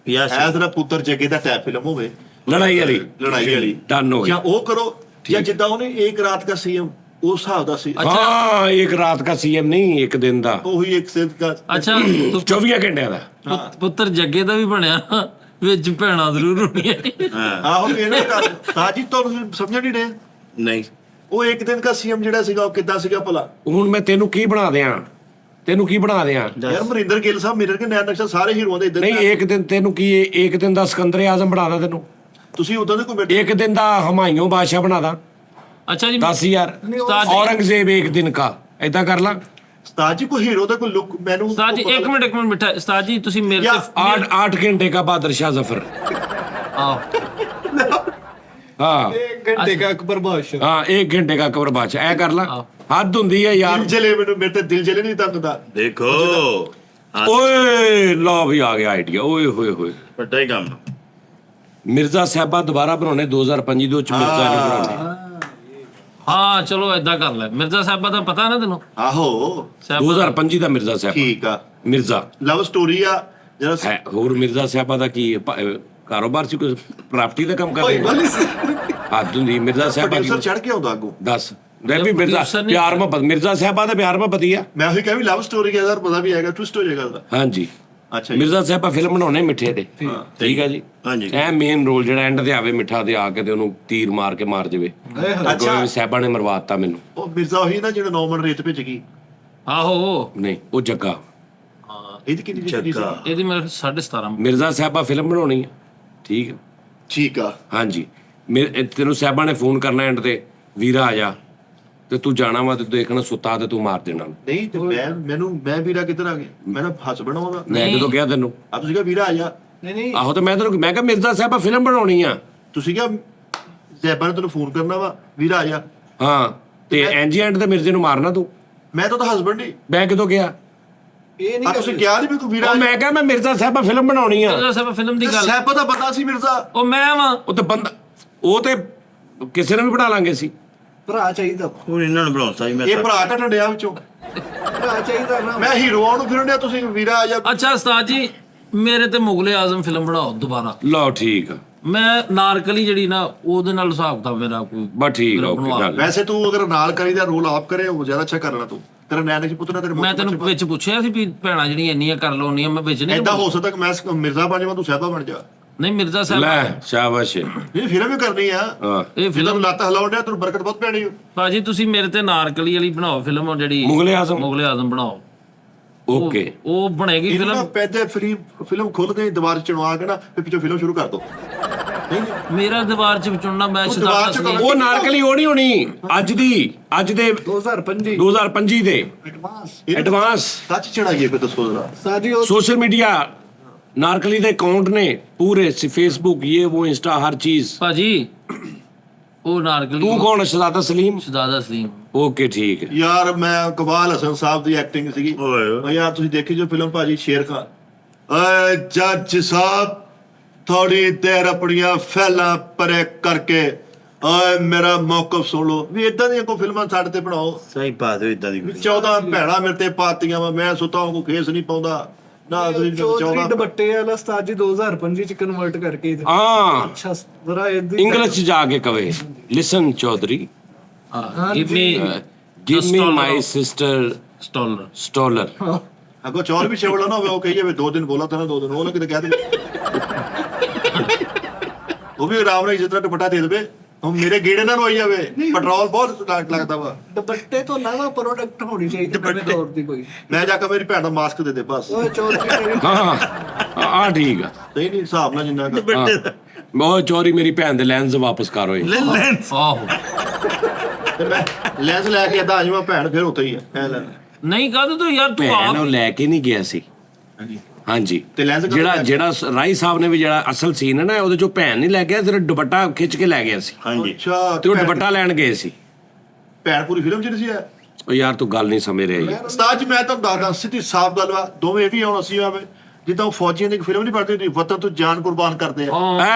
ਯਾਰ ਐ ਤੇਰਾ ਪੁੱਤਰ ਜੱਗੇ ਦਾ ਟੈਪ ਫਿਲਮ ਹੋਵੇ, ਲੜਾਈ ਵਾਲੀ ਲੜਾਈ ਵਾਲੀ, ਡਨ ਹੋ ਜਾਂ ਗਈ। ਉਹ ਕਰੋ, ਜਾਂ ਜਿੱਦਾਂ ਉਹਨੇ ਇੱਕ ਰਾਤ ਦਾ ਸੀਐਮ ਉਸ ਹਿਸਾਬ ਦਾ ਸੀ। हाँ एक रात का सीएम नहीं, एक दिन का, ਉਹੀ ਇੱਕ ਸਿੱਧ ਦਾ। ਅੱਛਾ 24 घंटे का। ਪੁੱਤਰ ਜੱਗੇ ਦਾ ਵੀ ਬਣਿਆ ਵਿੱਚ ਭੈਣਾਂ ਜ਼ਰੂਰ ਹੋਣੀਆਂ। ਆਹੋ ਇਹਨਾਂ ਦਾ ਸਾਜੀ ਤੁਹਾਨੂੰ ਸਮਝ ਨਹੀਂ ਰਹੇ। ਨਹੀਂ ਉਹ ਇੱਕ ਦਿਨ ਦਾ ਸੀਐਮ ਜਿਹੜਾ ਸੀਗਾ ਉਹ ਕਿੱਦਾਂ ਸੀਗਾ ਭਲਾ? ਹੁਣ ਮੈਂ ਤੈਨੂੰ ਕੀ ਬਣਾ ਦਿਆਂ, ਤੈਨੂੰ ਕੀ ਬਣਾ ਦਿਆਂ? ਯਾਰ ਮਰਿੰਦਰ ਗਿੱਲ ਸਾਹਿਬ, ਮਿਰਰ ਕੇ ਨੈਣ ਨਕਸ਼ਾ ਸਾਰੇ ਹੀਰੋਆਂ ਦੇ ਇਦਾਂ। ਨਹੀਂ ਇੱਕ ਦਿਨ ਤੈਨੂੰ ਕੀ ਇੱਕ ਦਿਨ ਦਾ ਸਿਕੰਦਰ ਆਜ਼ਮ ਬਣਾ ਦਾਂ ਤੈਨੂੰ, ਤੁਸੀਂ ਉਦਾਂ ਦੇ ਕੋਈ ਬੈਠੇ ਇੱਕ ਦਿਨ ਦਾ ਹਮਾਇੂੰ ਬਾਦਸ਼ਾਹ ਬਣਾ ਦਾਂ। ਅੱਛਾ ਜੀ 10,000 ਉਸਤਾਦ ਜੀ औरंगजेब एक दिन का, ਏਦਾਂ ਕਰ ਲਾਂ। ਉਸਤਾਦ ਜੀ ਕੋਈ ਹੀਰੋ ਦਾ ਕੋਈ ਲੁੱਕ ਮੈਨੂੰ ਉਸਤਾਦ ਜੀ ਇੱਕ ਮਿੰਟ ਮਿੱਠਾ ਉਸਤਾਦ ਜੀ ਤੁਸੀਂ ਮੇਰੇ ਯਾਰ, ਤੇ 8 घंटे का बहादुर शाह जफर। ਆਹ हाँ 1 घंटे का अकबर बादशाह। हाँ 1 घंटे का अकबर बादशाह, ऐ कर ला। हद ਹੁੰਦੀ है यार। ਦਿਲ ਜਲੇ ਮੈਨੂੰ, ਮੇਰੇ ਤੇ ਦਿਲ ਜਲੇ ਨਹੀਂ ਤੱਕਦਾ। ਦੇਖੋ ਓਏ ਲਾ ਵੀ ਆ ਗਿਆ ਆਈਡੀਆ। ਓਏ ਹੋਏ ਹੋਏ ਵੱਡਾ ਹੀ ਕੰਮ। ਮਿਰਜ਼ਾ ਸਾਹਿਬਾ ਦੁਬਾਰਾ ਬਣਾਉਣੇ 2025 ਦੇ ਵਿੱਚ ਮਿਰਜ਼ਾ ਨਹੀਂ ਬਣਾਉਣੇ। ਹਾਂ ਚਲੋ ਏਦਾਂ ਕਰ ਲੈ। ਮਿਰਜ਼ਾ ਸਾਹਿਬਾ ਦਾ ਪਤਾ ਨਾ ਤੈਨੂੰ? ਆਹੋ ਸਾਹਿਬਾ 2025 ਦਾ ਮਿਰਜ਼ਾ ਸਾਹਿਬ ਠੀਕ ਆ, ਮਿਰਜ਼ਾ ਲਵ ਸਟੋਰੀ ਆ ਜਿਹੜਾ ਹੈ। ਹੋਰ ਮਿਰਜ਼ਾ ਸਾਹਿਬਾ ਦਾ ਕੀ ਹੈ? ਕਾਰੋਬਾਰ ਚ ਕੋਈ ਪ੍ਰਾਪਰਟੀ ਦਾ ਕੰਮ ਕਰਦੇ ਹੱਦ ਹੁੰਦੀ। ਮਿਰਜ਼ਾ ਸਾਹਿਬਾ ਪ੍ਰੋਡਿਊਸਰ ਚੜ ਕੇ ਆਉਂਦਾ ਅੱਗੋਂ। ਦੱਸ ਮੈਂ ਵੀ ਮਿਰਜ਼ਾ producer ਨਹੀਂ- ਪਿਆਰ ਮੁਹੱਬਤ, ਮਿਰਜ਼ਾ ਸਾਹਿਬਾ ਦਾ ਪਿਆਰ ਮੁਹੱਬਤ ਹੀ ਆ। ਮੈਂ ਉਹੀ ਕਿਹਾ ਵੀ ਲਵ ਸਟੋਰੀ ਦਾ ਯਾਰ ਪਤਾ ਵੀ ਹੈਗਾ, ਟਵਿਸਟ ਹੋ ਜਾਏਗਾ ਉਹਦਾ। ਹਾਂਜੀ ਅੱਛਾ ਜੀ। ਮਿਰਜ਼ਾ ਸਾਹਿਬਾ ਫਿਲਮ ਬਣਾਉਣੇ ਮਿੱਠੇ ਤੇ, ਠੀਕ ਹੈ ਜੀ। ਹਾਂਜੀ। ਇਹ ਮੇਨ ਰੋਲ ਜਿਹੜਾ ਐਂਡ ਤੇ ਆਵੇ ਮਿੱਠਾ ਤੇ ਆ ਕੇ ਤੇ ਉਹਨੂੰ ਤੀਰ ਮਾਰ ਕੇ ਮਾਰ ਜਾਵੇ। ਅੱਛਾ ਸਾਹਿਬਾ ਨੇ ਮਰਵਾਤਾ ਮੈਨੂੰ। ਉਹ ਮਿਰਜ਼ਾ ਉਹੀ ਨਾ ਜਿਹੜਾ 9 ਮਨ ਰੇਤ ਭੇਜ ਗਈ। ਆਹੋ ਨਹੀਂ ਉਹ ਜੱਗਾ। ਇਹਦੀ ਕਿੰਨੀ ਜਿਹੜੀ ਸੀ? ਜੱਗਾ। ਇਹਦੀ ਮੇਰੇ 17.5 ਮਿਰਜ਼ਾ ਸਾਹਿਬਾ ਫਿਲਮ ਬਣਾਉਣੀ ਹੈ, ਠੀਕ ਹੈ। ਠੀਕ ਆ। ਹਾਂਜੀ ਤੈਨੂੰ ਸਾਹਿਬਾਂ ਨੇ ਫੋਨ ਕਰਨਾ ਐਂਡ ਤੇ, ਵੀਰਾ ਆ ਜਾ, ਤੇ ਤੂੰ ਜਾਣਾ ਵਾ ਤੇ ਦੇਖਣਾ ਸੁੱਤਾ ਤੇ ਤੂੰ ਮਾਰ ਦੇਣਾ। ਨਹੀਂ ਤੇ ਮੈਂ ਵੀਰਾ ਕਿੱਧਰ ਆ ਗਿਆ? ਮੈਂ ਨਾ ਹੱਸ ਬਣਾਉਂਦਾ। ਮੈਂ ਜਦੋਂ ਕਿਹਾ ਤੈਨੂੰ, ਆ ਤੁਸੀਂ ਕਿਹਾ ਵੀਰਾ ਆ ਜਾ। ਨਹੀਂ ਆਹੋ ਤੇ ਮੈਂ ਕਿਹਾ ਮਿਰਜ਼ਾ ਸਾਹਿਬਾ ਫਿਲਮ ਬਣਾਉਣੀ ਆ। ਤੁਸੀਂ ਕਿਹਾ ਜ਼ੈਬਾ ਨੇ ਤੈਨੂੰ ਫੋਨ ਕਰਨਾ ਵਾ, ਵੀਰਾ ਆ ਜਾ। ਹਾਂ ਤੇ ਐਂਜੀ ਐਂਡ ਤੇ ਮਿਰਜ਼ੇ ਨੂੰ ਮਾਰਨਾ ਤੂੰ। ਮੈਂ ਤਾਂ ਹਸਬੰਡ ਹੀ ਮੈਂ ਕਿਦੋਂ ਗਿਆ? ਇਹ ਆ ਨਹੀਂ ਤੁਸੀਂ ਕਿਹਾ ਨਹੀਂ ਵੀ ਤੂੰ ਵੀਰਾ ਉਹ ਮੈਂ ਕਿਹਾ ਮੈਂ ਮਿਰਜ਼ਾ ਸਾਹਿਬਾ ਫਿਲਮ ਬਣਾਉਣੀ ਆ। ਮਿਰਜ਼ਾ ਸਾਹਿਬਾ ਫਿਲਮ ਦੀ ਗੱਲ ਸੈਪ ਦਾ ਪਤਾ ਸੀ ਮਿਰਜ਼ਾ। ਉਹ ਮੈਂ ਵਾਂ। ਉਹ ਤੇ ਬੰਦਾ, ਉਹ ਤੇ ਕਿਸੇ ਨੂੰ ਵੀ ਬਣਾ ਲਾਂਗੇ ਸੀ। ਭਰਾ ਚਾਹੀਦਾ, ਹੁਣ ਇਹਨਾਂ ਨੂੰ ਬਣਾਉਂਦਾ ਸੀ ਮੈਂ ਇਹ ਭਰਾ ਢੰਡਿਆ ਵਿੱਚੋਂ ਭਰਾ ਚਾਹੀਦਾ ਨਾ। ਮੈਂ ਹੀਰੋ ਆਉਣ ਨੂੰ ਫਿਰਨਿਆ, ਤੁਸੀਂ ਵੀਰਾ ਆ ਜਾ। ਅੱਛਾ ਉਸਤਾਦ ਜੀ ਮੇਰੇ ਤੇ ਮੁਗਲੇ ਆਜ਼ਮ ਫਿਲਮ ਬਣਾਓ ਦੁਬਾਰਾ। ਲਓ ਠੀਕ ਆ, ਮੈਂ ਨਾਰਕਲੀ ਜਿਹੜੀ ਨਾ ਉਹਦੇ ਨਾਲ ਹਿਸਾਬ ਤਾਂ ਮੇਰਾ ਕੋਈ ਬਸ ਠੀਕ ਆ, ਓਕੇ ਗੱਲ। ਵੈਸੇ ਤੂੰ ਅਗਰ ਨਾਲ ਕਰੀ ਦਾ ਰੋਲ ਆਪ ਕਰੇ ਉਹ ਜ਼ਿਆਦਾ ਅੱਛਾ ਕਰਨਾ। ਤੂੰ ਤੇਰਾ ਨੈਣ ਚ ਪੁੱਤਰਾ ਤੇਰੇ ਮੈਂ ਤੈਨੂੰ ਵਿੱਚ ਪੁੱਛਿਆ ਸੀ ਵੀ ਭੈਣਾਂ ਜਿਹੜੀਆਂ ਇੰਨੀਆਂ ਕਰ ਲਓ ਉਨੀਆਂ ਮੈਂ ਵਿੱਚ ਨਹੀਂ ਐਦਾਂ ਹੋ ਸਕਦਾ ਕਿ ਮੈਂ ਮਿਰਜ਼ਾ ਬਣ ਜਾਵਾਂ, ਤੂੰ ਸਹਿਬਾ ਬਣ ਜਾ। ਨਹੀਂ ਮਿਰਜ਼ਾ ਸਾਹਿਬ ਲੈ ਸ਼ਾਬਾਸ਼। ਇਹ ਫਿਲਮ ਵੀ ਕਰਨੀ ਆ। ਹਾਂ ਇਹ ਫਿਲਮ ਫਿਲਮ ਲੱਤ ਹਿਲਾਉਣ ਡਿਆ, ਤੈਨੂੰ ਬਰਕਤ ਬਹੁਤ ਪੈਣੀ ਓ। ਭਾਜੀ ਤੁਸੀਂ ਮੇਰੇ ਤੇ ਨਾਰਕਲੀ ਵਾਲੀ ਬਣਾਓ ਫਿਲਮ, ਉਹ ਜਿਹੜੀ ਮੁਗਲੇ ਆਜ਼ਮ। ਮੁਗਲੇ ਆਜ਼ਮ ਬਣਾਓ। ਓਕੇ ਉਹ ਬਣੇਗੀ ਇਹਨੂੰ ਨਾ ਫਿਲਮ। ਪੈਦੇ ਫਿਲਮ ਖੋਲਦੇ ਦੀਵਾਰ ਚਣਵਾ ਕੇ ਨਾ ਫਿਰ ਪਿੱਛੋਂ ਫਿਲਮ ਸ਼ੁਰੂ ਕਰ ਦੋ। ਨਹੀਂ ਮੇਰਾ ਦੀਵਾਰ ਚ ਵਿਚੁਣਨਾ ਮੈਂ ਉਹ ਦੀਵਾਰ ਚ ਸ਼ਤਾਬਦੀ ਉਹ ਨਾਰਕਲੀ ਉਹ ਨਹੀਂ ਹੋਣੀ ਅੱਜ ਦੇ 2025 2025 ਦੇ ਐਡਵਾਂਸ ਐਡਵਾਂਸ ਸੱਚ ਚੜਾਈਏ ਫਿਰ ਦੱਸੋ ਜ਼ਰਾ। ਸਾਜੀ ਉਹ सोशल मीडिया नारकली ਦੇ ਅਕਾਊਂਟ ਨੇ ਪੂਰੇ ਫੇਸਬੁੱਕ ਇਹ ਉਹ ਇੰਸਟਾ ਹਰ ਚੀਜ਼। ਭਾਜੀ ਉਹ ਨਾਰਕਲੀ ਤੂੰ ਕੌਣ? ਸ਼ਹਜ਼ਾਦਾ ਸਲੀਮ। ਸ਼ਹਜ਼ਾਦਾ ਸਲੀਮ। ਓਕੇ ਠੀਕ ਹੈ। ਯਾਰ ਮੈਂ ਕਮਾਲ ਹਸਨ ਸਾਹਿਬ ਦੀ ਐਕਟਿੰਗ ਸੀਗੀ। ਓ ਯਾਰ ਤੁਸੀਂ ਦੇਖੀ ਜੋ ਫਿਲਮ ਭਾਜੀ ਸ਼ੇਰ ਖਾਨ। ਓਏ ਜੱਜ ਸਾਹਿਬ ਥੋੜੀ ਦੇਰ ਆਪਣੀਆਂ ਫੈਲਾਂ ਪਰੇ ਕਰਕੇ ਓਏ ਮੇਰਾ ਮੌਕਫ ਸੁਣ ਲਓ। ਵੀ ਇਦਾਂ ਦੀਆਂ ਕੋਈ ਫਿਲਮਾਂ ਸਾਡੇ ਤੇ ਬਣਾਓ। ਸਹੀ ਪਾ ਦਿਓ ਇਦਾਂ ਦੀ ਵੀ 14 ਭੈਣਾਂ ਮੇਰੇ ਤੇ ਪਾਤੀਆਂ ਵਾ, ਮੈਂ ਸੁੱਤਾ ਕੋ ਖੇਸ ਨਹੀਂ ਪਾਉਂਦਾ। ਨਾ ਤੁਸੀਂ ਚੌਧਰੀ 14 ਦੁਪੱਟੇ ਵਾਲਾ ਉਸਤਾਦ ਜੀ 2025 ਚ ਕਨਵਰਟ ਕਰਕੇ ਹਾਂ ਅੱਛਾ ਜ਼ਰਾ ਇਦਾਂ ਇੰਗਲਿਸ਼ 'ਚ ਜਾ ਕੇ ਕਵੇ listen Chaudhary give me give me my sister ਸਟਾਲਰ ਸਟੋਲਰ ਅਗੋ ਚੌਰ ਵੀ ਛੇਵੜਾ ਨਾ ਹੋਵੇ ਉਹ ਕਹੀ ਜਾਵੇ 2 ਦਿਨ ਬੋਲਾ ਤਾਂ 2 ਦਿਨ ਉਹ ਨਾ ਕਿਤੇ ਕਹਿ ਦੇ ਉਹ ਵੀ ਆਰਾਮ ਨਾਲ ਜਿਸ ਤਰ੍ਹਾਂ ਦੁਪੱਟਾ ਦੇ ਦੇਵੇ ਹੁਣ ਮੇਰੇ ਗੇੜੇ ਨਾਲ ਹੋਈ ਜਾਵੇ ਪੈਟਰੋਲ ਬਹੁਤ ਲੱਗਦਾ ਵਾ ਦੁਪੱਟੇ ਤੋਂ ਇਲਾਵਾ ਪ੍ਰੋਡਕਟ ਹੋਣੀ ਚਾਹੀਦੀ ਨਵੇਂ ਤੌਰ ਦੀ ਕੋਈ ਮੈਂ ਜਾ ਕੇ ਮੇਰੀ ਭੈਣ ਦਾ ਮਾਸਕ ਦੇ ਦੇ ਬਸ ਓਏ ਚੌਧਰੀ ਤੇਰੀ ਹਾਂ ਠੀਕ ਆ ਨਹੀਂ ਨਹੀਂ ਹਿਸਾਬ ਨਾਲ ਜਿੰਨਾ ਕੁ। ਬਹੁਤ ਚੋਰੀ ਮੇਰੀ ਭੈਣ ਦੇ ਲੈਂਸ ਵਾਪਸ ਕਰ ਹੋਏ ਆਹੋ ਤੇ ਮੈਂ ਲੈਂਸ ਲੈ ਕੇ ਏਦਾਂ ਆ ਜਾਵਾਂ ਭੈਣ ਫਿਰ ਉੱਥੇ ਹੀ ਆ ਐ ਲੈ ਨਹੀਂ ਕਾਹਦੇ ਤੋਂ ਯਾਰ ਤੂੰ ਭੈਣ ਆਪ ਉਹ ਲੈ ਕੇ ਨਹੀਂ ਗਿਆ ਸੀ ਹਾਂਜੀ ਹਾਂਜੀ ਤੇ ਲੈਂਸ ਕਦੋਂ ਜਿਹੜਾ ਲੈ ਕੇ- ਜਿਹੜਾ ਰਾਈ ਸਾਹਿਬ ਨੇ ਵੀ ਜਿਹੜਾ ਅਸਲ ਸੀਨ ਹੈ ਨਾ ਉਹਦੇ ਚੋਂ ਭੈਣ ਨਹੀਂ ਲੈ ਗਿਆ ਸਿਰਫ ਦੁਪੱਟਾ ਖਿੱਚ ਕੇ ਲੈ ਗਿਆ ਸੀ ਹਾਂਜੀ ਅੱਛਾ ਤੇ ਉਹ ਦੁਪੱਟਾ ਲੈਣ ਗਏ ਸੀ ਭੈਣ ਪੂਰੀ ਫਿਲਮ ਚ ਨਹੀਂ ਸੀ ਆ ਉਹ ਯਾਰ ਤੂੰ ਗੱਲ ਨਹੀਂ ਸਮਝ ਰਿਹਾ ਯਾਰ ਉਸਤਾਦ ਜੀ ਮੈਂ ਤੁਹਾਨੂੰ ਦੱਸਦਾ ਸਿੱਧੀ ਸਾਫ਼ ਗੱਲ ਵਾ ਦੋਵੇਂ ਇਹ ਵੀ ਹੁਣ ਅਸੀਂ ਆਵੇ ਜਿੱਦਾਂ ਉਹ ਫੌਜੀਆਂ ਦੀ ਫਿਲਮ ਨਹੀਂ ਪੜਦੇ ਹੁੰਦੀ ਵਤਨ ਤੋਂ ਜਾਨ ਕੁਰਬਾਨ ਕਰਦੇ ਆ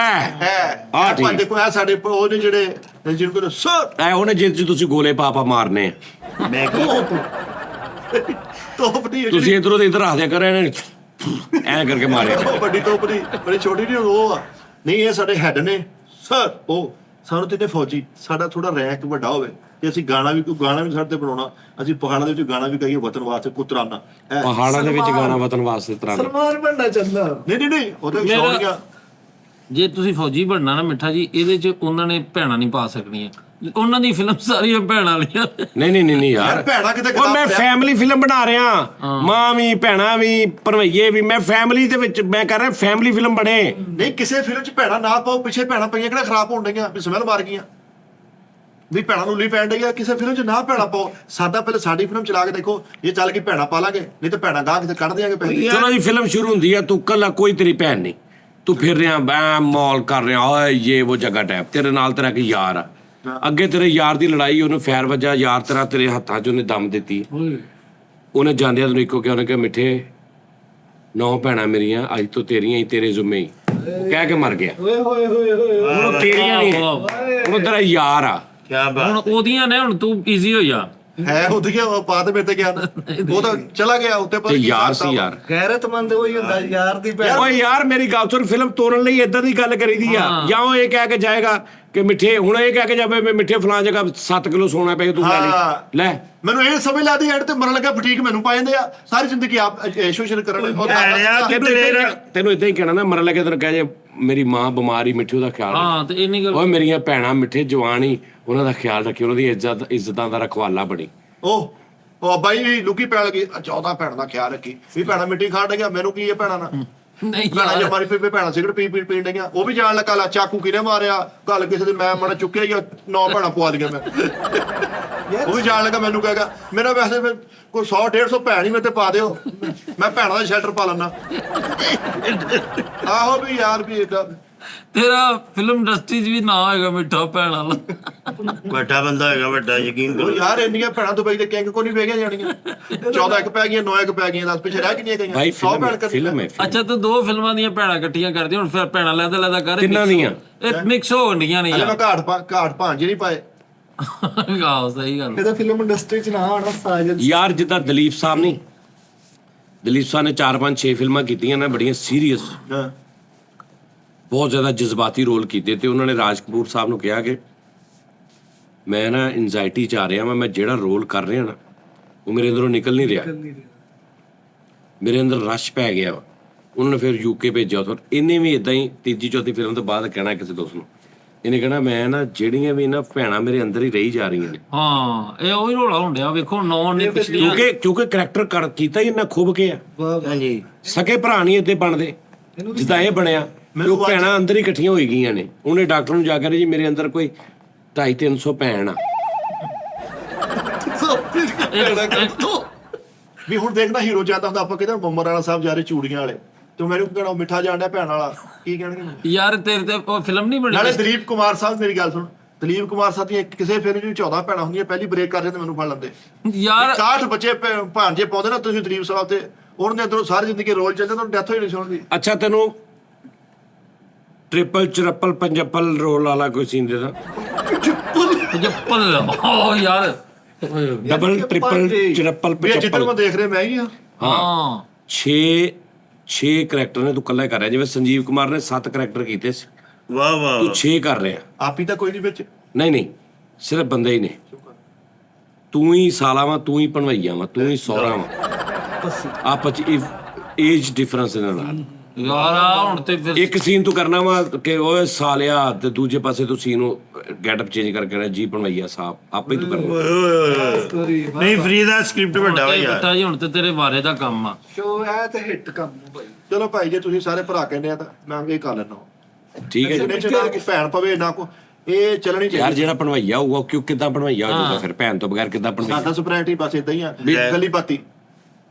ਹੈ ਆਹ ਠੀਕ। ਦੇਖੋ ਇਹ ਸਾਡੇ ਉਹਨੇ ਜਿਹੜੇ ਜਿਹਨੂੰ ਕਹਿੰਦੇ ਸਰ ਐ ਉਹਨੇ ਜਿਸ ਚ ਤੁਸੀਂ ਗੋਲੇ ਪਾ ਮਾਰਨੇ ਆ। ਮੈਂ ਕੀ ਤੋਪ ਦੀ ਤੁਸੀਂ ਇਧਰੋਂ ਤੇ ਇਧਰ ਰੱਖ ਦਿਆ ਕਰ ਇਹਨੇ ਐ ਕਰਕੇ ਮਾਰਿਆ ਵੱਡੀ ਤੋਪ ਦੀ ਬੜੀ ਛੋਟੀ ਨਹੀਂ ਉਹ ਆ ਨਹੀਂ ਇਹ ਸਾਡੇ ਹੈਡ ਨੇ ਸਰ ਉਹ ਸਾਨੂੰ ਤੇ ਫੌਜੀ ਸਾਡਾ ਥੋੜਾ ਰੈਂਕ ਵੱਡਾ ਹੋਵੇ ਤੇ ਅਸੀਂ ਗਾਣਾ ਵੀ ਸਾਡੇ ਤੇ ਬਣਾਉਣਾ ਅਸੀਂ ਪਹਾੜਾਂ ਦੇ ਵਿੱਚ ਗਾਣਾ ਵੀ ਗਾਈਏ ਵਤਨ ਵਾਸਤੇ ਪੁੱਤਰਾਨਾ ਪਹਾੜਾਂ ਦੇ ਵਿੱਚ ਗਾਣਾ ਵਤਨ ਵਾਸਤੇ ਤਰਾਨਾ ਸਲਮਾਨ ਬਣਨਾ ਚਾਹੁੰਦਾ ਨਹੀਂ ਉਹ ਤਾਂ ਸ਼ੌਕ ਗਿਆ ਜੇ ਤੁਸੀਂ ਫੌਜੀ ਬਣਨਾ ਨਾ ਮਿੱਠਾ ਜੀ ਇਹਦੇ ਚ ਉਹਨਾਂ ਨੇ ਭੈਣਾਂ ਨਹੀਂ ਪਾ ਸਕਣੀਆਂ ਉਹਨਾਂ ਦੀ ਫਿਲਮ ਸਾਰੀਆਂ ਭੈਣਾਂ ਵਾਲੀਆਂ ਨਹੀਂ ਯਾਰ ਯਾਰ ਭੈਣਾ ਕਿਤੇ ਉਹ ਮੈਂ ਫੈਮਿਲੀ ਫਿਲਮ ਬਣਾ ਰਿਹਾ ਮਾਂ ਵੀ ਭੈਣਾਂ ਵੀ ਭਰਵਈਏ ਵੀ ਮੈਂ ਫੈਮਿਲੀ ਦੇ ਵਿੱਚ ਮੈਂ ਕਰ ਰਿਹਾ ਫੈਮਿਲੀ ਫਿਲਮ ਬਣੇ ਨਹੀਂ ਕਿਸੇ ਫਿਲਮ 'ਚ ਭੈਣਾ ਨਾ ਪਾਓ ਪਿੱਛੇ ਭੈਣਾ ਪਈਆਂ ਕਿਹੜਾ ਖਰਾਬ ਹੋਣ ਡਈਆਂ ਵੀ ਸਮੈਲ ਮਾਰ ਗਈਆਂ ਵੀ ਭੈਣਾ ਨੂੰ ਲਈ ਪੈਣ ਡਈ ਆ ਕਿਸੇ ਫਿਲਮ 'ਚ ਨਾ ਭੈਣਾ ਪਾਓ ਸਾਡਾ ਪਹਿਲੇ ਸਾਡੀ ਫਿਲਮ ਚਲਾ ਕੇ ਦੇਖੋ ਇਹ ਚੱਲ ਕੇ ਭੈਣਾ ਪਾ ਲਾਂਗੇ ਨਹੀਂ ਤਾਂ ਭੈਣਾ ਗਾਹ ਕਿਤੇ ਕੱਢ ਦਿਆਂਗੇ ਪੈਸੇ ਚਲੋ ਜੀ ਫਿਲਮ ਸ਼ੁਰੂ ਹੁੰਦੀ ਆ ਤੂੰ ਕੱਲਾ ਕੋਈ ਤੇਰੀ ਭੈਣ ਨਹੀਂ ਤੂੰ ਫਿਰ ਰਿਹਾ ਬੈ ਮੌਲ ਕਰ ਰਿਹਾ ਓਏ ਇਹ ਉਹ ਜਗ੍ਹਾ ਟੈਪ ਤੇਰੇ ਨਾਲ ਤੇਰਾ ਕੀ ਯਾਰ ਆ ਅੱਗੇ ਤੇਰੇ ਯਾਰ ਦੀ ਲੜਾਈ ਉਹਨੂੰ ਫੈਰ ਵੱਜਾ ਯਾਰ ਤੇਰਾ ਤੇਰੇ ਹੱਥਾਂ 'ਚ ਉਹਨੇ ਦਮ ਦਿੱਤੀ ਉਹਨੇ ਜਾਂਦਿਆਂ ਤੈਨੂੰ ਇੱਕੋ ਕਿਹਾ ਉਹਨੇ ਕਿਹਾ ਮਿੱਠੇ 9 ਭੈਣਾਂ ਮੇਰੀਆਂ ਅੱਜ ਤੋਂ ਤੇਰੀਆਂ ਹੀ ਤੇਰੇ ਜ਼ਿੰਮੇ ਹੀ ਉਹ ਕਹਿ ਕੇ ਮਰ ਗਿਆ ਓਏ ਹੋਏ ਹੋਏ ਹੋਏ ਉਹਨੂੰ ਤੇਰੀਆਂ ਨਹੀਂ ਉਹ ਤੇਰਾ ਯਾਰ ਆ ਕੀ ਹੁਣ ਬਾਤ ਉਹਦੀਆਂ ਨੇ ਹੁਣ ਤੂੰ ਈਜ਼ੀ ਹੋ ਜਾ ਹੈ ਉਹਦੀਆਂ ਬਾਤ ਮੇਰੇ ਤੇ ਗਿਆ ਨਾ ਉਹ ਤਾਂ ਚਲਾ ਗਿਆ ਉੱਤੇ ਤੇ ਯਾਰ ਸੀ ਯਾਰ ਗੈਰਤਮੰਦ ਉਹੀ ਹੁੰਦਾ ਯਾਰ ਦੀ ਭੈਣ ਓਏ ਯਾਰ ਮੇਰੀ ਗੱਲ ਸੁਣ ਫਿਲਮ ਤੋੜਨ ਲਈ ਇਦਾਂ ਦੀ ਗੱਲ ਕਰੀਦੀ ਆ ਜਾਂ ਉਹ ਇਹ ਕਹਿ ਕੇ ਜਾਏਗਾ ਕਿ ਮਿੱਠੇ ਹੁਣ ਇਹ ਕਹਿ ਕੇ ਜਾਵੇ ਮੈਂ ਮਿੱਠੇ ਫਲਾਂ ਜਗ੍ਹਾ 7 ਕਿਲੋ ਸੋਨਾ ਪਏ ਤੂੰ ਲੈ ਲੈ ਮੈਨੂੰ ਇਹ ਸਮਝ ਲੱਗਦੀ ਐਡ ਤੇ ਮਰਨ ਲੱਗਾ ਫਟੀਕ ਮੈਨੂੰ ਪਾ ਜਾਂਦੇ ਆ ਸਾਰੀ ਜ਼ਿੰਦਗੀ ਆਪ ਐਸ਼ੋਸ਼ੀਏਟ ਕਰਨ ਤੈਨੂੰ ਇਦਾਂ ਹੀ ਕਹਿਣਾ ਨਾ ਮਰਨ ਲੱਗੇ ਤੈਨੂੰ ਕਹਿ ਜੇ ਮੇਰੀ ਮਾਂ ਬਿਮਾਰੀ ਮਿੱਠੇ ਉਹਦਾ ਖਿਆਲ ਹਾਂ ਤੇ ਇੰਨੀ ਗੱਲ ਓਏ ਮੇਰੀਆਂ ਭੈਣਾਂ ਮਿੱਠੇ ਜਵਾਨ ਹੀ ਉਹਨਾਂ ਦਾ ਖਿਆਲ ਰੱਖੀ ਉਹਨਾਂ ਦੀ ਇੱਜ਼ਤਾਂ ਦਾ ਰਖਵਾਲਾ ਬਣੀ ਉਹ ਬਾਈ ਵੀ ਲੁਕੀ ਪੈਣ ਲੱਗੀ 14 ਭੈਣ ਦਾ ਖਿਆਲ ਰੱਖੀ ਵੀ ਭੈਣਾ ਮਿੱਟੀ ਖਾਣ ਡਈਆਂ ਮੈਨੂੰ ਕੀ ਇਹ ਭੈਣਾ ਨਾਲ ਨਹੀਂ ਭੈਣਾ ਯਾਰ ਜੇ ਮਾਰੀ ਪੀ ਭੈਣਾ ਸਿਗਰਟ ਪੀਣ ਡਈਆਂ ਉਹ ਵੀ ਜਾਣ ਲੱਗਾ ਲਾ ਚਾਕੂ ਕਿਹਨੇ ਮਾਰਿਆ ਗੱਲ ਕਿਸੇ ਦੇ ਮੈਂ ਮੜਾ ਚੁੱਕਿਆ ਹੀ 9 ਭੈਣਾ ਪਵਾ ਦੀਆਂ ਮੈਂ ਉਹ ਵੀ ਜਾਣ ਲੱਗਾ ਮੈਨੂੰ ਕਹੇਗਾ ਮੇਰਾ ਵੈਸੇ ਫਿਰ ਕੋਈ 100 150 ਭੈਣ ਹੀ ਮੇਰੇ ਤੇ ਪਾ ਦਿਓ ਮੈਂ ਭੈਣਾਂ ਦਾ ਸ਼ੈਲਟਰ ਪਾ ਲੈਣਾ ਆਹੋ ਵੀ ਯਾਰ ਵੀ ਏਦਾਂ ਤੇਰਾ ਫਿਲਮ ਇੰਡਸਟਰੀ 'ਚ ਵੀ ਨਾ ਹੋਏਗਾ ਮਿੱਠਾ ਭੈਣ ਵਾਲਾ ਵੱਡਾ ਬੰਦਾ ਹੈਗਾ ਵੱਡਾ ਯਕੀਨ ਉਹ ਕਰੋ ਯਾਰ ਇੰਨੀਆਂ ਭੈਣਾਂ ਦੁਬਈ ਦੇ ਕਿੰਗ ਕੋ ਨਹੀਂ ਵੇਗੀਆਂ ਜਾਣੀਆਂ 14 ਇੱਕ ਪੈ ਗਈਆਂ 9 ਇੱਕ ਪੈ ਗਈਆਂ 10 ਪਿੱਛੇ ਰਹਿ ਕਿੰਨੀਆਂ ਗਈਆਂ ਭਾਈ 100 ਭੈਣ ਕਰਨੀ ਫਿਲਮ ਹੈ ਅੱਛਾ ਤੂੰ 2 ਫਿਲਮਾਂ ਦੀਆਂ ਭੈਣਾਂ ਇਕੱਠੀਆਂ ਕਰਦੀ ਹੁਣ ਫਿਰ ਭੈਣਾਂ ਲੈਦਾ ਕਰ ਤਿੰਨਾਂ ਦੀਆਂ ਇਹ ਮਿਕਸ ਹੋ ਗਈਆਂ ਨੇ ਅਜੇ ਮੈਂ ਯਾਰ ਘਾਟ ਭਾਂਜੇ ਨਹੀਂ ਪਾਏ ਆਹ ਸਹੀ ਗੱਲ ਇਹਦਾ ਫਿਲਮ ਇੰਡਸਟਰੀ ਚ ਨਾ ਆਉਣਾ ਸਾਜਦ ਯਾਰ ਜਿੱਦਾਂ ਦਲੀਪ ਸਾਹਿਬ ਨਹੀਂ ਦਲੀਪ ਸਾਹਿਬ ਨੇ 4-5-6 ਫਿਲਮਾਂ ਕੀਤੀਆਂ ਨਾ ਬੜੀਆਂ ਸੀਰੀਅਸ ਹਾਂ ਬਹੁਤ ਜ਼ਿਆਦਾ ਜਜ਼ਬਾਤੀ ਰੋਲ ਕੀਤੇ ਤੇ ਉਹਨਾਂ ਨੇ ਰਾਜ ਕਪੂਰ ਸਾਹਿਬ ਨੂੰ ਕਿਹਾ ਕਿ ਮੈਂ ਨਾ ਐਂਜ਼ਾਈਟੀ ਚ ਆ ਰਿਹਾ ਮੈਂ ਜਿਹੜਾ ਰੋਲ ਕਰ ਰਿਹਾ ਨਾ ਉਹ ਮੇਰੇ ਅੰਦਰੋਂ ਨਿਕਲ ਨਹੀਂ ਰਿਹਾ ਮੇਰੇ ਅੰਦਰ ਰਸ਼ ਪੈ ਗਿਆ ਵਾ ਉਹਨਾਂ ਨੇ ਫਿਰ ਯੂਕੇ ਭੇਜਿਆ ਉੱਥੋਂ ਇਹਨੇ ਵੀ ਇਦਾਂ ਹੀ ਤੀਜੀ ਚੌਥੀ ਫਿਲਮ ਤੋਂ ਬਾਅਦ ਕਹਿਣਾ ਕਿਸੇ ਦੋਸਤ ਨੂੰ ਇਹਨੇ ਕਹਿਣਾ ਮੈਂ ਨਾ ਜਿਹੜੀਆਂ ਵੀ ਨਾ ਭੈਣਾਂ ਮੇਰੇ ਅੰਦਰ ਹੀ ਰਹੀ ਜਾ ਰਹੀਆਂ ਨੇ ਹਾਂ ਇਹ ਉਹੀ ਰੋਲਾ ਹੁੰਦਿਆ ਵੇਖੋ 9 ਨੇ ਪਿਛਲੀਆਂ ਕਿਉਂਕਿ ਕਰੈਕਟਰ ਕੀਤਾ ਹੀ ਇੰਨਾ ਖੁੱਬ ਕੇ ਆ ਹਾਂਜੀ ਸਕੇ ਭਰਾ ਨਹੀਂ ਇੱਥੇ ਬਣਦੇ ਜਿੱਦਾਂ ਇਹ ਬਣਿਆ ਉਹ ਭੈਣਾਂ ਅੰਦਰ ਹੀ ਇਕੱਠੀਆਂ ਹੋਈ ਗਈਆਂ ਨੇ ਉਹਨੇ ਡਾਕਟਰ ਨੂੰ ਜਾ ਕੇ ਜੀ ਮੇਰੇ ਅੰਦਰ ਕੋਈ 250-300 ਭੈਣ ਆ ਵੀ ਹੁਣ ਦੇਖਣਾ ਹੀਰੋ ਜਾਂਦਾ ਹੁੰਦਾ ਆਪਾਂ ਕਹਿੰਦੇ ਮੁੰਮਰ ਵਾਲਾ ਸਾਹਿਬ ਜਾ ਰਹੇ ਚੂੜੀਆਂ ਵਾਲੇ ਤੇ ਮੈਨੂੰ ਕਹਿਣਾ ਮਿੱਠਾ ਜਾਣਦਾ ਭੈਣ ਵਾਲਾ ਕੀ ਕਹਿਣਗੇ ਮੈਨੂੰ? ਯਾਰ ਤੇਰੇ ਤੇ ਉਹ ਫਿਲਮ ਨਹੀਂ ਬਣੀ ਨਾਲੇ ਦਲੀਪ ਕੁਮਾਰ ਸਾਹਿਬ ਮੇਰੀ ਗੱਲ ਸੁਣ ਦਲੀਪ ਕੁਮਾਰ ਸਾਹਿਬ ਦੀਆਂ ਕਿਸੇ ਫਿਲਮ ਵਿੱਚ 14 ਭੈਣਾਂ ਹੁੰਦੀਆਂ ਪਹਿਲੀ ਬ੍ਰੇਕ ਕਰ ਜਾਂਦੇ ਮੈਨੂੰ ਫੜ ਲੈਂਦੇ ਯਾਰ 60 ਬੱਚੇ ਭਾਂਜੇ ਪਾਉਂਦੇ ਨਾ ਤੁਸੀਂ ਦਲੀਪ ਸਾਹਿਬ ਤੇ ਉਹਨਾਂ ਦੇ ਅੰਦਰੋਂ ਸਾਰੀ ਜ਼ਿੰਦਗੀ ਰੋਲ ਚੱਲਦੇ ਉਹਨਾਂ ਨੂੰ ਡੈਥ ਹੋਈ ਨਹੀਂ ਸੁਣਦੀ ਅੱਛਾ ਤੈਨੂੰ ਟ੍ਰਿਪਲ ਚਰਪਲ ਪੰਜਪਲ ਰੋਲ ਵਾਲਾ ਕੋਈ ਸੀਨ ਦੇ ਦਾ ਜੱਪਲ ਓ ਯਾਰ ਡਬਲ ਟ੍ਰਿਪਲ ਚਰਪਲ ਵੀ ਇਹ ਜਿੱਧਰ ਪੰਜਪਲ ਮੈਂ ਦੇਖ ਰਿਹਾ ਮੈਂ ਹੀ ਆ ਹਾਂ 6 6 ਕਰੈਕਟਰ ਨੇ, ਤੂੰ ਇਕੱਲਾ ਹੀ ਕਰ ਰਿਹਾ। ਜਿਵੇਂ ਸੰਜੀਵ ਕੁਮਾਰ ਨੇ 7 ਕਰੈਕਟਰ ਕੀਤੇ ਸੀ, ਵਾਹ ਵਾਹ ਤੂੰ 6 ਕਰ ਰਿਹਾ। ਆਪ ਹੀ ਤਾਂ ਕੋਈ ਨਹੀਂ ਵਿੱਚ। ਨਹੀਂ ਸਿਰਫ ਬੰਦੇ ਹੀ ਨੇ। ਤੂੰ ਹੀ ਸਾਲਾ ਵਾ, ਤੂੰ ਹੀ ਭਣਵਈਆ ਵਾ, ਤੂੰ ਹੀ ਸਹੁਰਾ ਵਾ। ਆਪਸ ਚ ਏਜ ਡਿਫਰੈਂਸ ਇਹਨਾਂ ਨਾਲ। ਯਾਰ ਆ ਹੁਣ ਤੇ ਫਿਰ ਇੱਕ ਸੀਨ ਤੂੰ ਕਰਨਾ ਵਾ ਕਿ ਓਏ ਸਾਲਿਆ, ਤੇ ਦੂਜੇ ਪਾਸੇ ਤੂੰ ਸੀਨ ਨੂੰ ਗੈਟਅਪ ਚੇਂਜ ਕਰਕੇ ਜੀ ਭਣਵਈਆ ਸਾਹਿਬ ਆਪੇ ਤੂੰ ਕਰਨਾ। ਨਹੀਂ ਫਰੀ ਦਾ ਸਕ੍ਰਿਪਟ ਵੱਡਾ ਵਾ ਯਾਰ। ਬੱਟਾ ਜੀ ਹੁਣ ਤੇ ਤੇਰੇ ਬਾਰੇ ਦਾ ਕੰਮ ਆ। ਸ਼ੋ ਇਹ ਤੇ ਹਿੱਟ ਕੰਮ ਹੈ ਭਾਈ। ਚਲੋ ਭਾਈ ਜੇ ਤੁਸੀਂ ਸਾਰੇ ਭਰਾ ਕਹਿੰਦੇ ਆ ਤਾਂ ਮੈਂ ਇਹ ਕਰ ਲੈਣਾ। ਠੀਕ ਹੈ ਜੀ। ਇਹਦੇ ਚ ਨਾ ਕੋਈ ਭੈਣ ਪਵੇ ਨਾ ਕੋ, ਇਹ ਚੱਲਣੀ ਯਾਰ ਚਾਹੀਦੀ। ਜਿਹੜਾ ਭਣਵਈਆ ਹੋਊਗਾ ਉਹ ਕਿਉਂ ਕਿੱਦਾਂ ਭਣਵਈਆ ਹੋ ਜਾਊਗਾ ਫਿਰ? ਭੈਣ ਤੋਂ ਬਗੈਰ ਕਿੱਦਾਂ ਭਣਵਈਆ? ਸਾਡਾ ਸਪਰੈਟ ਹੀ ਬਸ ਇਦਾਂ ਹੀ ਆ, ਗਲੀ ਬਾਤੀ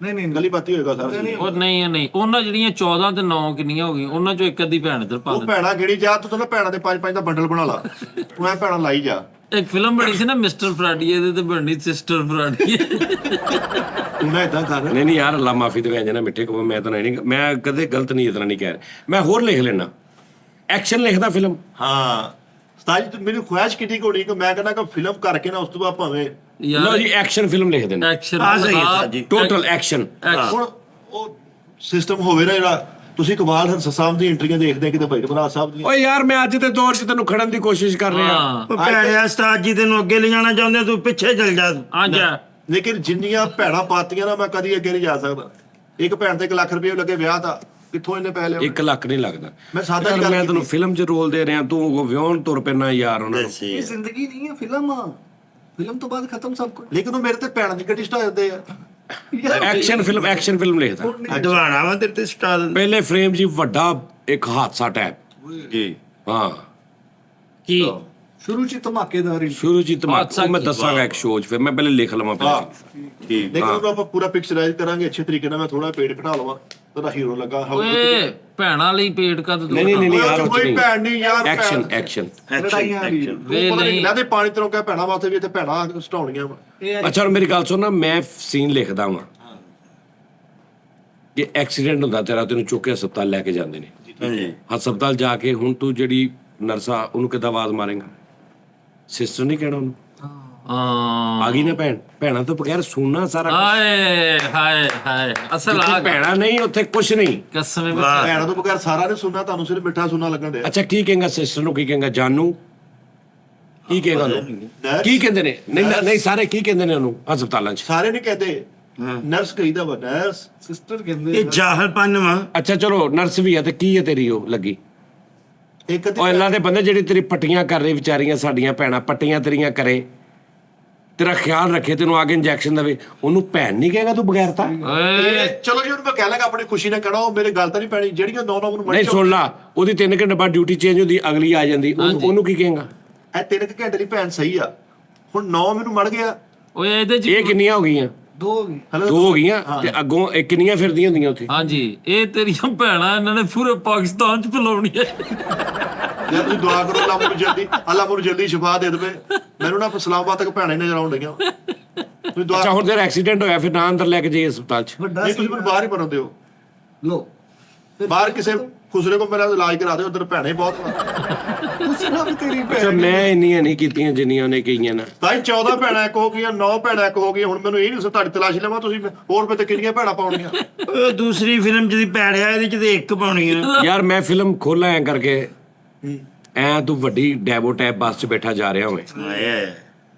ਨਹੀਂ ਗਲੀ ਬਾਤੀ ਹੋਏਗਾ ਸਾਰਾ। ਉਹ ਨਹੀਂ ਉਹਨਾਂ ਜਿਹੜੀਆਂ 14 ਤੇ 9 ਕਿੰਨੀਆਂ ਹੋ ਗਈਆਂ, ਉਹਨਾਂ ਚੋਂ ਇੱਕ ਅੱਧੀ ਭੈਣ ਇੱਧਰ ਪਾ ਉਹ ਭੈਣਾ ਗਿਣੀ ਜਾ, ਤੂੰ ਤਾਂ ਭੈਣਾਂ ਦੇ 5-5 ਦਾ ਬੰਡਲ ਬਣਾ ਲਾ, ਤੂੰ ਐ ਭੈਣਾਂ ਲਾਈ ਜਾ। ਇੱਕ ਫਿਲਮ ਬਣੀ ਸੀ ਨਾ ਮਿਸਟਰ ਫਰਾਡੀਏ, ਇਹਦੇ ਤੇ ਬਣਨੀ ਸਿਸਟਰ ਫਰਾਡੀਏ। ਤੂੰ ਨਾ ਇਦਾਂ ਕਰ। ਨਹੀਂ ਯਾਰ, ਅੱਲਾ ਮਾਫੀ ਦੇ ਵੈਂਜਣਾ ਮਿੱਠੇ ਕੋ, ਮੈਂ ਤਾਂ ਨਹੀਂ, ਮੈਂ ਕਦੇ ਗਲਤ ਨਹੀਂ ਇਤਨਾ ਨਹੀਂ ਕਹਿ ਰਿਹਾ। ਮੈਂ ਹੋਰ ਲਿਖ ਲੈਣਾ, ਐਕਸ਼ਨ ਲਿਖਦਾ ਫਿਲਮ। ਹਾਂ ਉਸਤਾਦ ਜੀ, ਮੈਨੂੰ ਖੁਆਇਸ਼ ਕਿੰਨੀ ਕੋਣੀ ਕਿ ਮੈਂ ਕਹਿੰਦਾ ਕਿ ਫਿਲਮ ਕਰਕੇ ਨਾ ਉਸ ਤੋਂ ਬਾਅਦ ਭਾਵੇਂ ਲਓ ਜੀ ਐਕਸ਼ਨ ਫਿਲਮ ਲਿਖ ਦੇਣਾ, ਐਕਸ਼ਨ ਆ ਸਹੀ ਹੈ ਸਰ ਜੀ। Total action. ਹੁਣ ਉਹ ਸਿਸਟਮ ਹੋਵੇ ਨਾ ਜਿਹੜਾ ਤੁਸੀਂ ਕਮਾਲ ਸਾਹਿਬ ਦੀ ਇੰਟਰਵਿਊ ਦੇਖਦੇ ਕਿਤੇ ਭਾਈ ਬਰਾ ਸਾਹਿਬ ਦੀ। ਓਏ ਯਾਰ ਮੈਂ ਅੱਜ ਦੇ ਦੌਰ 'ਚ ਤੈਨੂੰ ਖੜਨ ਦੀ ਕੋਸ਼ਿਸ਼ ਕਰ ਰਿਹਾ। ਉਹ ਭੈਣਿਆ ਉਸਤਾਦ ਜੀ ਤੈਨੂੰ ਅੱਗੇ ਲਿਜਾਣਾ ਚਾਹੁੰਦੇ, ਤੂੰ ਪਿੱਛੇ ਚੱਲ ਜਾ। ਆ ਜਾ ਲੇਕਿਨ ਜਿੰਨੀਆਂ ਭੈਣਾਂ ਪਾਤੀਆਂ ਨਾ, ਮੈਂ ਕਦੀ ਅੱਗੇ ਨਹੀਂ ਜਾ ਸਕਦਾ। ਇੱਕ ਭੈਣ ਤੇ 1 ਲੱਖ ਰੁਪਏ ਲੱਗੇ ਵਿਆਹ ਦਾ, ਕਿੱਥੋਂ ਇਹਨੇ ਪੈਸੇ ਲਿਆ? 1 ਲੱਖ ਨਹੀਂ ਲੱਗਦਾ। ਮੈਂ ਸਾਦਾ ਯਾਰ ਹੀ ਗੱਲ ਮੈਂ ਤੈਨੂੰ ਕੀਤੀ। ਫਿਲਮ 'ਚ ਰੋਲ ਦੇ ਰਿਹਾ, ਤੂੰ ਵਿਆਹਣ ਤੁਰ ਪੈਣਾ ਯਾਰ ਉਹਨਾਂ ਨੂੰ। ਇਹ ਜ਼ਿੰਦਗੀ ਨਹੀਂ ਹੈ, ਫਿਲਮ ਆ। ਫਿਲਮ ਤੋਂ ਬਾਅਦ ਖਤਮ ਸਭ ਕੁਝ। ਲੇਕਿਨ ਉਹ ਮੇਰੇ ਤੇ ਭੈਣਾਂ ਦੀ ਗੱਡੀ ਸਟਾ ਦਿੰਦੇ ਆ। ਐਕਸ਼ਨ ਫਿਲਮ ਲਿਖਦਾ। ਦਵਾਣਾ ਵਾ ਤੇਰੇ ਤੇ ਸਟਾ ਦਿੰਦੇ। ਪਹਿਲੇ ਫਰੇਮ 'ਚ ਵੱਡਾ ਇੱਕ ਹਾਦਸਾ ਟੈਪ। ਜੀ ਹਾਂ ਕੀ ਸ਼ੁਰੂ ਚ ਧਮਾਕੇਦਾਰ ਹੀ। ਸ਼ੁਰੂ 'ਚ ਹੀ ਧਮਾਕਾ, ਹਾਦਸਾ ਉਹ ਮੈਂ ਕੀ? ਦੱਸਾਂਗਾ ਇੱਕ ਸ਼ੋਅ 'ਚ, ਫਿਰ ਮੈਂ ਪਹਿਲੇ ਲਿਖ ਲਵਾਂ ਪਹਿਲੇ। ਠੀਕ। ਲੇਕਿਨ ਉਹਨੂੰ ਆਪਾਂ ਪੂਰਾ ਪਿਕਚਰਾਈਜ਼ ਕਰਾਂਗੇ ਅੱਛੇ ਤਰੀਕੇ ਨਾਲ। ਮੈਂ ਥੋੜਾ ਪੇਟ ਘਟਾ ਲਵਾਂ, ਤੇਰਾ ਹੀਰੋ ਲੱਗਾ ਓਏ ਭੈਣਾਂ ਲਈ ਪੇਟ ਕਾ ਤੂੰ ਨਹੀਂ ਯਾਰ ਉਹ 'ਚ ਕੋਈ ਨਹੀਂ। ਭੈਣ ਨਹੀਂ ਯਾਰ। ਐਕਸ਼ਨ ਲੜਾਈਆਂ ਵੀ। ਵੇ ਨਹੀਂ ਲੈ ਤੇ ਪਾਣੀ ਤਰੋਂ ਕਹਿ ਭੈਣਾਂ ਵਾਸਤੇ ਵੀ ਇੱਥੇ ਭੈਣਾਂ ਸਟਾਉਣੀਆਂ ਵਾ। ਅੱਛਾ ਹੁਣ ਮੇਰੀ ਗੱਲ ਸੁਣ ਨਾ, ਮੈਂ ਸੀਨ ਲਿਖਦਾ ਵਾਂ ਕਿ ਐਕਸੀਡੈਂਟ ਹੁੰਦਾ ਤੇਰਾ, ਤੈਨੂੰ ਚੁੱਕ ਕੇ ਹਸਪਤਾਲ ਲੈ ਕੇ ਜਾਂਦੇ ਨੇ। ਹਾਂਜੀ ਹਸਪਤਾਲ ਜਾ ਕੇ ਹੁਣ ਤੂੰ ਜਿਹੜੀ ਨਰਸਾ ਉਹਨੂੰ ਕਿੱਦਾਂ ਆਵਾਜ਼ ਮਾਰੇਗਾ? ਸਿਸਟਰ ਨਹੀਂ ਕਹਿਣਾ ਉਹਨੂੰ। ਹਾਂ ਆ ਗਈ ਨਾ ਭੈਣਾਂ ਤੋਂ ਬਗੈਰ ਸੁਣਨਾ ਸਾਰਾ ਕੁਛ। ਹਾਏ ਹਾਏ ਹਾਏ ਅਸਲ ਆ ਭੈਣਾਂ ਨਹੀਂ ਉੱਥੇ ਕੁਛ ਨਹੀਂ। ਕਸਮੇ ਭੈਣਾਂ ਤੋਂ ਬਗੈਰ ਸਾਰਾ ਨਹੀਂ ਸੁਣਨਾ, ਤੁਹਾਨੂੰ ਸਿਰਫ ਮਿੱਠਾ ਸੁਣਨਾ ਲੱਗਣ ਡਿਆ। ਅੱਛਾ ਕੀ ਕਹੇਗਾ ਸਿਸਟਰ ਨੂੰ? ਕੀ ਕਹੇਗਾ ਜਾਨੂ? ਕੀ ਕਹੇਗਾ ਉਹਨੂੰ? ਨਰਸ ਕੀ ਕਹਿੰਦੇ ਨੇ? ਨਹੀਂ ਸਾਰੇ ਕੀ ਕਹਿੰਦੇ ਨੇ ਉਹਨੂੰ ਹਸਪਤਾਲਾਂ 'ਚ? ਸਾਰੇ ਨਹੀਂ ਕਹਿੰਦੇ, ਨਰਸ ਕਹੀਦਾ ਵਾ, ਨਰਸ। ਸਿਸਟਰ ਕਹਿੰਦੇ ਇਹ ਜਾਹਲਪਨ ਵਾ। ਅੱਛਾ ਚਲੋ ਨਰਸ ਵੀ ਆ ਤੇ ਕੀ ਹੈ ਤੇਰੀ ਉਹ ਲੱਗੀ? ਇੱਕ ਉਹ ਇਹਨਾਂ ਦੇ ਬੰਦੇ ਜਿਹੜੀ ਤੇਰੀ ਪੱਟੀਆਂ ਕਰ ਰਹੀ ਵਿਚਾਰੀਆਂ ਸਾਡੀਆਂ ਭੈਣਾਂ, ਪੱਟੀਆਂ ਤੇਰੀਆਂ ਕਰੇ, ਤੇਰਾ ਖਿਆਲ ਰੱਖੇ, ਤੈਨੂੰ ਆ ਕੇ ਇੰਜੈਕਸ਼ਨ ਦੇਵੇ, ਉਹਨੂੰ ਭੈਣ ਨਹੀਂ ਕਹੇਗਾ ਤੂੰ ਬਗੈਰ ਤਾਂ? ਓਏ ਚਲੋ ਜੀ ਉਹਨੂੰ ਮੈਂ ਕਹਿ ਲਾਂਗਾ ਆਪਣੀ ਖੁਸ਼ੀ ਨਾਲ ਕਹਿਣਾ, ਉਹ ਮੇਰੇ ਗੱਲ ਤਾਂ ਨਹੀਂ ਪੈਣੀ। ਜਿਹੜੀਆਂ 9 ਨੂੰ ਨਹੀਂ ਸੁਣ ਲਾ, ਉਹਦੀ 3 ਘੰਟੇ ਬਾਅਦ ਡਿਊਟੀ ਚੇਂਜ ਹੁੰਦੀ, ਅਗਲੀ ਆ ਜਾਂਦੀ, ਉਹਨੂੰ ਕੀ ਕਹੇਗਾ? ਇਹ 3 ਘੰਟੇ ਦੀ ਭੈਣ ਸਹੀ ਆ। ਹੁਣ 9 ਮੈਨੂੰ ਮੜ ਗਿਆ। ਓਏ ਇਹਦੇ ਚ ਇਹ ਕਿੰਨੀਆਂ ਹੋ ਗਈਆਂ? 2 ਹੋ ਗਈ। 2 ਹੋ ਗਈਆਂ ਤੇ ਅੱਗੋਂ ਇਹ ਕਿੰਨੀਆਂ ਫਿਰਦੀਆਂ ਹੁੰਦੀਆਂ ਉੱਥੇ? ਹਾਂਜੀ ਇਹ ਤੇਰੀਆਂ ਭੈਣਾਂ ਇਹਨਾਂ ਨੇ ਪੂਰੇ ਪਾਕਿਸਤਾਨ ਚ ਫੈਲਾਉਣੀਆਂ। ਜੇ ਤੁਸੀਂ ਦੁਆ ਕਰੋ ਅੱਲਾ ਮੈਨੂੰ ਜਲਦੀ ਸ਼ਿਫਾ ਦੇ ਦੇਵੇ। ਮੈਨੂੰ ਨਾ ਇਸਲਾਮਾਬਾਦ ਤੱਕ ਭੈਣਾਂ ਹੀ ਨਜ਼ਰ ਆਉਣ ਲੱਗੀਆਂ। ਤੁਸੀਂ ਦੁਆ ਅੱਛਾ ਹੁਣ ਤੇਰਾ ਐਕਸੀਡੈਂਟ ਹੋਇਆ, ਫਿਰ ਨਾ ਅੰਦਰ ਲੈ ਕੇ ਜਾਈਏ ਹਸਪਤਾਲ 'ਚ? ਵੱਡਾ ਨਹੀਂ, ਤੁਸੀਂ ਮੈਨੂੰ ਬਾਹਰ ਹੀ ਬਣਨ ਦਿਓ। ਲੋ ਬਾਹਰ ਕਿਸੇ ਖੁਸਰੇ ਕੋ ਮੇਰਾ ਇਲਾਜ ਕਰਾ ਦਿਓ, ਉਧਰ ਭੈਣੇ ਬਹੁਤ ਵਾ। ਦੂਸਰਾ ਵੀ ਤੇਰੀ ਅੱਛਾ ਭੈਣ। ਮੈਂ ਇੰਨੀਆਂ ਨਹੀਂ ਕੀਤੀਆਂ ਜਿੰਨੀਆਂ ਉਹਨੇ ਕਹੀਆਂ ਨਾ। ਤਾਂ 14 ਭੈਣਾਂ ਇੱਕ ਹੋ ਗਈਆਂ, 9 ਭੈਣਾਂ ਇੱਕ ਹੋ ਗਈਆਂ। ਹੁਣ ਮੈਨੂੰ ਇਹ ਨਹੀਂ ਤੁਹਾਡੀ ਤਲਾਸ਼ੀ ਲਵਾਂ, ਤੁਸੀਂ ਹੋਰ ਪੇ ਤੇ ਕਿੰਨੀਆਂ ਭੈਣਾਂ ਪਾਉਣੀਆਂ? ਉਹ ਦੂਸਰੀ ਫਿਲਮ ਜਿਹਦੀ ਭੈਣ ਆ ਇਹਦੇ ਚ ਤੇ ਇੱਕ ਪਾਉਣੀ ਆ। ਯਾਰ ਮੈਂ ਫਿਲਮ ਖੋਲਾਂ ਐ ਕਰਕੇ, ਐ ਤੂੰ ਵੱਡੀ ਡੈਵੋ ਟੈਪ ਬੱਸ 'ਚ ਬੈਠਾ ਜਾ ਰਿਹਾ ਹੋਵੇਂ, ਆਏ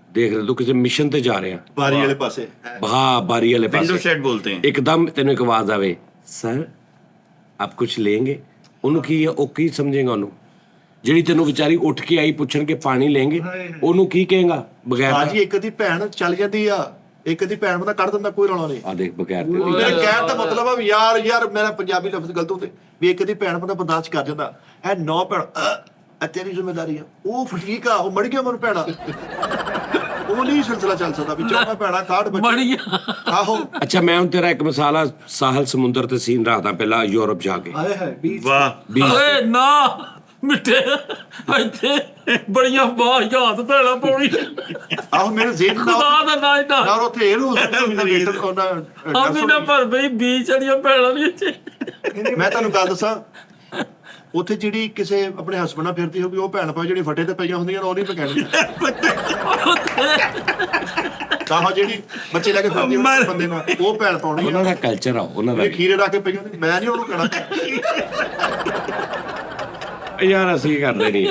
ਦੇਖ ਲੈ ਤੂੰ ਕਿਸੇ ਮਿਸ਼ਨ ਤੇ ਜਾ ਰਿਹਾ, ਬਾਰੀ ਵਾਲੇ ਪਾਸੇ ਬਾਰੀ ਵਾਲੇ ਵਿੰਡੋ ਪਾਸੇ, ਸ਼ੈਡ ਬੋਲਤੇ ਹੈ। ਇੱਕਦਮ ਤੈਨੂੰ ਇੱਕ ਆਵਾਜ਼ ਆਵੇ, ਸਰ ਆਪ ਕੁਛ ਲੇਂਗੇ? ਉਹਨੂੰ ਕੀ ਉਹ ਕੀ ਸਮਝੇਗਾ? ਉਹਨੂੰ ਜਿਹੜੀ ਤੈਨੂੰ ਵਿਚਾਰੀ ਉੱਠ ਕੇ ਆਈ ਪੁੱਛਣ ਕੇ ਪਾਣੀ ਲੈਂਗੇ, ਉਹਨੂੰ ਕੀ ਕਹੇਗਾ ਬਗੈਰ? ਹਾਂਜੀ ਇੱਕ ਦੀ ਭੈਣ ਚੱਲ ਜਾਂਦੀ ਆ, ਇੱਕ ਦੀ ਭੈਣ ਬੰਦਾ ਕੱਢ ਦਿੰਦਾ, ਕੋਈ ਰੌਲਾ ਨਹੀਂ। ਆ ਦੇਖ ਬਗੈਰ ਮੇਰੇ ਕਹਿਣ ਦਾ ਮਤਲਬ ਆ ਵੀ ਯਾਰ ਮੇਰਾ ਪੰਜਾਬੀ ਲਫ਼ਜ਼ ਗਲਤ ਹੁੰਦੇ ਵੀ ਇੱਕ ਦੀ ਭੈਣ ਬੰਦਾ ਬਰਦਾਸ਼ਤ ਕਰ ਜਾਂਦਾ। ਇਹ 9 ਭੈਣ ਤੇਰੀ ਜ਼ਿੰਮੇਵਾਰੀ ਆ। ਉਹ ਫਟੀਕ ਆ, ਉਹ ਮੜ ਗਿਆ ਮਨ ਭੈਣਾ। ਉਹ ਨਹੀਂ ਸਿਲਸਿਲਾ ਚੱਲ ਸਕਦਾ ਵੀ 14 ਭੈਣਾ 61 ਬੱਚੇ। ਬੜੀਆਂ ਆਹੋ ਅੱਛਾ ਮੈਂ ਹੁਣ ਤੇਰਾ ਇੱਕ ਮਿਸਾਲ ਆ ਸਾਹਿਲ ਸਮੁੰਦਰ ਤੇ ਸੀਨ ਰੱਖਦਾ ਪਹਿਲਾਂ ਯੂਰਪ ਜਾ ਕੇ। ਆਏ ਹੈ ਬੀਚ। ਵਾਹ ਓਏ ਨਾ ਮਿੱਠੇ ਇੱਥੇ ਬੜੀਆਂ ਬਾਹਰ ਯਾਦ ਭੈਣਾ ਪਾਉਣੀ। ਆਹੋ ਮੇਰੇ ਜ਼ਿਹਨ ਖੁਦਾ ਦਾ ਨਾ ਇਹਦਾ ਨਾਲ ਉੱਥੇ ਇਹ ਰੂਲ ਆਮੀਨਾ ਪਰ ਬਈ ਬੀਚ ਵਾਲੀਆਂ ਭੈਣਾਂ ਨਹੀਂ। ਮੈਂ ਤੁਹਾਨੂੰ ਗੱਲ ਦੱਸਾਂ, ਉੱਥੇ ਜਿਹੜੀ ਕਿਸੇ ਆਪਣੇ ਹਸਬੰਡ ਨਾਲ ਫਿਰਦੀ ਹੋਊਗੀ ਉਹ ਭੈਣ ਭਾਈ ਜਿਹੜੀ ਫੱਟੇ ਤੇ ਪਈਆਂ ਹੁੰਦੀਆਂ ਉਹ ਨਹੀਂ ਪਕੜਨੀ। ਤਾਂ ਜਿਹੜੀ ਬੱਚੇ ਲੈ ਕੇ ਫਿਰਦੀ ਆ ਬੰਦੇ ਨਾਲ ਉਹ ਭੈਣ ਪਾਉਣੀ ਉਹਨਾਂ ਆ ਦਾ ਕਲਚਰ ਆ ਉਹਨਾਂ ਦਾ ਇਹ ਖੀਰੇ ਰੱਖ ਕੇ ਪਈਆਂ ਨੇ, ਮੈਂ ਨਹੀਂ ਉਹਨੂੰ ਕਹਿਣਾ ਯਾਰ ਅਸੀਂ ਕਰਦੇ ਨਹੀਂ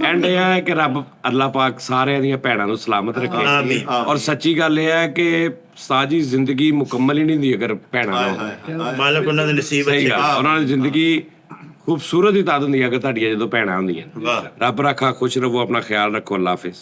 ਐਂਡ ਇਹ ਹੈ ਕਿ ਰੱਬ ਅੱਲਾਹ ਪਾਕ ਸਾਰਿਆਂ ਦੀਆਂ ਭੈਣਾਂ ਨੂੰ ਸਲਾਮਤ ਰੱਖੇ ਔਰ ਸੱਚੀ ਗੱਲ ਇਹ ਹੈ ਕਿ ਸਾਜੀ ਜ਼ਿੰਦਗੀ ਮੁਕੰਮਲ ਹੀ ਨਹੀਂ ਹੁੰਦੀ ਅਗਰ ਭੈਣਾਂ ਨਾਲ ਮਾਲਕ ਉਹਨਾਂ ਦੇ ਨਸੀਬ ਸਹੀ ਅੱਛੇ ਗੱਲ ਉਹਨਾਂ ਦੀ ਜ਼ਿੰਦਗੀ ਖੂਬਸੂਰਤ ਹੀ ਤਦ ਹੁੰਦੀ ਹੈ ਅਗਰ ਤੁਹਾਡੀਆਂ ਜਦੋਂ ਭੈਣਾਂ ਹੁੰਦੀਆਂ ਵਾਹ ਰੱਬ ਰੱਖਾ ਖੁਸ਼ ਰਹੋ ਆਪਣਾ ਖਿਆਲ ਰੱਖੋ ਅੱਲਾ ਹਾਫਿਜ਼